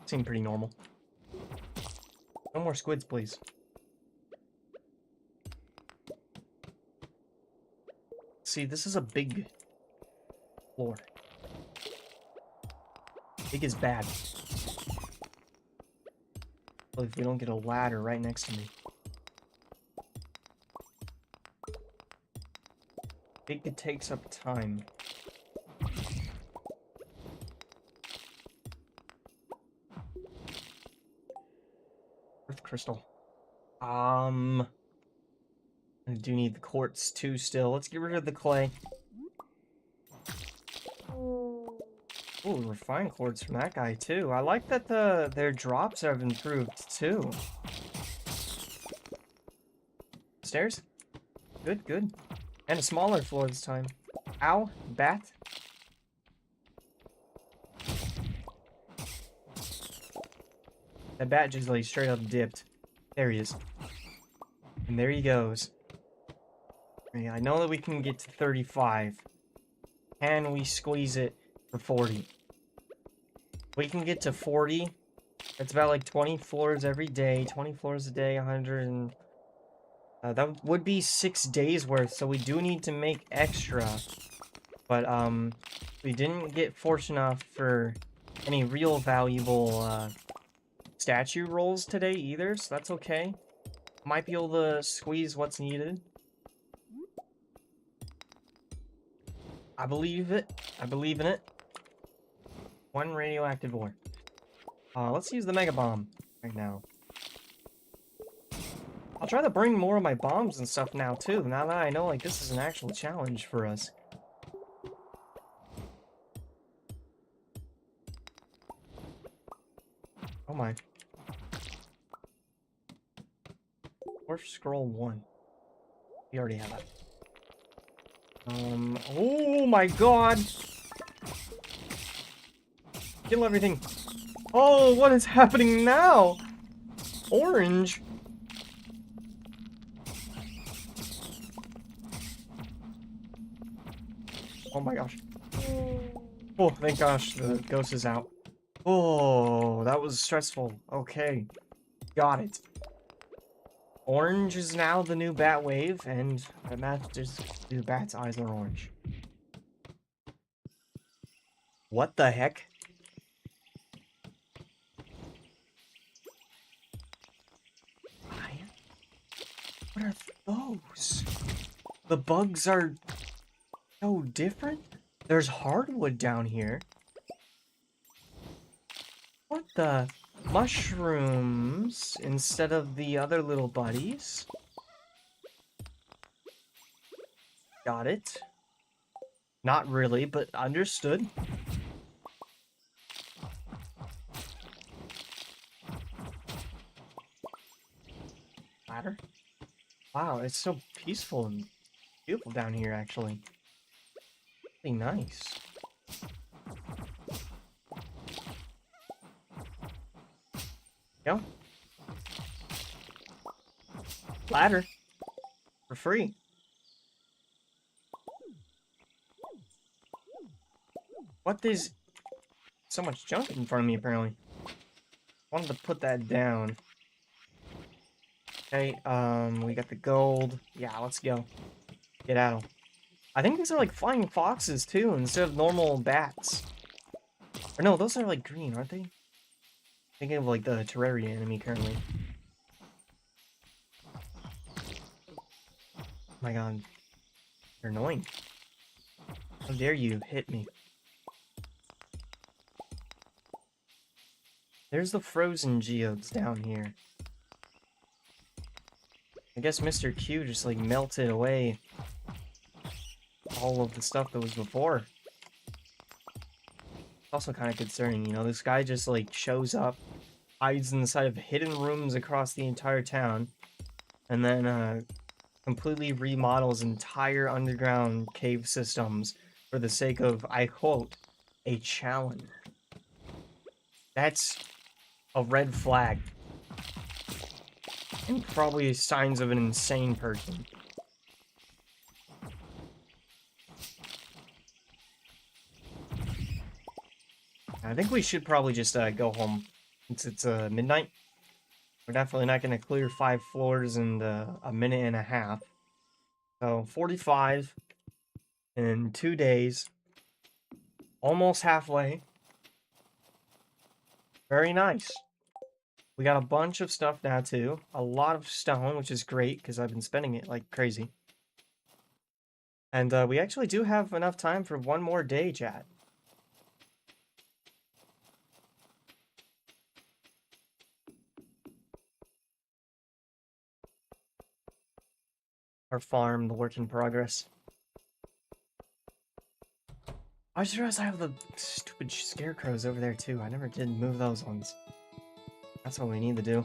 Seem pretty normal. No more squids, please. See, this is a big floor. Big is bad. Well, if we don't get a ladder right next to me. Big takes up time. Earth crystal. I do need the quartz too still. Let's get rid of the clay. Ooh, refined quartz from that guy too. I like that their drops have improved too. Stairs? Good, good. And a smaller floor this time. Ow, bat. That bat just like straight up dipped. There he is. And there he goes. Okay, I know that we can get to 35. Can we squeeze it for 40? We can get to 40. That's about like 20 floors every day. 20 floors a day, 100 and... that would be 6 days worth, so we do need to make extra. But, we didn't get fortunate enough for any real valuable, statue rolls today either, so that's okay. Might be able to squeeze what's needed. I believe it. I believe in it. 1 radioactive ore. Let's use the mega bomb right now. I'll try to bring more of my bombs and stuff now too, now that I know like this is an actual challenge for us. Oh my. Dwarf scroll 1. We already have that. Oh my god! Kill everything. Oh, what is happening now? Orange? Oh my gosh. Oh, thank gosh, the ghost is out. Oh, that was stressful. Okay. Got it. Orange is now the new bat wave, and that matches the bat's eyes are orange. What the heck? What are those? The bugs are so different? There's hardwood down here. What the? Mushrooms instead of the other little buddies. Got it. Not really, but understood. Ladder. Wow, it's so peaceful and beautiful down here, actually. Really nice. Go. Ladder. For free. What is... So much junk in front of me, apparently. Wanted to put that down. Okay, we got the gold. Yeah, let's go. Get at 'em. I think these are like flying foxes, too, instead of normal bats. Or no, those are like green, aren't they? Thinking of like the Terraria enemy currently. Oh my god. They're annoying. How dare you hit me? There's the frozen geodes down here. I guess Mr. Q just like melted away all of the stuff that was before. It's also kind of concerning, you know, this guy just like shows up, hides inside of hidden rooms across the entire town, and then completely remodels entire underground cave systems for the sake of, I quote, a challenge. That's a red flag. And probably signs of an insane person. I think we should probably just go home since it's midnight. We're definitely not going to clear 5 floors in a minute and a half. So 45 in 2 days. Almost halfway. Very nice. We got a bunch of stuff now too. A lot of stone, which is great because I've been spending it like crazy. And we actually do have enough time for one more day, chat. Our farm, the work in progress. I just realized I have the stupid scarecrows over there too. I never did move those ones. That's what we need to do.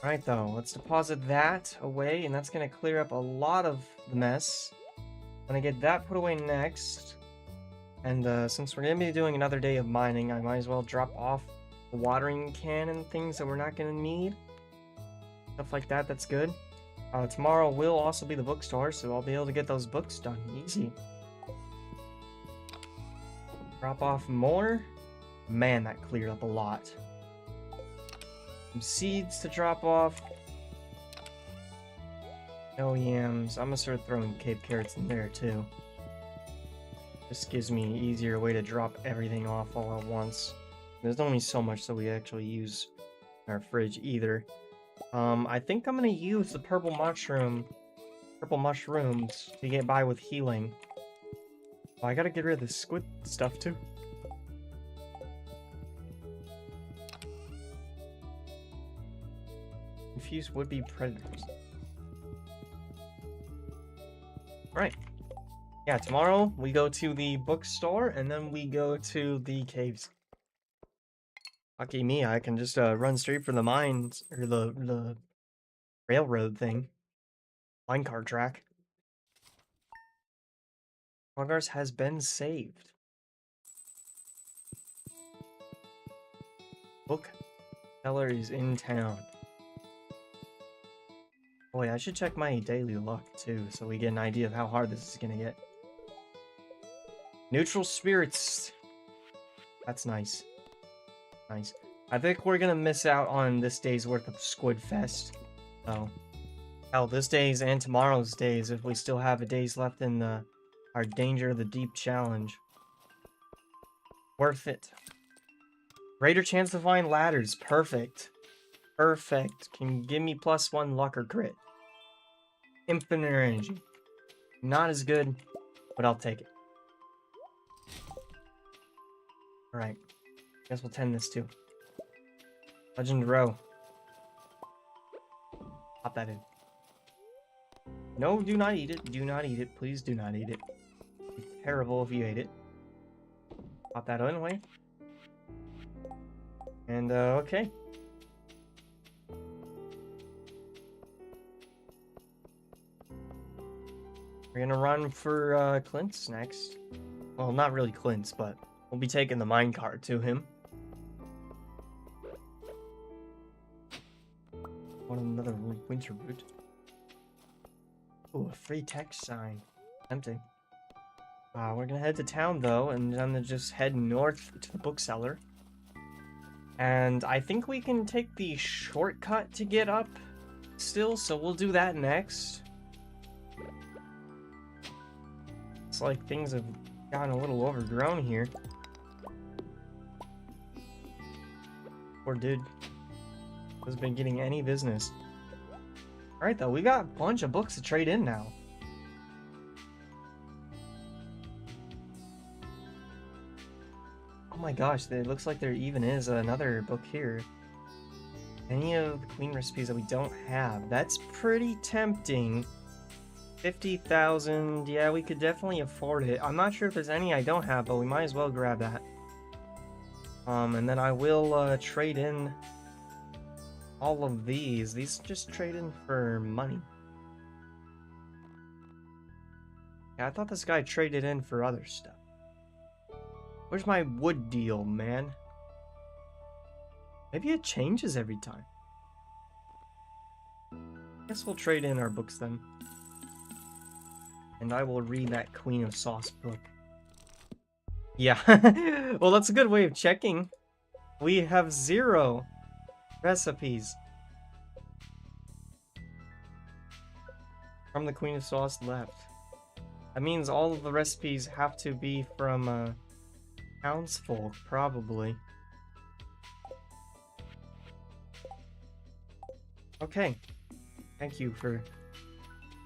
Alright though, let's deposit that away, and that's gonna clear up a lot of the mess. I'm gonna get that put away next. And since we're gonna be doing another day of mining, I might as well drop off the watering can and things that we're not gonna need. Stuff like that, that's good. Tomorrow will also be the bookstore, so I'll be able to get those books done easy. Drop off more. Man, that cleared up a lot. Some seeds to drop off. No yams. I'm gonna start throwing Cape carrots in there too. This gives me an easier way to drop everything off all at once. There's only so much that we actually use in our fridge either. I think I'm gonna use the purple mushrooms to get by with healing. Oh, I gotta get rid of the squid stuff too. Confused would-be predators. Right. Yeah, tomorrow we go to the bookstore and then we go to the caves. Lucky me, I can just run straight for the mines or the railroad thing. Minecart track. Progress has been saved. Bookseller is in town. Boy, I should check my daily luck too, so we get an idea of how hard this is gonna get. Neutral spirits. That's nice. Nice. I think we're gonna miss out on this day's worth of Squid Fest. Oh. Hell, this day's and tomorrow's days if we still have a days left in our Danger of the Deep challenge. Worth it. Greater chance to find ladders. Perfect. Perfect. Can give me +1 luck or crit. Infinite energy. Not as good, but I'll take it. Alright. Guess we'll tend this too. Legend row. Pop that in. No, do not eat it. Do not eat it. Please do not eat it. It'd be terrible if you ate it. Pop that away. And, okay. We're gonna run for, Clint's next. Well, not really Clint's, but we'll be taking the minecart to him. Want another winter boot. Ooh, a free text sign. Tempting. We're gonna head to town though, and then just head north to the bookseller. And I think we can take the shortcut to get up still, so we'll do that next. It's like things have gotten a little overgrown here. Poor dude. Hasn't been getting any business. Alright though, we got a bunch of books to trade in now. Oh my gosh, it looks like there even is another book here. Any of the queen recipes that we don't have. That's pretty tempting. 50,000, yeah, we could definitely afford it. I'm not sure if there's any I don't have, but we might as well grab that. And then I will trade in all of these. These just trade in for money. Yeah, I thought this guy traded in for other stuff. Where's my wood deal, man? Maybe it changes every time. Guess we'll trade in our books then. And I will read that Queen of Sauce book. Yeah, well, that's a good way of checking. We have 0 recipes from the Queen of Sauce left. That means all of the recipes have to be from townsfolk, probably. Okay. Thank you for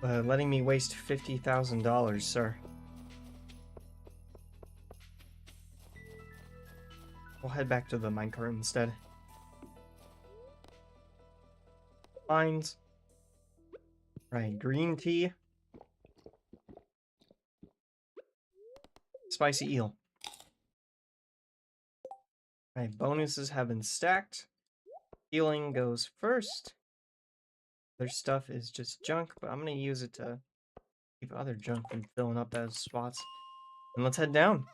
letting me waste $50,000, sir. We'll head back to the minecart instead. Fines. Right, green tea. Spicy eel. Right, bonuses have been stacked. Healing goes first. Their stuff is just junk, but I'm gonna use it to keep other junk from filling up those spots. And let's head down.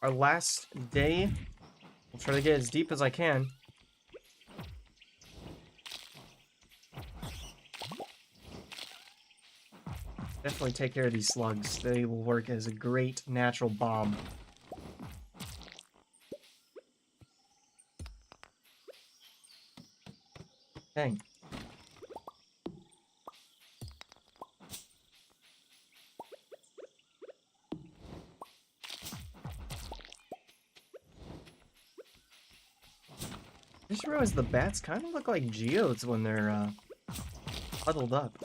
Our last day. I'll try to get as deep as I can. Definitely take care of these slugs. They will work as a great natural bomb. Dang. I just realized the bats kind of look like geodes when they're huddled up.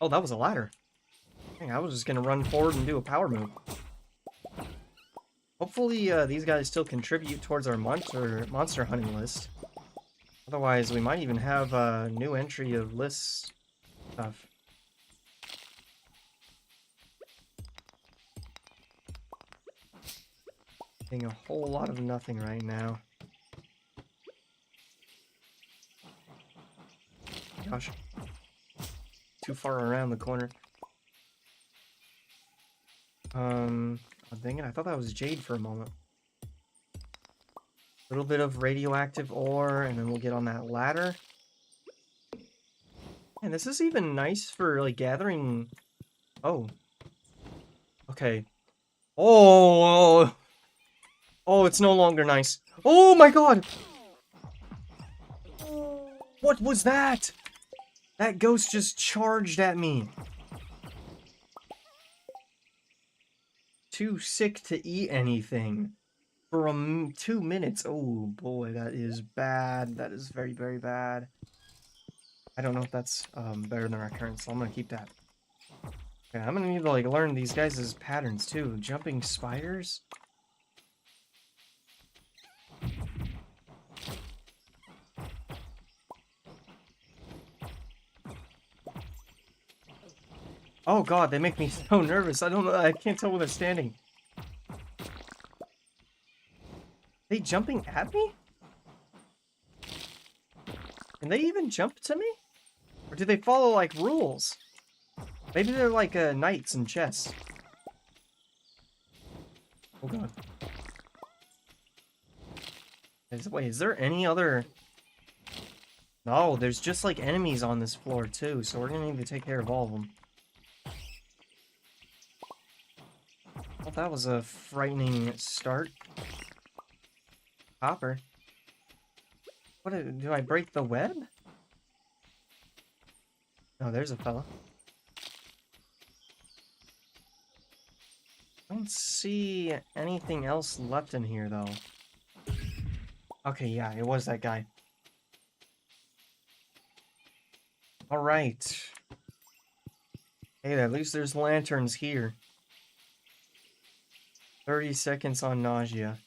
Oh, that was a ladder. Dang, I was just gonna run forward and do a power move. Hopefully these guys still contribute towards our monster hunting list. Otherwise, we might even have a new entry of list stuff. Getting a whole lot of nothing right now. Gosh. Too far around the corner. Oh, dang it, I thought that was jade for a moment. A little bit of radioactive ore, and then we'll get on that ladder. And this is even nice for, like, gathering... Oh. Okay. Oh! Oh, it's no longer nice. Oh my god! What was that? That ghost just charged at me. Too sick to eat anything. For 2 minutes. Oh boy, that is bad. That is very, very bad. I don't know if that's better than our current, so I'm gonna keep that. Okay, I'm gonna need to like learn these guys' patterns too. Jumping spiders. Oh god, they make me so nervous. I don't know. I can't tell where they're standing. They jumping at me? Can they even jump to me? Or do they follow like rules? Maybe they're like knights in chess. Oh god. Wait, is there any other Oh, there's just like enemies on this floor too, so we're gonna need to take care of all of them. Well, that was a frightening start. Hopper. Do I break the web? Oh, there's a fella. I don't see anything else left in here, though. Okay, yeah, it was that guy. Alright. Hey, at least there's lanterns here. 30 seconds on nausea.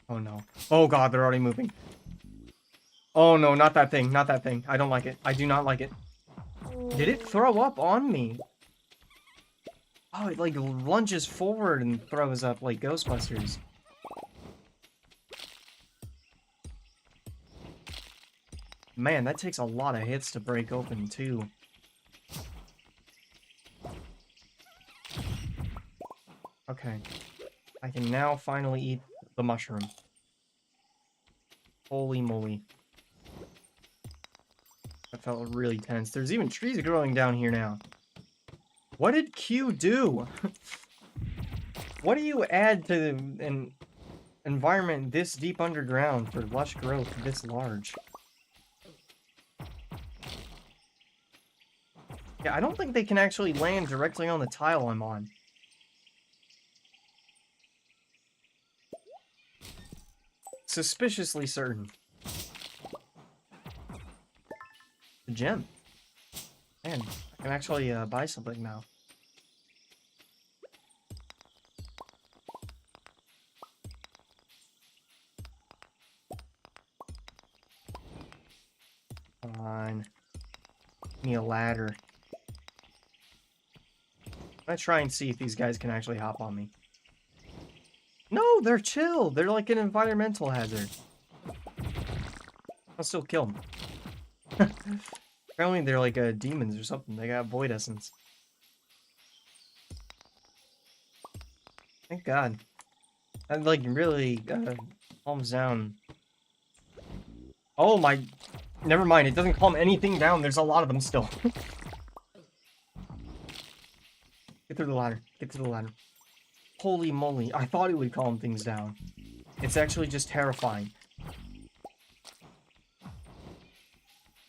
Oh no. Oh god, they're already moving. Oh no, not that thing, not that thing. I don't like it. I do not like it. Did it throw up on me? Oh, it like lunges forward and throws up like Ghostbusters. Man, that takes a lot of hits to break open too. Okay. I can now finally eat the mushroom. Holy moly. That felt really tense. There's even trees growing down here now. What did Q do? What do you add to an environment this deep underground for lush growth this large? Yeah, I don't think they can actually land directly on the tile I'm on. Suspiciously certain. The gem. Man, I can actually buy something now. Fine. Give me a ladder. I'm gonna try and see if these guys can actually hop on me. No, they're chill. They're like an environmental hazard. I'll still kill them. Apparently they're like demons or something. They got void essence. Thank God. That like really calms down. Oh my... Never mind, it doesn't calm anything down. There's a lot of them still. Get through the ladder. Get through the ladder. Holy moly. I thought it would calm things down. It's actually just terrifying.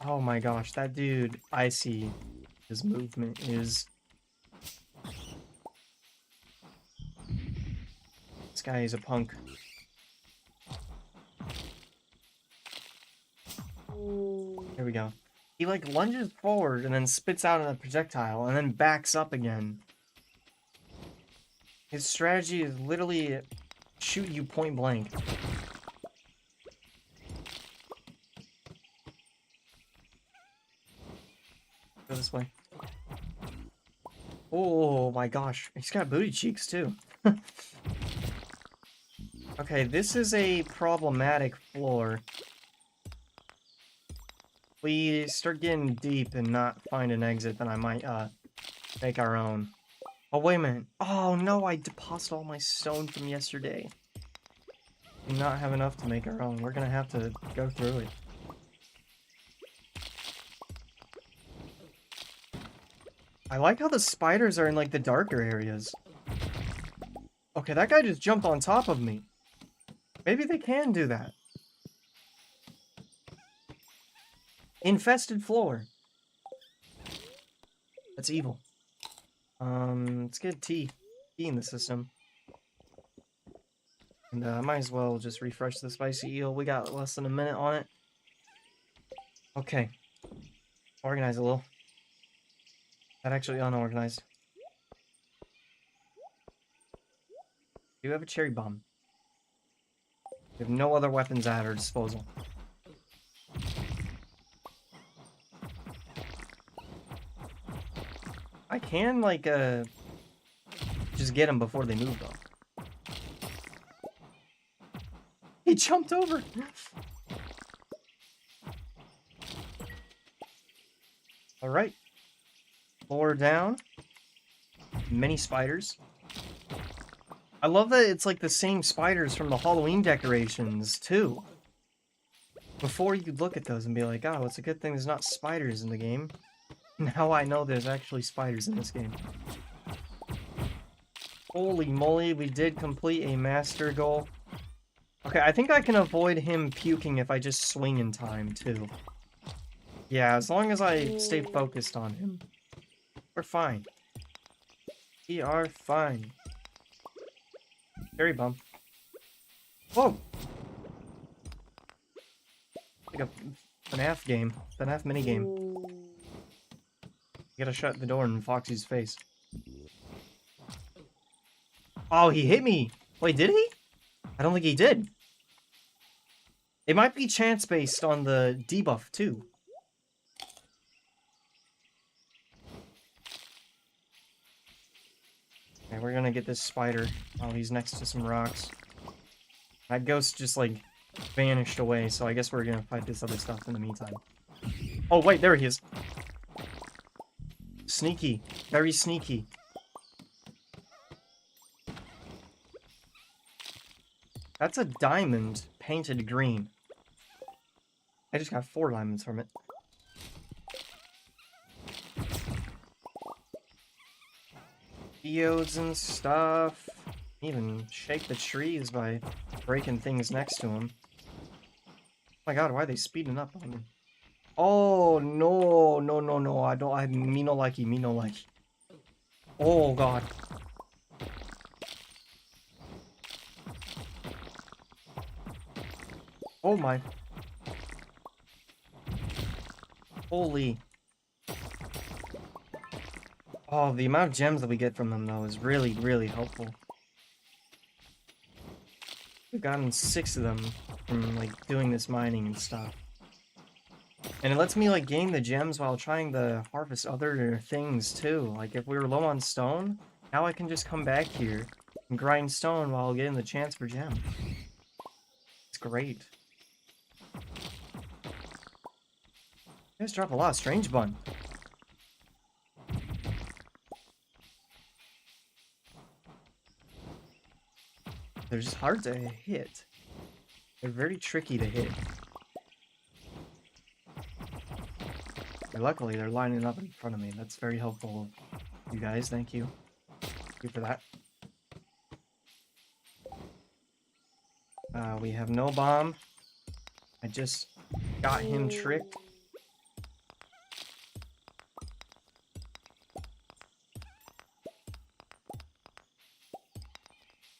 Oh my gosh, that dude, I see his movement is... This guy is a punk. Here we go. He like lunges forward and then spits out a projectile and then backs up again. His strategy is literally shoot you point blank. Go this way. Oh my gosh, he's got booty cheeks too. Okay, this is a problematic floor. We start getting deep and not find an exit, then I might make our own. Oh wait a minute. Oh no, I deposited all my stone from yesterday. Do not have enough to make our own. We're gonna have to go through it. I like how the spiders are in like the darker areas. Okay, that guy just jumped on top of me. Maybe they can do that. Infested floor. That's evil. Let's get tea. Tea in the system. And I might as well just refresh the spicy eel. We got less than a minute on it. Okay. Organize a little. That actually unorganized. Do you have a cherry bomb? We have no other weapons at our disposal. I can, like, just get them before they move, though. He jumped over! Alright. Floor down. Many spiders. I love that it's like the same spiders from the Halloween decorations, too. Before you could look at those and be like, oh, it's a good thing there's not spiders in the game. Now I know there's actually spiders in this game. Holy moly, we did complete a master goal. Okay, I think I can avoid him puking if I just swing in time, too. Yeah, as long as I stay focused on him. We're fine. We are fine. Cherry bomb. Whoa! Like a FNAF game. FNAF minigame. You gotta shut the door in Foxy's face. Oh, he hit me! Wait, did he? I don't think he did. It might be chance-based on the debuff, too. Okay, we're gonna get this spider while he's next to some rocks. That ghost just, like, vanished away, so I guess we're gonna fight this other stuff in the meantime. Oh, wait, there he is. Sneaky. Very sneaky. That's a diamond painted green. I just got 4 diamonds from it. Geodes and stuff. Even shake the trees by breaking things next to them. Oh my god, why are they speeding up on me? Oh, no, no, no, no. Me no likey, me no likey. Oh god. Oh my. Holy. Oh, the amount of gems that we get from them, though, is really, really helpful. We've gotten 6 of them from, like, doing this mining and stuff. And it lets me, like, gain the gems while trying to harvest other things, too. Like, if we were low on stone, now I can just come back here and grind stone while getting the chance for gem. It's great. You guys drop a lot of strange bun. They're just hard to hit. They're very tricky to hit. And luckily, they're lining up in front of me. That's very helpful. You guys, thank you. Thank you for that. We have no bomb. I just got him tricked.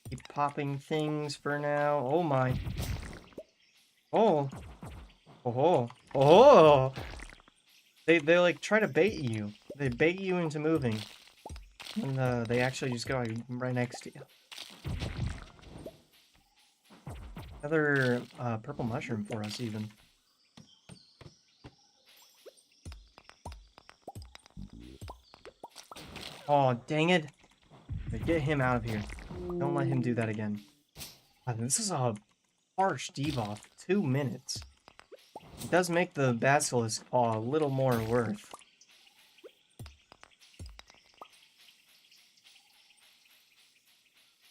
Keep popping things for now. Oh my. Oh. Oh. Oh. They like try to bait you. They bait you into moving. And they actually just go right next to you. Another purple mushroom for us even. Oh, dang it. Get him out of here. Don't let him do that again. This is a harsh debuff. 2 minutes. It does make the basilisk paw a little more worth.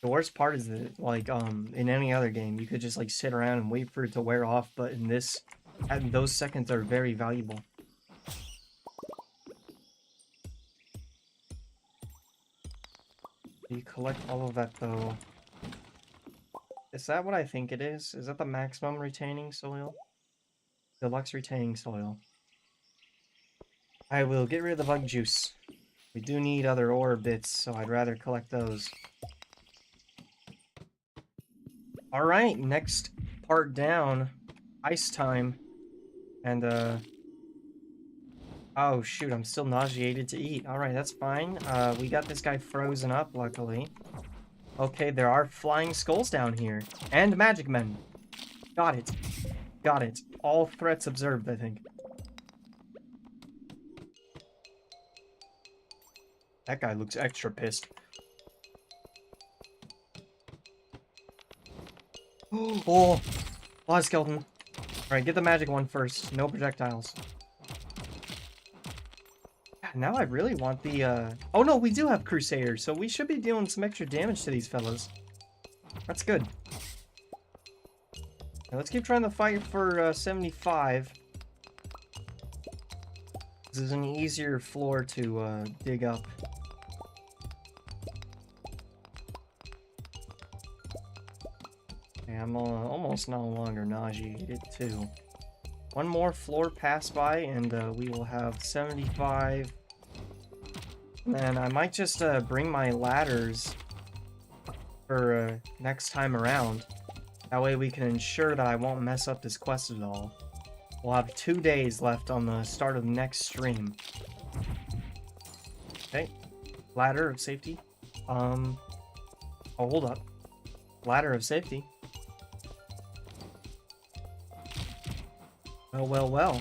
The worst part is that, like, in any other game, you could just, like, sit around and wait for it to wear off, but in this, those seconds are very valuable. You collect all of that, though. Is that what I think it is? Is that the maximum retaining soil? Deluxe retaining soil. I will get rid of the bug juice. We do need other ore bits, so I'd rather collect those. Alright, next part down. Ice time. And, oh, shoot, I'm still nauseated to eat. Alright, that's fine. We got this guy frozen up, luckily. Okay, there are flying skulls down here. And magic men. Got it. Got it. All threats observed, I think. That guy looks extra pissed. Oh! Lot of skeleton. Alright, get the magic one first. No projectiles. Now I really want the, Oh no, we do have Crusaders, so we should be dealing some extra damage to these fellas. That's good. Now let's keep trying to fight for 75. This is an easier floor to dig up. Okay, I'm almost no longer nauseated too. One more floor pass by and we will have 75. And I might just bring my ladders for next time around. That way we can ensure that I won't mess up this quest at all. We'll have 2 days left on the start of the next stream. Okay. Ladder of safety. Oh, hold up. Ladder of safety. Well, well, well.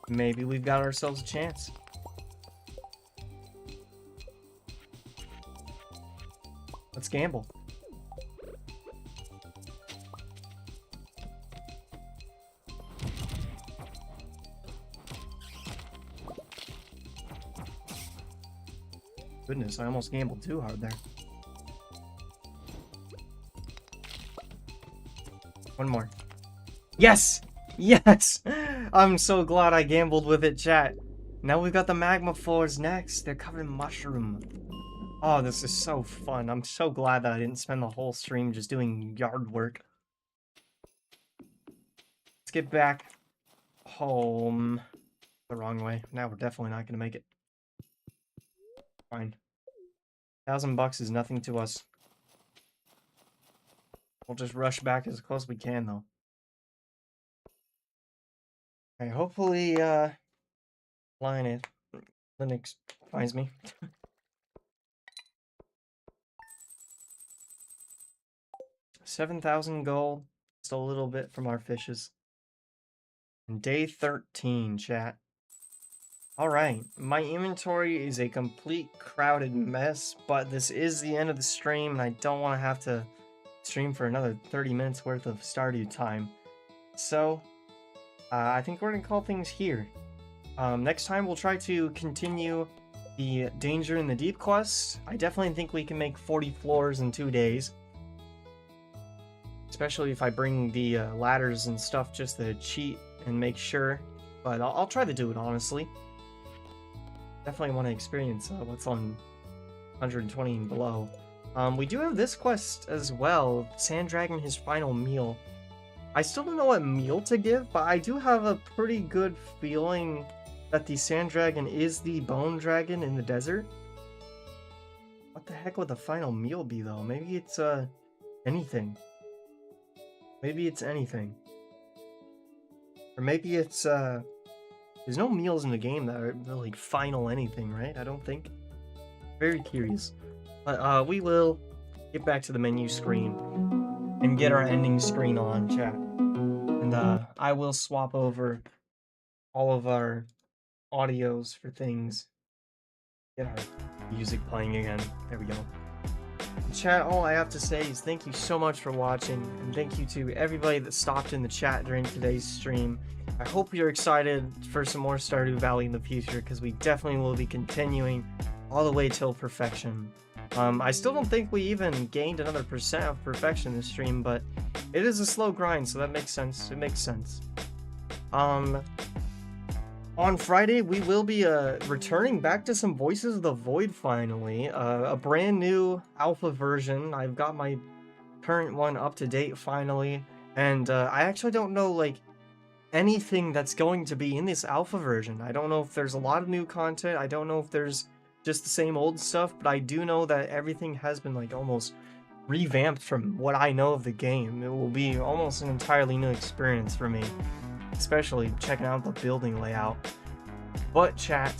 Maybe we've got ourselves a chance. Let's gamble. Goodness, I almost gambled too hard there. One more. Yes! Yes! I'm so glad I gambled with it, chat. Now we've got the magma floors next. They're covered in mushroom. Oh, this is so fun. I'm so glad that I didn't spend the whole stream just doing yard work. Let's get back home. The wrong way. Now we're definitely not gonna make it. Fine. $1,000 is nothing to us. We'll just rush back as close as we can, though. Okay, hopefully, Linux finds me. 7,000 gold. Just a little bit from our fishes. And day 13, chat. Alright, my inventory is a complete crowded mess, but this is the end of the stream, and I don't want to have to stream for another 30 minutes worth of Stardew time. So, I think we're going to call things here. Next time we'll try to continue the Danger in the Deep quest. I definitely think we can make 40 floors in 2 days. Especially if I bring the ladders and stuff just to cheat and make sure. But I'll try to do it, honestly. Definitely want to experience what's on 120 and below. We do have this quest as well, Sand Dragon His Final Meal. I still don't know what meal to give, but I do have a pretty good feeling that the Sand Dragon is the Bone Dragon in the desert. What the heck would the final meal be, though? Maybe it's, anything. Maybe it's anything. Or maybe it's, there's no meals in the game that are, like, final anything, right? I don't think. Very curious. But, we will get back to the menu screen and get our ending screen on, chat. And, I will swap over all of our audios for things. Get our music playing again. There we go. Chat, all I have to say is thank you so much for watching, and thank you to everybody that stopped in the chat during today's stream. I hope you're excited for some more Stardew Valley in the future, because we definitely will be continuing all the way till perfection. I still don't think we even gained another % of perfection this stream, but it is a slow grind, so that makes sense. It makes sense. On Friday, we will be returning back to some Voices of the Void finally. A brand new alpha version. I've got my current one up to date finally. And I actually don't know, like, anything that's going to be in this alpha version. I don't know if there's a lot of new content. I don't know if there's just the same old stuff. But I do know that everything has been, like, almost revamped from what I know of the game. It will be almost an entirely new experience for me. Especially checking out the building layout. But chat,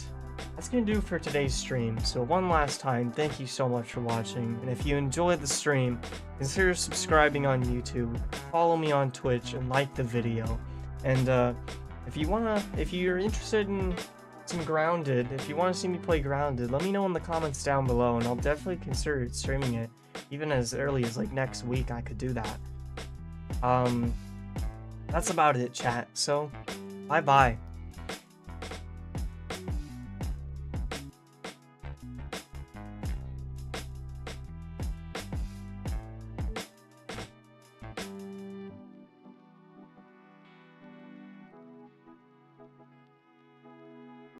that's gonna do for today's stream. So one last time, thank you so much for watching. And if you enjoyed the stream, consider subscribing on YouTube, follow me on Twitch, and like the video. And if you're interested in some Grounded, if you want to see me play Grounded, let me know in the comments down below, and I'll definitely consider streaming it. Even as early as like next week, I could do that. That's about it, chat. So, bye-bye.